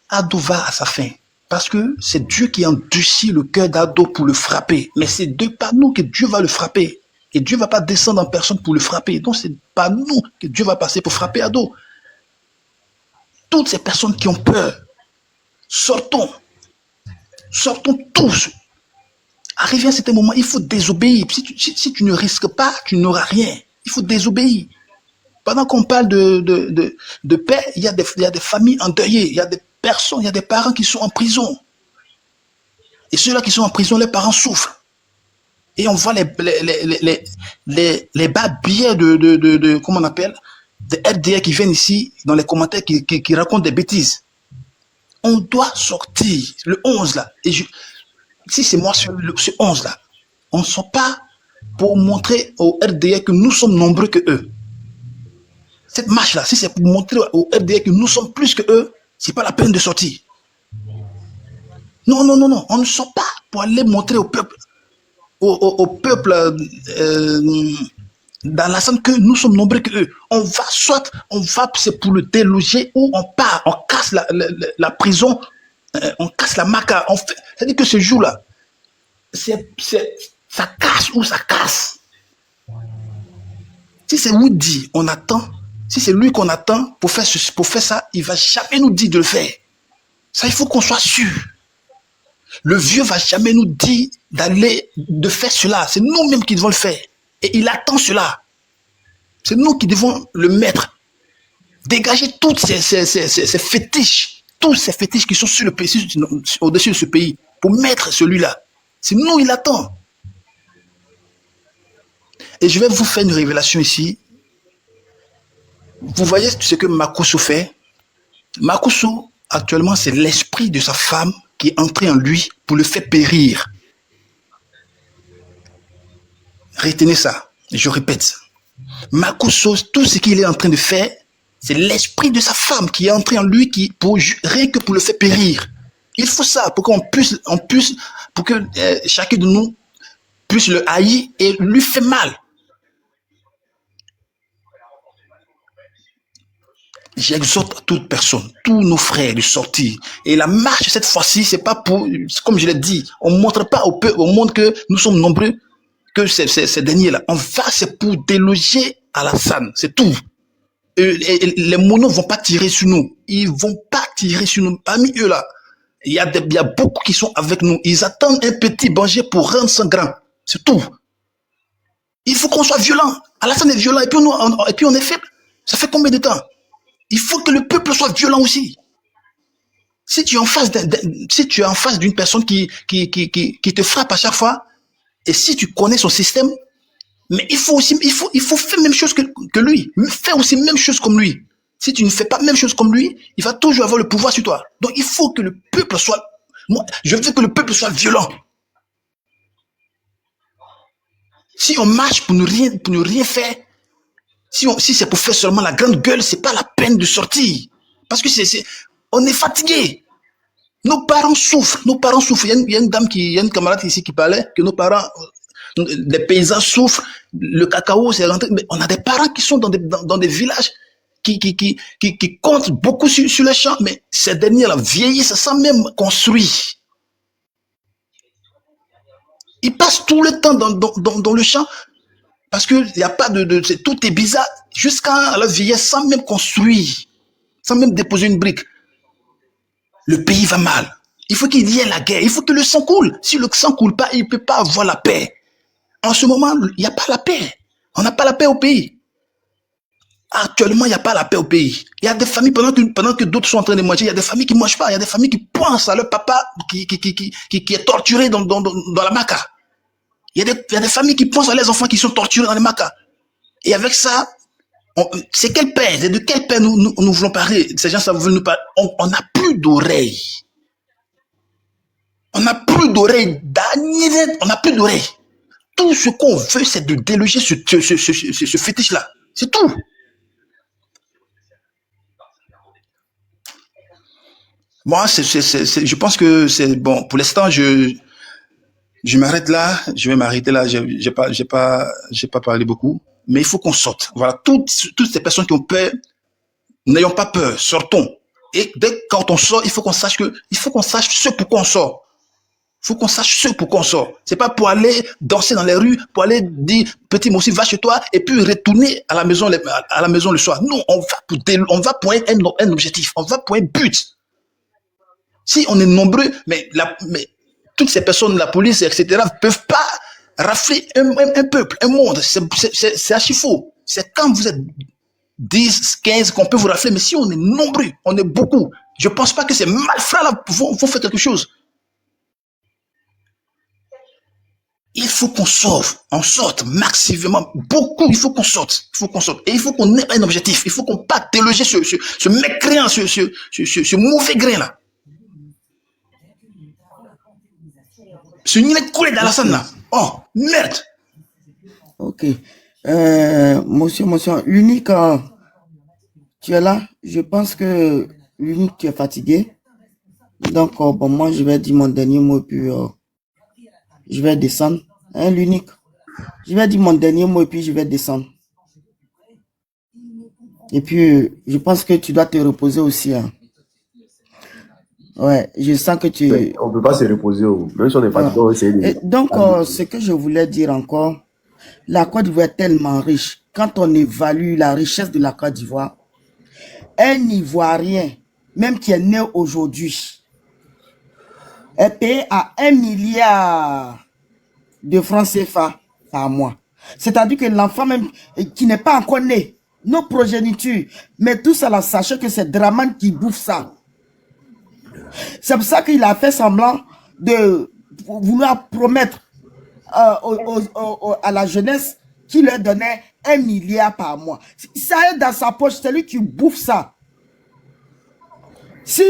Ado va à sa fin. Parce que c'est Dieu qui endurcit le cœur d'Ado pour le frapper. Mais c'est de par nous que Dieu va le frapper. Et Dieu ne va pas descendre en personne pour le frapper. Donc c'est par nous que Dieu va passer pour frapper Ado. Toutes ces personnes qui ont peur, sortons. Sortons tous. Arrivé à un certain moment, il faut désobéir. Si tu ne risques pas, tu n'auras rien. Il faut désobéir. Pendant qu'on parle de paix, il y a des familles endeuillées. Il y a des personnes, il y a des parents qui sont en prison. Et ceux-là qui sont en prison, les parents souffrent. Et on voit les bas billets comment on appelle, des RDA qui viennent ici dans les commentaires qui racontent des bêtises. On doit sortir le 11 là. Et si c'est moi ce 11 là, on ne sort pas pour montrer aux RDA que nous sommes nombreux que eux. Cette marche là, si c'est pour montrer aux RDA que nous sommes plus que eux, c'est pas la peine de sortir. Non, on ne sort pas pour aller montrer au peuple, dans la scène que nous sommes nombreux que eux. On va c'est pour le déloger ou on part, on casse la prison, on casse la maca. C'est-à-dire que ce jour-là, ça casse ou ça casse. Si c'est Woody, on attend. Si c'est lui qu'on attend pour faire ça, il va jamais nous dire de le faire. Ça, il faut qu'on soit sûr. Le vieux va jamais nous dire de faire cela. C'est nous-mêmes qui devons le faire. Et il attend cela. C'est nous qui devons le mettre. Dégager toutes ces fétiches. Tous ces fétiches qui sont sur le pays, au-dessus de ce pays. Pour mettre celui-là. C'est nous, il attend. Et je vais vous faire une révélation ici. Vous voyez ce que Makuso fait? Makuso, actuellement, c'est l'esprit de sa femme qui est entré en lui pour le faire périr. Retenez ça, je répète. Makuso, tout ce qu'il est en train de faire, C'est l'esprit de sa femme qui est entré en lui, rien que pour le faire périr. Il faut ça pour pour que chacun de nous puisse le haïr et lui fait mal. J'exhorte toute personne, tous nos frères de sortir. Et la marche cette fois-ci, c'est pas pour, comme je l'ai dit, on montre pas au monde que nous sommes nombreux, que ces derniers-là. C'est pour déloger Alassane, c'est tout. Et les monos vont pas tirer sur nous. Ils vont pas tirer sur nous. Parmi eux là, il y a beaucoup qui sont avec nous. Ils attendent un petit danger pour rendre ça grand. C'est tout. Il faut qu'on soit violent. Alassane est violent et puis on est faible. Ça fait combien de temps? Il faut que le peuple soit violent aussi. Si tu es en face d'une personne qui te frappe à chaque fois, et si tu connais son système, mais il faut faire la même chose que lui. Faire aussi la même chose comme lui. Si tu ne fais pas la même chose comme lui, il va toujours avoir le pouvoir sur toi. Donc il faut que le peuple soit... Moi, je veux que le peuple soit violent. Si on marche pour ne rien faire, si c'est pour faire seulement la grande gueule, c'est pas la peine de sortir. Parce que on est fatigué. Nos parents souffrent. Il y a une camarade ici qui parlait que nos parents, les paysans souffrent. Le cacao, c'est rentré. Mais on a des parents qui sont dans des villages qui comptent beaucoup sur les champs, mais ces derniers-là vieillissent sans même construire. Ils passent tout le temps dans le champ. Parce que il y a pas tout est bizarre jusqu'à la vieillesse sans même construire, sans même déposer une brique. Le pays va mal. Il faut qu'il y ait la guerre. Il faut que le sang coule. Si le sang coule pas, il peut pas avoir la paix. En ce moment, il n'y a pas la paix. On n'a pas la paix au pays. Actuellement, il n'y a pas la paix au pays. Il y a des familles, pendant que d'autres sont en train de manger, il y a des familles qui ne mangent pas. Il y a des familles qui pensent à leur papa qui est torturé dans la maca. Il y a des familles qui pensent à leurs enfants qui sont torturés dans les macas. Et avec ça, c'est quelle paix? De quelle paix nous voulons parler? Ces gens, ça veut nous parler. On n'a plus d'oreilles. On n'a plus d'oreilles. On n'a plus d'oreilles. Tout ce qu'on veut, c'est de déloger ce fétiche-là. C'est tout. Moi, je pense que c'est bon. Pour l'instant, je m'arrête là, je vais m'arrêter là, j'ai pas parlé beaucoup, mais il faut qu'on sorte. Voilà, toutes ces personnes qui ont peur, n'ayons pas peur, sortons. Et quand on sort, il faut qu'on sache ce pourquoi on sort. Il faut qu'on sache ce pourquoi on sort. C'est pas pour aller danser dans les rues, pour aller dire, petit Moussi, va chez toi, et puis retourner à la maison le soir. Non, on va pour un objectif, on va pour un but. Si on est nombreux, mais toutes ces personnes, la police, etc., ne peuvent pas rafler un peuple, un monde. C'est archi faux. C'est quand vous êtes 10, 15 qu'on peut vous rafler. Mais si on est nombreux, on est beaucoup, je ne pense pas que ces malfrats-là vont faire quelque chose. Il faut qu'on sorte massivement, beaucoup, il faut qu'on sorte. Et il faut qu'on ait un objectif. Il faut qu'on pas déloger ce mécréant, ce mauvais grain-là. Ce nid coulé d'Alassane là. Oh, merde. Ok. Monsieur, l'unique, tu es là. Je pense que l'unique, tu es fatigué. Donc, bon, moi, je vais dire mon dernier mot, puis je vais descendre. Hein, l'unique. Je vais dire mon dernier mot, et puis je vais descendre. Et puis, je pense que tu dois te reposer aussi. Hein. Ouais, je sens que tu... Mais on ne peut pas se reposer. Même si on est fatigué, on va essayer de... Donc, ce que je voulais dire encore, la Côte d'Ivoire est tellement riche. Quand on évalue la richesse de la Côte d'Ivoire, un Ivoirien, même qui est né aujourd'hui, est payé à 1 milliard de francs CFA par mois. C'est-à-dire que l'enfant même qui n'est pas encore né, nos progénitures, mais tout ça là, sachez que c'est Draman qui bouffe ça. C'est pour ça qu'il a fait semblant de vouloir promettre à la jeunesse qu'il leur donnait 1 milliard par mois. Ça est dans sa poche, c'est lui qui bouffe ça. Si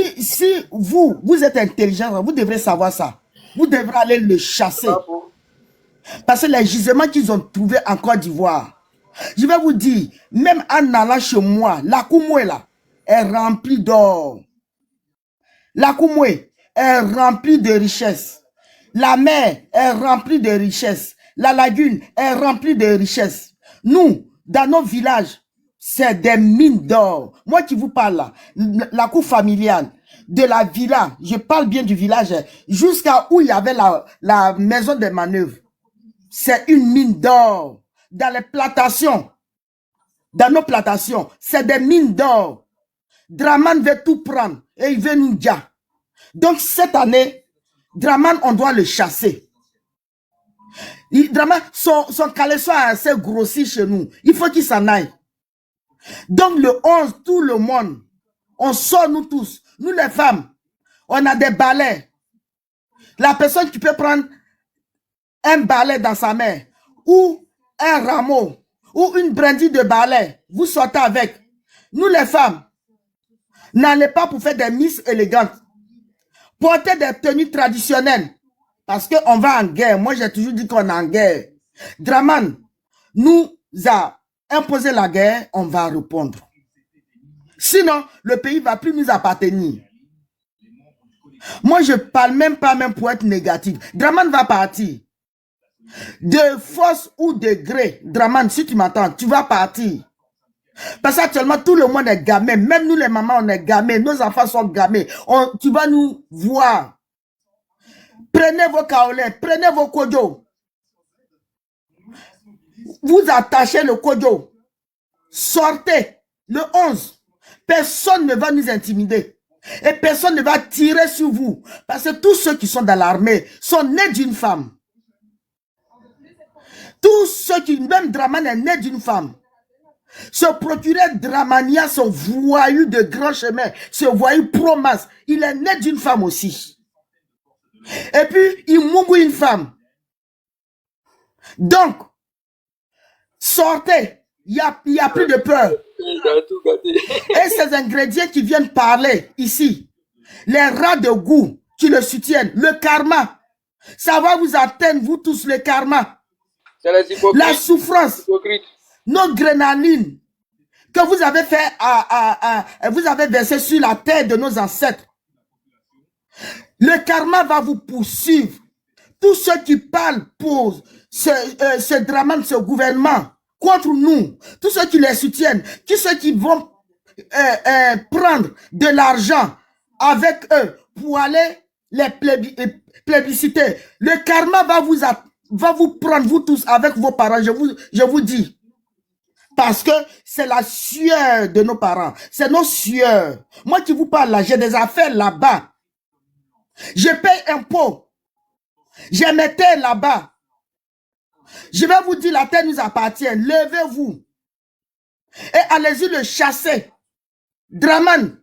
vous êtes intelligent, vous devrez savoir ça. Vous devrez aller le chasser. Parce que les gisements qu'ils ont trouvés en Côte d'Ivoire, Je vais vous dire, même en allant chez moi, la Koumoué là, est remplie d'or. La Koumoué est remplie de richesses. La mer est remplie de richesses. La lagune est remplie de richesses. Nous, dans nos villages, c'est des mines d'or. Moi qui vous parle là, la cour familiale, de la villa, je parle bien du village, jusqu'à où il y avait la maison des manœuvres. C'est une mine d'or. Dans les plantations, dans nos plantations, c'est des mines d'or. Draman veut tout prendre et il veut nous dire. Donc cette année, Draman, on doit le chasser. Draman, son caleçon a assez grossi chez nous. Il faut qu'il s'en aille. Donc le 11, tout le monde, on sort nous tous. Nous les femmes, on a des balais. La personne qui peut prendre un balai dans sa main, ou un rameau, ou une brindille de balai, vous sortez avec. Nous les femmes, n'allez pas pour faire des miss élégantes. Portez des tenues traditionnelles. Parce qu'on va en guerre. Moi, j'ai toujours dit qu'on est en guerre. Draman nous a imposé la guerre, on va répondre. Sinon, le pays ne va plus nous appartenir. Moi, je ne parle même pas pour être négatif. Draman va partir. De force ou de gré, Draman, si tu m'entends, tu vas partir. Parce qu'actuellement, tout le monde est gamé. Même nous, les mamans, on est gamés. Nos enfants sont gamés. Tu vas nous voir. Prenez vos kaolins, prenez vos kodjo. Vous attachez le kodjo. Sortez le 11. Personne ne va nous intimider. Et personne ne va tirer sur vous. Parce que tous ceux qui sont dans l'armée sont nés d'une femme. Tous ceux qui, même Draman est né d'une femme. Ce procureur Dramania, ce voyou de grand chemin, ce voyou Promas, il est né d'une femme aussi. Et puis, il mougou une femme. Donc, sortez, il n'y a plus de peur. Et ces ingrédients qui viennent parler ici, les rats de goût qui le soutiennent, le karma, ça va vous atteindre, vous tous, le karma. La souffrance, nos grénalines que vous avez fait vous avez versé sur la terre de nos ancêtres. Le karma va vous poursuivre. Tous ceux qui parlent pour ce drame, ce gouvernement, contre nous, tous ceux qui les soutiennent, tous ceux qui vont prendre de l'argent avec eux pour aller les plébisciter, le karma va vous prendre, vous tous, avec vos parents, je vous dis. Parce que c'est la sueur de nos parents. C'est nos sueurs. Moi qui vous parle là, j'ai des affaires là-bas. Je paye impôt. J'ai mes terres là-bas. Je vais vous dire, la terre nous appartient. Levez-vous. Et allez-y le chasser. Draman,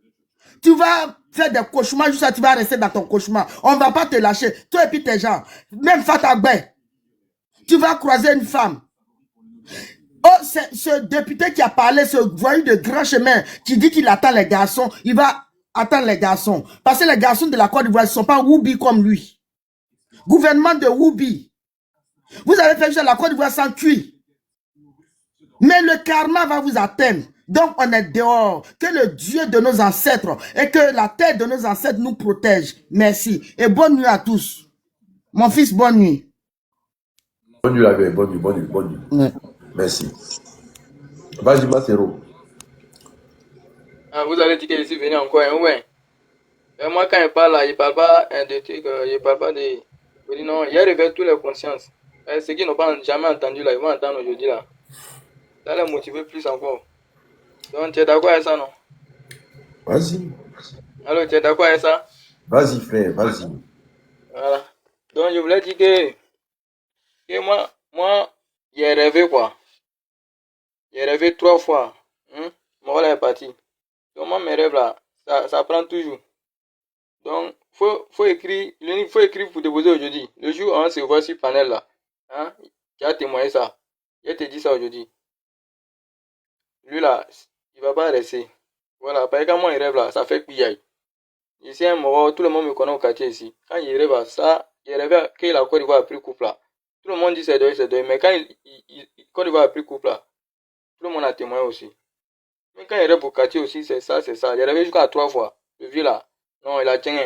tu vas faire des cauchemars, juste ça, tu vas rester dans ton cauchemar. On ne va pas te lâcher. Toi et puis tes gens. Même Fatagbe, tu vas croiser une femme. Oh, c'est ce député qui a parlé, ce voyou de grand chemin, qui dit qu'il attend les garçons, il va attendre les garçons. Parce que les garçons de la Côte d'Ivoire ne sont pas Woubi comme lui. Gouvernement de Woubi. Vous avez fait juste la Côte d'Ivoire sans cuir. Mais le karma va vous atteindre. Donc on est dehors. Que le Dieu de nos ancêtres et que la terre de nos ancêtres nous protège. Merci. Et bonne nuit à tous. Mon fils, bonne nuit. Bonne nuit, la vie. Bonne nuit, bonne nuit, bonne nuit. Ouais. Merci. Vas-y, Massero. Ah, vous allez dire que je suis venu encore, hein, ouais. Et moi, quand il parle là, il parle pas de trucs, il parle pas de... Je dis non, il a réveillé toutes les consciences. Et ceux qui n'ont pas jamais entendu là, ils vont entendre aujourd'hui là. Ça les motiver plus encore. Donc, tu es d'accord avec ça, non? Vas-y. Alors, tu es d'accord avec ça? Vas-y, frère, vas-y. Voilà. Donc, je voulais dire que moi, j'ai rêvé quoi. J'ai rêvé 3 fois. Mon rôle est parti. Donc, moi, mes rêves là, ça prend toujours. Donc, faut écrire pour déposer aujourd'hui. Le jour où on se voit sur panel là, hein, tu as témoigné ça. Je te dis ça aujourd'hui. Lui là, il va pas rester. Voilà, parce que quand moi il rêve là, ça fait couillaille. Ici, un moment, tout le monde me connaît au quartier ici. Quand il rêve à ça, il rêve que la Côte d'Ivoire a pris couple là. Tout le monde dit c'est deuil, mais quand Côte d'Ivoire a pris couple là, Tout le monde a témoigné aussi. Mais quand il est pour quartier aussi, c'est ça, c'est ça. Il est arrivé jusqu'à 3 fois. Le vieux là, non, il a tenu.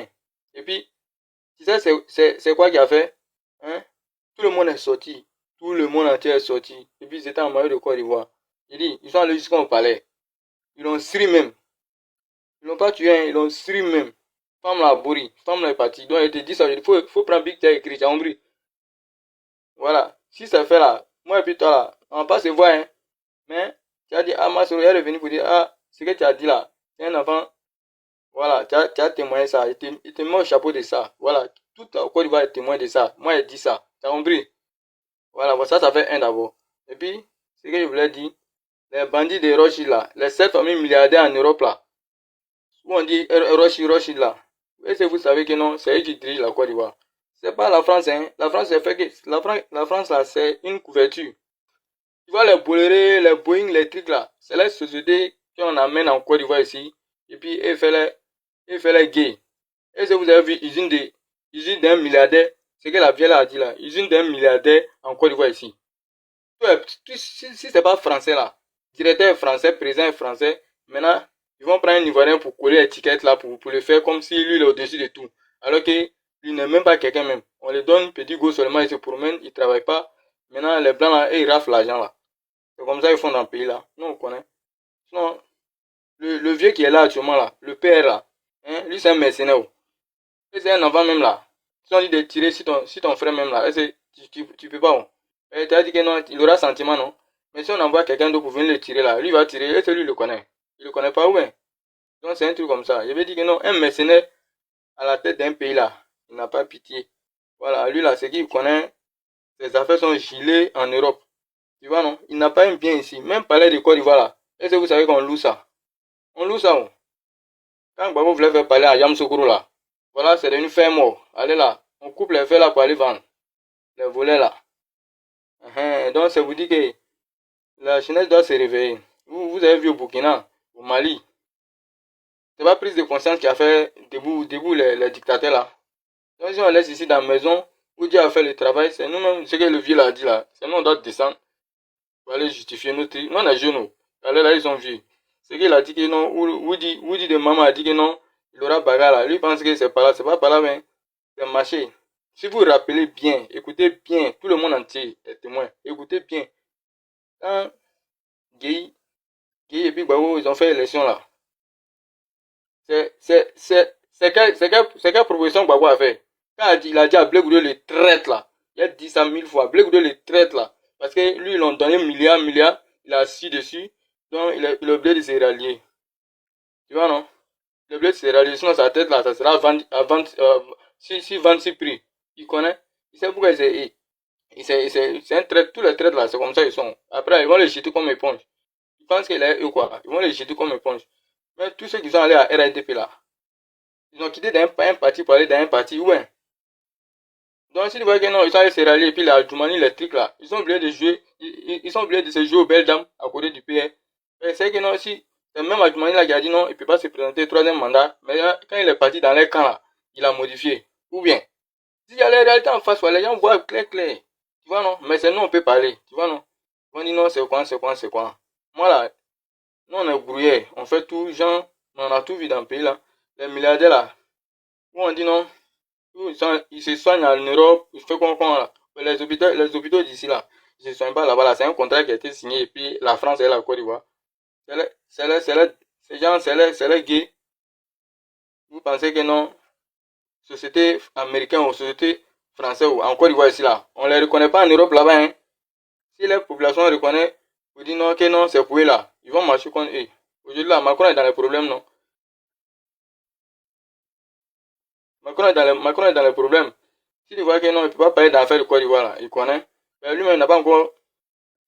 Et puis, tu sais, c'est quoi qu'il a fait? Hein? Tout le monde est sorti. Tout le monde entier est sorti. Et puis, ils étaient en maillot de Côte d'Ivoire. Il dit, ils sont allés jusqu'au palais. Ils l'ont stream même. Ils l'ont pas tué, hein, ils l'ont stream même. Femme là, bourri. Femme là est partie. Donc, il te dit ça. Il faut prendre Big Tech écrit. Tu as compris? Voilà. Si ça fait là, moi et puis toi là, on va pas se voir, hein. Mais, tu as dit, ah, ma soeur, elle est venue pour dire, ah, ce que tu as dit là, c'est un enfant. Voilà, tu as témoigné ça. Il te met au chapeau de ça. Voilà. Tout au Côte d'Ivoire est témoin de ça. Moi, il dit ça. Tu as compris? Voilà, bon, ça fait un d'abord. Et puis, ce que je voulais dire, les bandits de Rothschild là, les 7 familles milliardaires en Europe là, où on dit Rothschild là, est-ce que vous savez que non, c'est eux qui dirigent la Côte d'Ivoire? C'est pas la France, hein. La France, c'est fait que, la France là, c'est une couverture. Tu vois les Bolloré, les Boeing, les trucs là, c'est les sociétés qu'on amène en Côte d'Ivoire ici, et puis ils font les gays. Est-ce que vous avez vu usine d'un milliardaire, c'est que la vieille a dit là, usine d'un milliardaire en Côte d'Ivoire ici. Si c'est pas français là, directeur est français, président est français, maintenant, ils vont prendre un Ivoirien pour coller l'étiquette là, pour le faire comme si lui il est au-dessus de tout. Alors que lui n'est même pas quelqu'un même. On lui donne petit go seulement, il se promène, il travaille pas. Maintenant, les blancs là, ils raflent l'argent là. C'est comme ça qu'ils font dans le pays là. Nous, on connaît. Sinon, le vieux qui est là actuellement là, le père là, hein, lui c'est un mercenaire. Et c'est un enfant même là. Si on dit de tirer si ton frère même là, tu peux pas. Et tu as dit que non, il aura sentiment, non? Mais si on envoie quelqu'un d'autre pour venir le tirer là, lui va tirer, et c'est lui le connaît. Il le connaît pas, ouais. Donc c'est un truc comme ça. Je vais dire que non, un mercenaire à la tête d'un pays là, il n'a pas pitié. Voilà, lui là, c'est qu'il connaît, ses affaires sont gelées en Europe. Tu vois, non? Il n'a pas un bien ici. Même palais de Côte d'Ivoire là. Est-ce que vous savez qu'on loue ça? On loue ça, oh. Quand Gbagbo voulait faire parler à Yamoussoukro là, voilà, c'est devenu ferme mort. Allez là, on coupe les fers là pour aller vendre. Les volets là. Donc ça vous dit que la jeunesse doit se réveiller. Vous avez vu au Burkina, au Mali. C'est pas prise de conscience qui a fait debout les dictateurs là. Donc si on laisse ici dans la maison, où Dieu a fait le travail, c'est nous-mêmes, ce que le vieux a dit là. C'est nous on doit descendre pour aller justifier notre... Non, on est jeunes. Allez là, ils sont vieux. C'est qu'il a dit que non, ou dit de maman a dit que non, il aura bagarre là. Lui pense que c'est pas là, c'est pas par là, mais c'est marché. Si vous vous rappelez bien, écoutez bien, tout le monde entier est témoin, écoutez bien. Quand Guy et puis Gbagbo, ils ont fait l'élection là. C'est quelle proposition Gbagbo a fait? Quand il a dit à Blé Goudé le traite là, il a dit ça 1000 fois, Blé Goudé le traite là. Parce que lui, ils l'ont donné milliard, il a assis dessus, donc il est obligé de se rallier. Tu vois, non? Il est obligé de se rallier, sinon sa tête là, ça sera si 26 prix. Il connaît, il sait pourquoi c'est un trait, tous les traits là, c'est comme ça ils sont. Après, ils vont les jeter comme éponge. Ils pensent qu'il est eux quoi, ils vont les jeter comme éponge. Mais tous ceux qui sont allés à RADP là, ils ont quitté d'un parti pour aller dans un parti, ouais. Donc si tu vois que non, ils sont allés se rallier, et puis la Djoumani, les trucs là, ils sont obligés de jouer, ils sont obligés de se jouer aux belles dames à côté du PR. Et c'est que non, si, c'est même à Djoumani là qui a dit non, il ne peut pas se présenter troisième mandat, mais là, quand il est parti dans les camps là, il a modifié. Ou bien, s'il y a la réalité en face, les gens voient clair. Tu vois non, mais c'est nous on peut parler, tu vois non. On dit non, c'est quoi. Moi là, nous on est brouillés, on fait tout, genre, on a tout vu dans le pays là. Les milliardaires là, où on dit non, ils se soignent en Europe, ils font quoi là. Les hôpitaux d'ici là, ils se soignent pas là-bas là, c'est un contrat qui a été signé et puis la France et la Côte d'Ivoire. C'est les gays. Vous pensez que non, société américaine ou société française ou en Côte d'Ivoire ici là, on les reconnaît pas en Europe là-bas, hein. Si la population reconnaît, vous dites non, que non, c'est pour eux là, ils vont marcher contre eux. Aujourd'hui là, Macron est dans les problèmes, non? Macron est dans les problèmes. Si tu vois que non, il ne peut pas parler d'affaires de Côte d'Ivoire là, il connaît. Mais lui-même n'a pas encore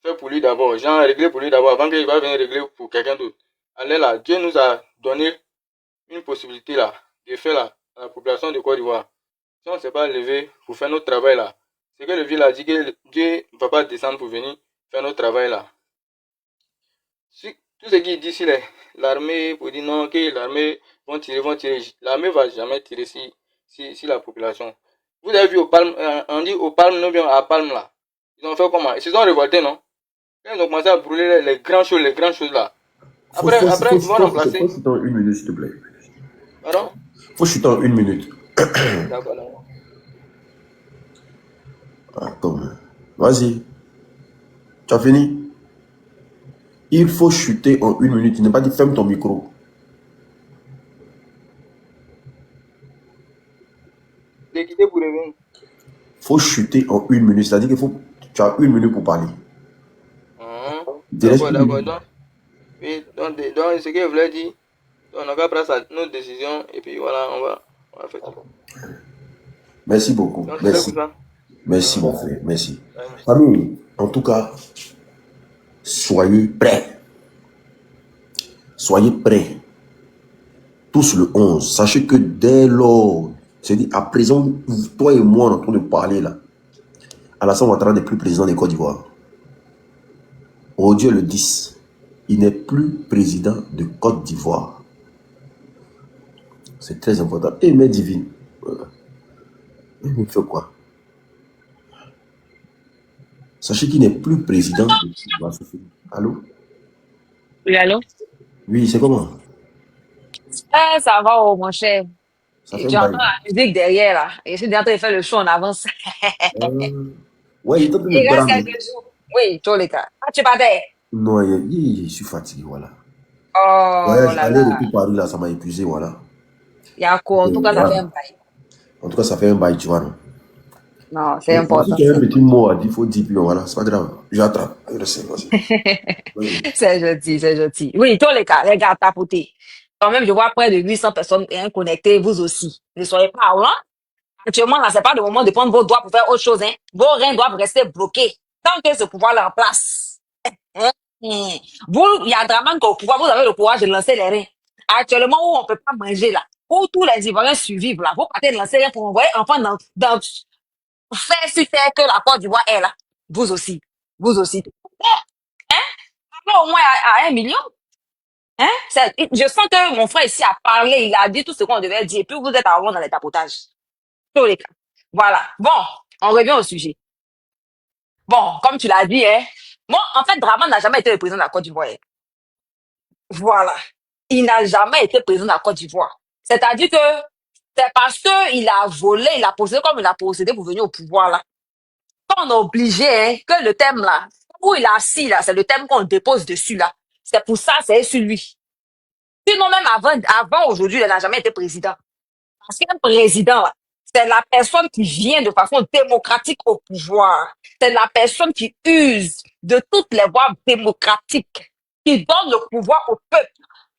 fait pour lui d'abord, genre régler pour lui d'abord avant qu'il va venir régler pour quelqu'un d'autre. Allez là, Dieu nous a donné une possibilité là, de faire là, à la population de Côte d'Ivoire. Si on ne s'est pas levé pour faire notre travail là, c'est que le vieux a dit que Dieu ne va pas descendre pour venir faire notre travail là. Si, tout ce qu'il dit, si l'armée, pour dire non, que l'armée vont tirer. L'armée ne va jamais tirer si la population. Vous avez vu au Palme, on dit au Palme, non bien à Palme là. Ils ont fait comment? Ils se sont révoltés, non? Quand ils ont commencé à brûler les grandes choses là. Après, ils vont remplacer. Faut chuter en 1 minute, s'il te plaît. Pardon? Faut chuter en 1 minute. D'accord, d'accord. Attends. Vas-y. Tu as fini? Il faut chuter en 1 minute. Il n'est pas dit ferme ton micro. J'ai quitté pour revenir. Faut chuter en 1 minute. C'est-à-dire qu'il faut. Tu as 1 minute pour parler. D'accord, d'accord. Donc, oui, donc, ce que je voulais dire, on n'a qu'à prendre notre décision et puis voilà, on va faire ça. Merci beaucoup. Donc, Merci. Merci, mon frère. Merci. Famille, en tout cas, soyez prêts. Soyez prêts. Tous le 11. Sachez que dès lors, c'est-à-dire à présent, toi et moi, on est en train de parler là. Alassane Ouattara n'est plus président de Côte d'Ivoire. Aujourd'hui, le 10, il n'est plus président de Côte d'Ivoire. C'est très important. Et mais divine. Il fait quoi? Sachez qu'il n'est plus président de Côte d'Ivoire. Allô? Oui, allô? Oui, c'est comment? Ça va, oh, mon cher. Ça Et fait tu un entends bail. la musique derrière, là. Et je suis en train de faire le show en avance. Ouais, il est en train de Il reste bramer. quelques jours. Oui, tous les cas. Ah, tu partais? Non, je suis fatigué, voilà. Oh Voyage là aller là. retour Paris, là, ça m'a épuisé, voilà. Il y a quoi? En tout cas, ça fait Voilà. un bail. En tout cas, ça fait un bail, tu vois, non? Non, c'est Si important. tu as un petit mot à dire, il faut dire, puis voilà, c'est pas grave. J'attrape. Je sais, vas-y. C'est gentil, c'est gentil. Oui, tous les gars tapotés. Quand même, je vois près de 800 personnes connectées, vous aussi. Ne soyez pas loin. Actuellement, là, c'est pas le moment de prendre vos doigts pour faire autre chose, hein. Vos reins doivent rester bloqués. Tant que ce pouvoir-là en place. Hein? Vous, il y a Draman qui est au pouvoir, vous avez le courage de lancer les reins. Actuellement, où on peut pas manger, là, où tous les Ivoiriens survivent, là, vous partez de lancer les reins pour envoyer enfin dans faire sur terre que la Côte d'Ivoire est là. Vous aussi. Vous aussi. Hein? Parlez au moins à 1 million. Hein? Je sens que mon frère ici a parlé, il a dit tout ce qu'on devait dire, et puis vous êtes à dans les tapotages. Tous les cas. Voilà. Bon, on revient au sujet. Bon, comme tu l'as dit, hein, moi, en fait, Draman n'a jamais été le président de la Côte d'Ivoire. Voilà. Il n'a jamais été président de la Côte d'Ivoire. C'est-à-dire que c'est parce qu'il a volé, il a possédé comme il a possédé pour venir au pouvoir là. Quand on est obligé, hein, que le thème là, où il est assis là, c'est le thème qu'on dépose dessus là. C'est pour ça, c'est sur lui. Sinon, même avant aujourd'hui, il n'a jamais été président. Parce qu'un président, là, c'est la personne qui vient de façon démocratique au pouvoir. C'est la personne qui use de toutes les voies démocratiques, qui donne le pouvoir au peuple,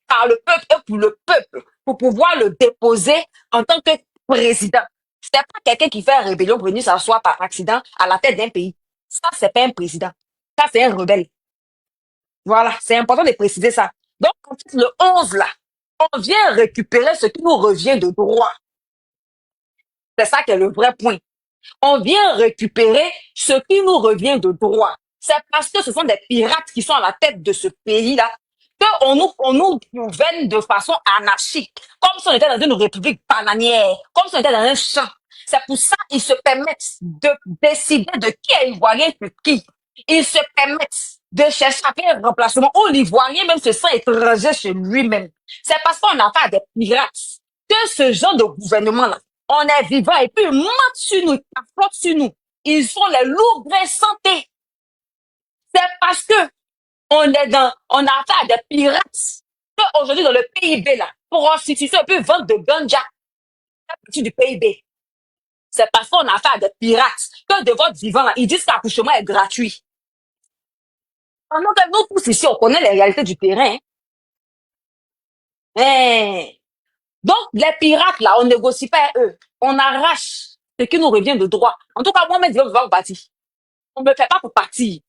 par le peuple et pour le peuple, pour pouvoir le déposer en tant que président. C'est pas quelqu'un qui fait une rébellion pour venir s'asseoir par accident à la tête d'un pays. Ça, c'est pas un président. Ça, c'est un rebelle. Voilà, c'est important de préciser ça. Donc, en fait, le 11, là, on vient récupérer ce qui nous revient de droit. C'est ça qui est le vrai point. On vient récupérer ce qui nous revient de droit. C'est parce que ce sont des pirates qui sont à la tête de ce pays-là qu'on nous gouverne de façon anarchique, comme si on était dans une république bananière, comme si on était dans un champ. C'est pour ça qu'ils se permettent de décider de qui est ivoirien sur qui. Ils se permettent de chercher à faire un remplacement où l'ivoirien même se sent étranger chez lui-même. C'est parce qu'on a affaire à des pirates que ce genre de gouvernement-là, on est vivant et puis ils montent sur nous, ils flottent sur nous. Ils sont les loups grains santé. C'est parce que on a affaire à des pirates. Aujourd'hui, dans le PIB, là, prostitution et puis vente de ganja, à partir du PIB. C'est parce qu'on a affaire à des pirates. Que de votre vivant, là, ils disent que l'accouchement est gratuit. Pendant que nous tous ici, on connaît les réalités du terrain. Hein. Donc, les pirates, là, on négocie pas eux. On arrache ce qui nous revient de droit. En tout cas, moi-même, je vais vous partir. On ne me fait pas pour partir.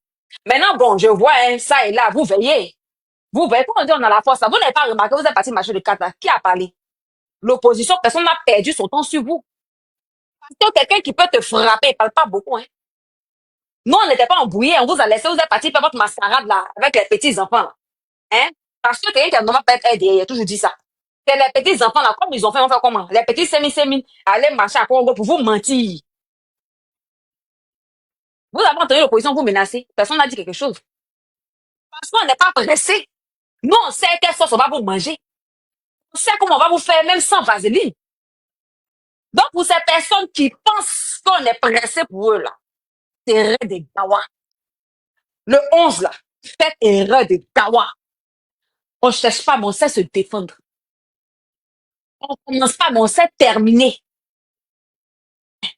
Maintenant, bon, je vois hein, ça et là, vous veillez. Vous voyez, quand on dit on a la force, vous n'avez pas remarqué, vous êtes parti marcher de 4 là. Qui a parlé? L'opposition, personne n'a perdu son temps sur vous. Parce que quelqu'un qui peut te frapper, il ne parle pas beaucoup. Hein. Nous, on n'était pas embrouillés, on vous a laissé, vous êtes parti faire votre mascarade là, avec les petits enfants. Hein? Parce que quelqu'un qui a normalement pas être aidé, il a toujours dit ça. C'est les petits enfants là, comme ils ont fait, on fait comment? Les petits sémi, allez marcher à Congo pour vous mentir. Vous avez entendu l'opposition vous menacer. Personne n'a dit quelque chose. Parce qu'on n'est pas pressé. Nous, on sait quelle sauce on va vous manger. On sait comment on va vous faire, même sans vaseline. Donc, pour ces personnes qui pensent qu'on est pressé pour eux, là, c'est erreur des gawa. Le 11, là, faites erreur des gawa. On ne cherche pas, mais on sait se défendre. On ne commence pas, mais on sait terminer.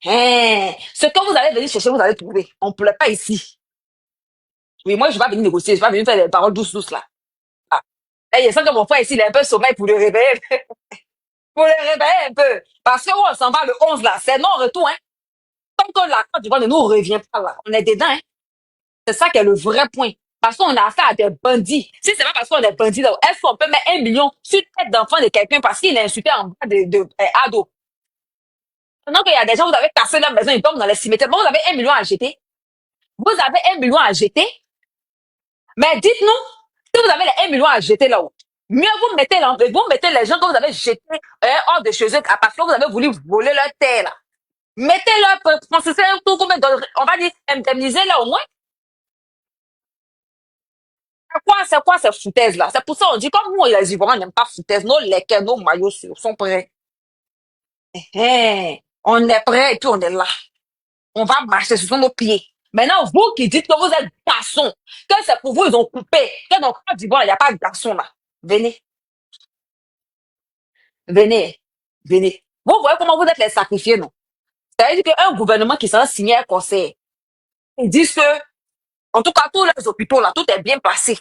Hein. Ce que vous allez venir chercher, vous allez trouver. On ne pleure pas ici. Oui, moi, je ne vais pas venir négocier. Je ne vais pas venir faire des paroles douces, là. Ah. Et il sent que mon frère ici, il est un peu sommeil pour le réveiller. Pour le réveiller un peu. Parce que on s'en va le 11, là. C'est non-retour, hein. Tant que la Côte d'Ivoire ne nous revient pas, là, on est dedans, hein. C'est ça qui est le vrai point. Parce qu'on a affaire à des bandits. Si c'est pas parce qu'on est bandits, là, est-ce qu'on peut mettre 1 million sur la tête d'enfant de quelqu'un parce qu'il a insulté en bas de ado? Pendant qu'il y a des gens, vous avez cassé leur maison, ils tombent dans les cimetières. Bon, vous avez 1 million à jeter. Vous avez 1 million à jeter. Mais dites-nous, si vous avez les 1 million à jeter là-haut, mieux vous mettez les gens que vous avez jetés hors de chez eux parce que vous avez voulu voler leur terre, là. Mettez-leur, pensez un tout, on va dire, indemniser là au moins. C'est quoi ces foutaises-là? C'est pour ça qu'on dit, comme nous, les Ivoiriens, on n'aime pas foutaises. Nos leckers, nos maillots sont prêts. On est prêts et puis on est là. On va marcher, ce sont nos pieds. Maintenant, vous qui dites que vous êtes garçons, que c'est pour vous, ils ont coupé, que dans Côte d'Ivoire, il n'y a pas de garçons là. Venez, venez, venez. Vous voyez comment vous êtes les sacrifiés, non? C'est-à-dire qu'un gouvernement qui s'en signé un conseil, ils disent que, en tout cas, tous les hôpitaux là, tout est bien passé.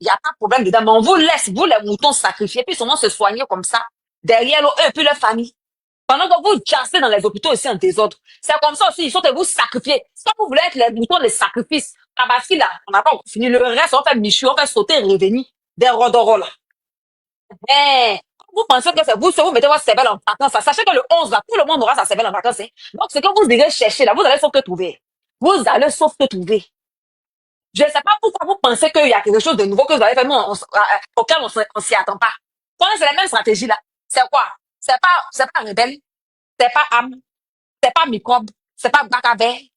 Il n'y a pas de problème dedans, mais on vous laisse, vous les moutons sacrifiés, puis seulement se soigner comme ça, derrière eux et puis leur famille. Pendant que vous chassez dans les hôpitaux aussi en désordre. C'est comme ça aussi, ils sont de vous sacrifier. Si vous voulez être les moutons de sacrifice, Tabaski là, on n'a pas encore fini. Le reste, on fait Michu, on fait sauter et revenir des rodoros là. Vous pensez que c'est vous, si vous mettez votre cervelle en vacances, ça, sachez que le 11 là, tout le monde aura sa cervelle en vacances. Hein. Donc, ce que vous irez chercher là, vous allez sauf que trouver. Vous allez sauf que trouver. Je ne sais pas pourquoi vous pensez qu'il y a quelque chose de nouveau que vous allez faire, nous, auquel on s'y attend pas. C'est la même stratégie là. C'est quoi? C'est pas rebelle, c'est pas âme, c'est pas microbe, c'est pas bacabé,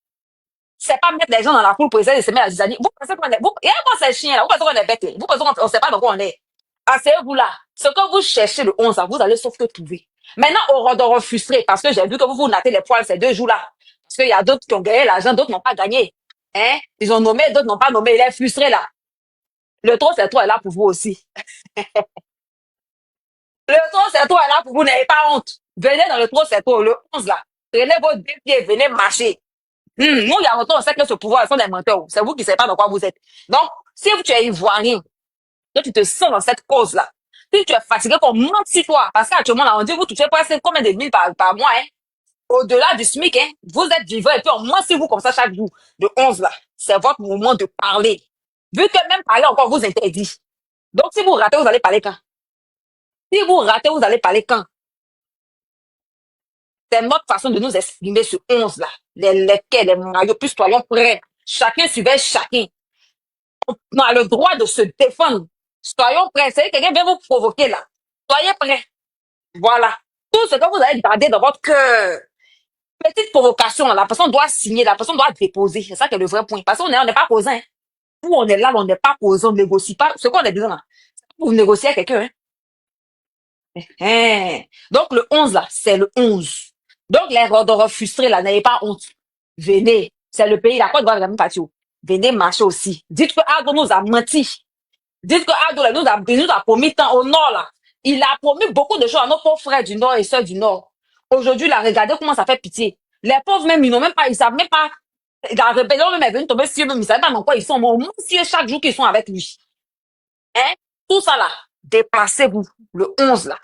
c'est pas mettre les gens dans la poule pour essayer de se mettre à zizanie. Vous pensez qu'on est, il y a quoi ces chiens là? Vous pensez qu'on est bête? Vous pensez qu'on ne sait pas dans quoi on est? Asseyez-vous là. Ce que vous cherchez le 11 là, vous allez sauf que trouver. Maintenant, on redore frustré parce que j'ai vu que vous nattez les poils ces 2 jours là. Parce qu'il y a d'autres qui ont gagné l'argent, d'autres n'ont pas gagné. Hein? Ils ont nommé, d'autres n'ont pas nommé. Il est frustré là. Le trop, c'est toi est là pour vous aussi. Le trop, c'est toi est là pour vous. N'ayez pas honte. Venez dans le trop, c'est toi. Le 11 là. Prenez vos 2 pieds, venez marcher. Nous, il y a longtemps, on sait que ce pouvoir, ils sont des menteurs. C'est vous qui ne savez pas dans quoi vous êtes. Donc, si tu es ivoirien, que tu te sens dans cette cause-là, si tu es fatigué, qu'on mente sur toi, parce qu'actuellement, là, on dit, vous touchez presque combien de mille par mois, hein? Au-delà du SMIC, hein? Vous êtes vivant et puis on ment sur vous comme ça chaque jour. Le 11, là, c'est votre moment de parler. Vu que même parler encore vous interdit. Donc, si vous ratez, vous allez parler quand? Si vous ratez, vous allez parler quand? C'est notre façon de nous exprimer ce 11 là. Les quais, les maillots, plus soyons prêts. Chacun suivait chacun. On a le droit de se défendre. Soyons prêts. C'est quelqu'un vient vous provoquer là. Soyez prêts. Voilà. Tout ce que vous allez garder dans votre cœur. Petite provocation, là, la personne doit signer, la personne doit déposer. C'est ça qui est le vrai point. Parce qu'on n'est pas causant. Hein. Nous, on est là, on n'est pas causant, on ne négocie pas. Ce qu'on est dedans là. Vous négociez avec quelqu'un. Hein. Donc, le 11 là, c'est le 11. Donc, les rodeurs frustrés, là, n'ayez pas honte. Venez. C'est le pays, la Côte d'Ivoire, même partie. Venez marcher aussi. Dites que Ado nous a menti. Dites que Ado nous a promis tant au nord, là. Il a promis beaucoup de choses à nos pauvres frères du nord et sœurs du nord. Aujourd'hui, là, regardez comment ça fait pitié. Les pauvres même, ils n'ont même pas, ils savent même pas. La rébellion même est venue tomber sur eux, même ils savent pas dans quoi ils sont. Mais au moins, chaque jour qu'ils sont avec lui. Hein? Tout ça, là. Déplacez-vous. Le 11, là.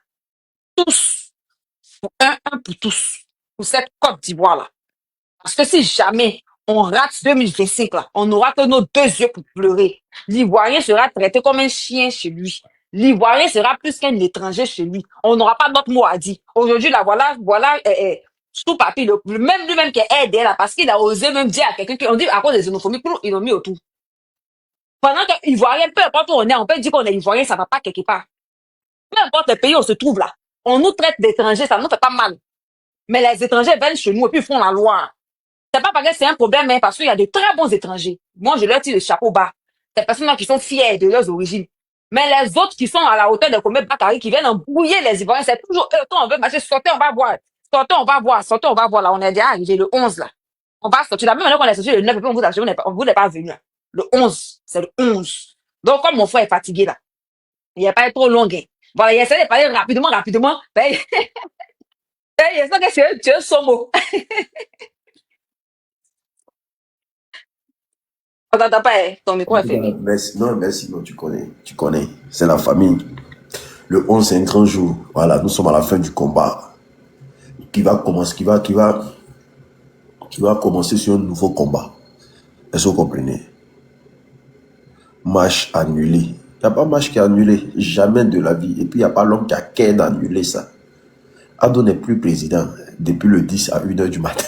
Tous. Un pour tous. Pour cette Côte d'Ivoire, là. Parce que si jamais on rate 2025, là, on n'aura que nos 2 yeux pour pleurer. L'Ivoirien sera traité comme un chien chez lui. L'Ivoirien sera plus qu'un étranger chez lui. On n'aura pas notre mot à dire. Aujourd'hui, là, voilà, tout papier, même lui-même qui est aidé, là, parce qu'il a osé même dire à quelqu'un qu'on dit à cause des xénophobies, ils l'ont mis autour. Pendant que l'Ivoirien, peu importe où on est, on peut dire qu'on est Ivoirien, ça va pas quelque part. Peu importe le pays où on se trouve là, on nous traite d'étrangers, ça nous fait pas mal. Mais les étrangers viennent chez nous et puis ils font la loi. C'est pas parce que c'est un problème, mais parce qu'il y a de très bons étrangers. Moi, je leur tire le chapeau bas. ces personnes-là qui sont fiers de leurs origines. Mais les autres qui sont à la hauteur de Comé Bakary, qui viennent embrouiller les Ivoiriens, c'est toujours eux. Quand on veut marcher, sortez, on va voir. Sortez, on va voir. Sortez, on va voir. Là, on est déjà arrivé le 11, là. On va sortir. La même manière qu'on est sorti le 9, et puis on vous assure, vous n'êtes pas venu, là. Le 11, c'est le 11. Donc, comme mon frère est fatigué, là, il n'est pas trop long. Hein. Voilà, il essaie de parler rapidement. Ben, il essaie que tu es son mot. On t'entend pas, hein? Ton micro En est tout cas, fermé. merci. Non, merci, non, tu connais. C'est la famille. Le 11, c'est un grand jour. Voilà, nous sommes à la fin du combat. Qui va commencer sur un nouveau combat. Est-ce que vous comprenez? Match annulé. Il n'y a pas match qui est annulé. Jamais de la vie. Et puis, il n'y a pas l'homme qui a qu'à d'annuler ça. Ado n'est plus président depuis le 10 à 1h du matin.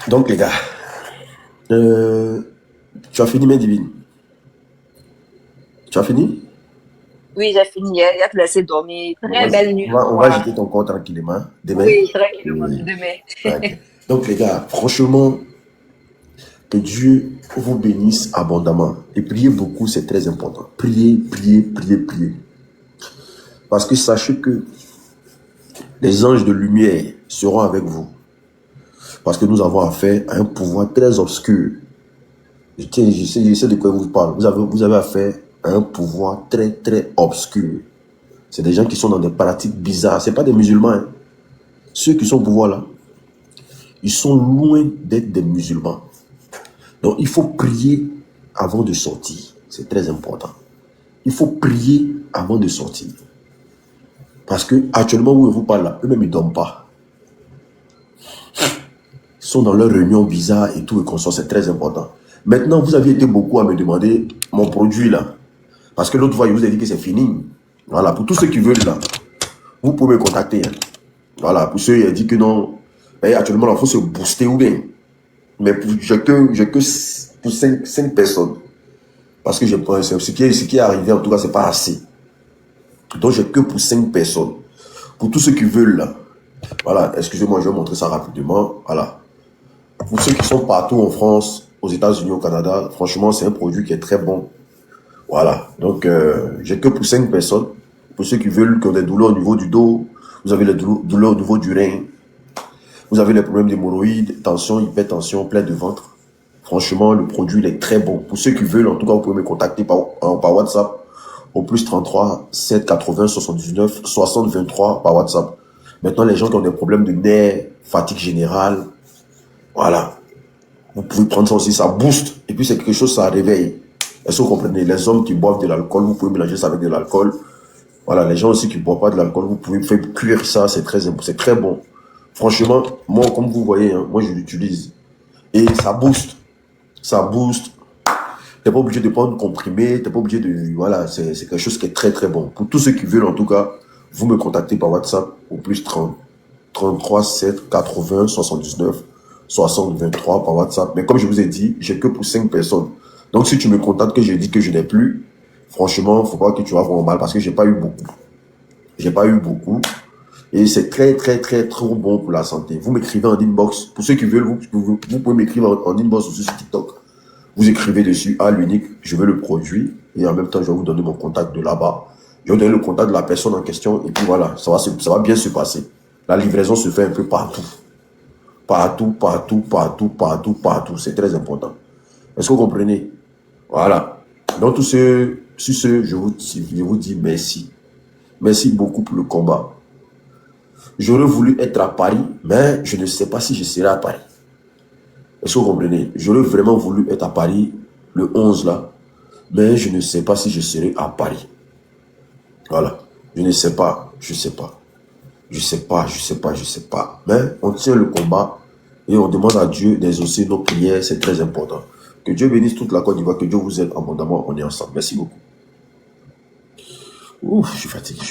Donc, les gars, tu as fini, mes divines? Tu as fini? Oui, j'ai fini. Il a te laissé dormir. Très belle nuit. On va jeter ton corps tranquillement. Demain? Oui, tranquillement. Oui. Demain. Ok. Donc, les gars, franchement, que Dieu vous bénisse abondamment. Et priez beaucoup, c'est très important. Priez. Parce que sachez que les anges de lumière seront avec vous. Parce que nous avons affaire à un pouvoir très obscur. Je sais de quoi je vous parle. Vous avez affaire à un pouvoir très obscur. C'est des gens qui sont dans des pratiques bizarres. Ce n'est pas des musulmans. Hein. Ceux qui sont au pouvoir là, ils sont loin d'être des musulmans. Donc il faut prier avant de sortir. C'est très important. Il faut prier avant de sortir. Parce que actuellement où je vous parle là, eux-mêmes ils ne dorment pas. Ils sont dans leur réunion bizarre et tout et qu'on sort, c'est très important. Maintenant, vous aviez été beaucoup à me demander mon produit là. Parce que l'autre fois, je vous ai dit que c'est fini. Voilà, pour tous ceux qui veulent là, vous pouvez me contacter. Hein. Voilà, pour ceux qui ont dit que non, actuellement, il faut se booster ou bien. Mais j'ai que pour 5 personnes. Parce que ce qui est arrivé, en tout cas, c'est pas assez. Donc, j'ai que pour 5 personnes. Pour tous ceux qui veulent là. Voilà, excusez-moi, je vais montrer ça rapidement. Voilà. Pour ceux qui sont partout en France, aux États-Unis, au Canada, franchement, c'est un produit qui est très bon. Voilà. Donc, j'ai que pour 5 personnes. Pour ceux qui veulent, qui ont des douleurs au niveau du dos, vous avez les douleurs au niveau du rein, vous avez les problèmes d'hémorroïdes, tension, hypertension, plaie de ventre. Franchement, le produit il est très bon. Pour ceux qui veulent, en tout cas, vous pouvez me contacter par WhatsApp au plus 33 7 80 79 60 23 par WhatsApp. Maintenant, les gens qui ont des problèmes de nerfs, fatigue générale, voilà. Vous pouvez prendre ça aussi, ça booste. Et puis, c'est quelque chose, ça réveille. Est-ce que vous comprenez? Les hommes qui boivent de l'alcool, vous pouvez mélanger ça avec de l'alcool. Voilà, les gens aussi qui ne boivent pas de l'alcool, vous pouvez faire cuire ça, c'est très bon. Franchement, moi, comme vous voyez, hein, moi, je l'utilise. Et ça booste. Ça booste. Tu n'es pas obligé de prendre comprimé, tu n'es pas obligé de... Voilà, c'est quelque chose qui est très bon. Pour tous ceux qui veulent, en tout cas, vous me contactez par WhatsApp au plus 33 7 80 79 60 23 par WhatsApp. Mais comme je vous ai dit, j'ai que pour 5 personnes. Donc, si tu me contactes que je dis que je n'ai plus, franchement, il ne faut pas que tu vas avoir mal parce que j'ai pas eu beaucoup. Et c'est très trop bon pour la santé. Vous m'écrivez en inbox. Pour ceux qui veulent, vous pouvez m'écrire en inbox aussi sur TikTok. Vous écrivez dessus, à l'unique, je veux le produit. Et en même temps, je vais vous donner mon contact de là-bas. Je vais vous donner le contact de la personne en question. Et puis voilà, ça va bien se passer. La livraison se fait un peu partout. Partout. C'est très important. Est-ce que vous comprenez? Voilà. Donc, sur ce, je vous dis merci. Merci beaucoup pour le combat. J'aurais voulu être à Paris, mais je ne sais pas si je serai à Paris. Est-ce que vous comprenez? J'aurais vraiment voulu être à Paris le 11 là, mais je ne sais pas si je serai à Paris. Voilà. Je ne sais pas. Je sais pas. Mais on tient le combat et on demande à Dieu d'exaucer nos prières. C'est très important. Que Dieu bénisse toute la Côte d'Ivoire, que Dieu vous aide abondamment. On est ensemble. Merci beaucoup. Ouf, je suis fatigué.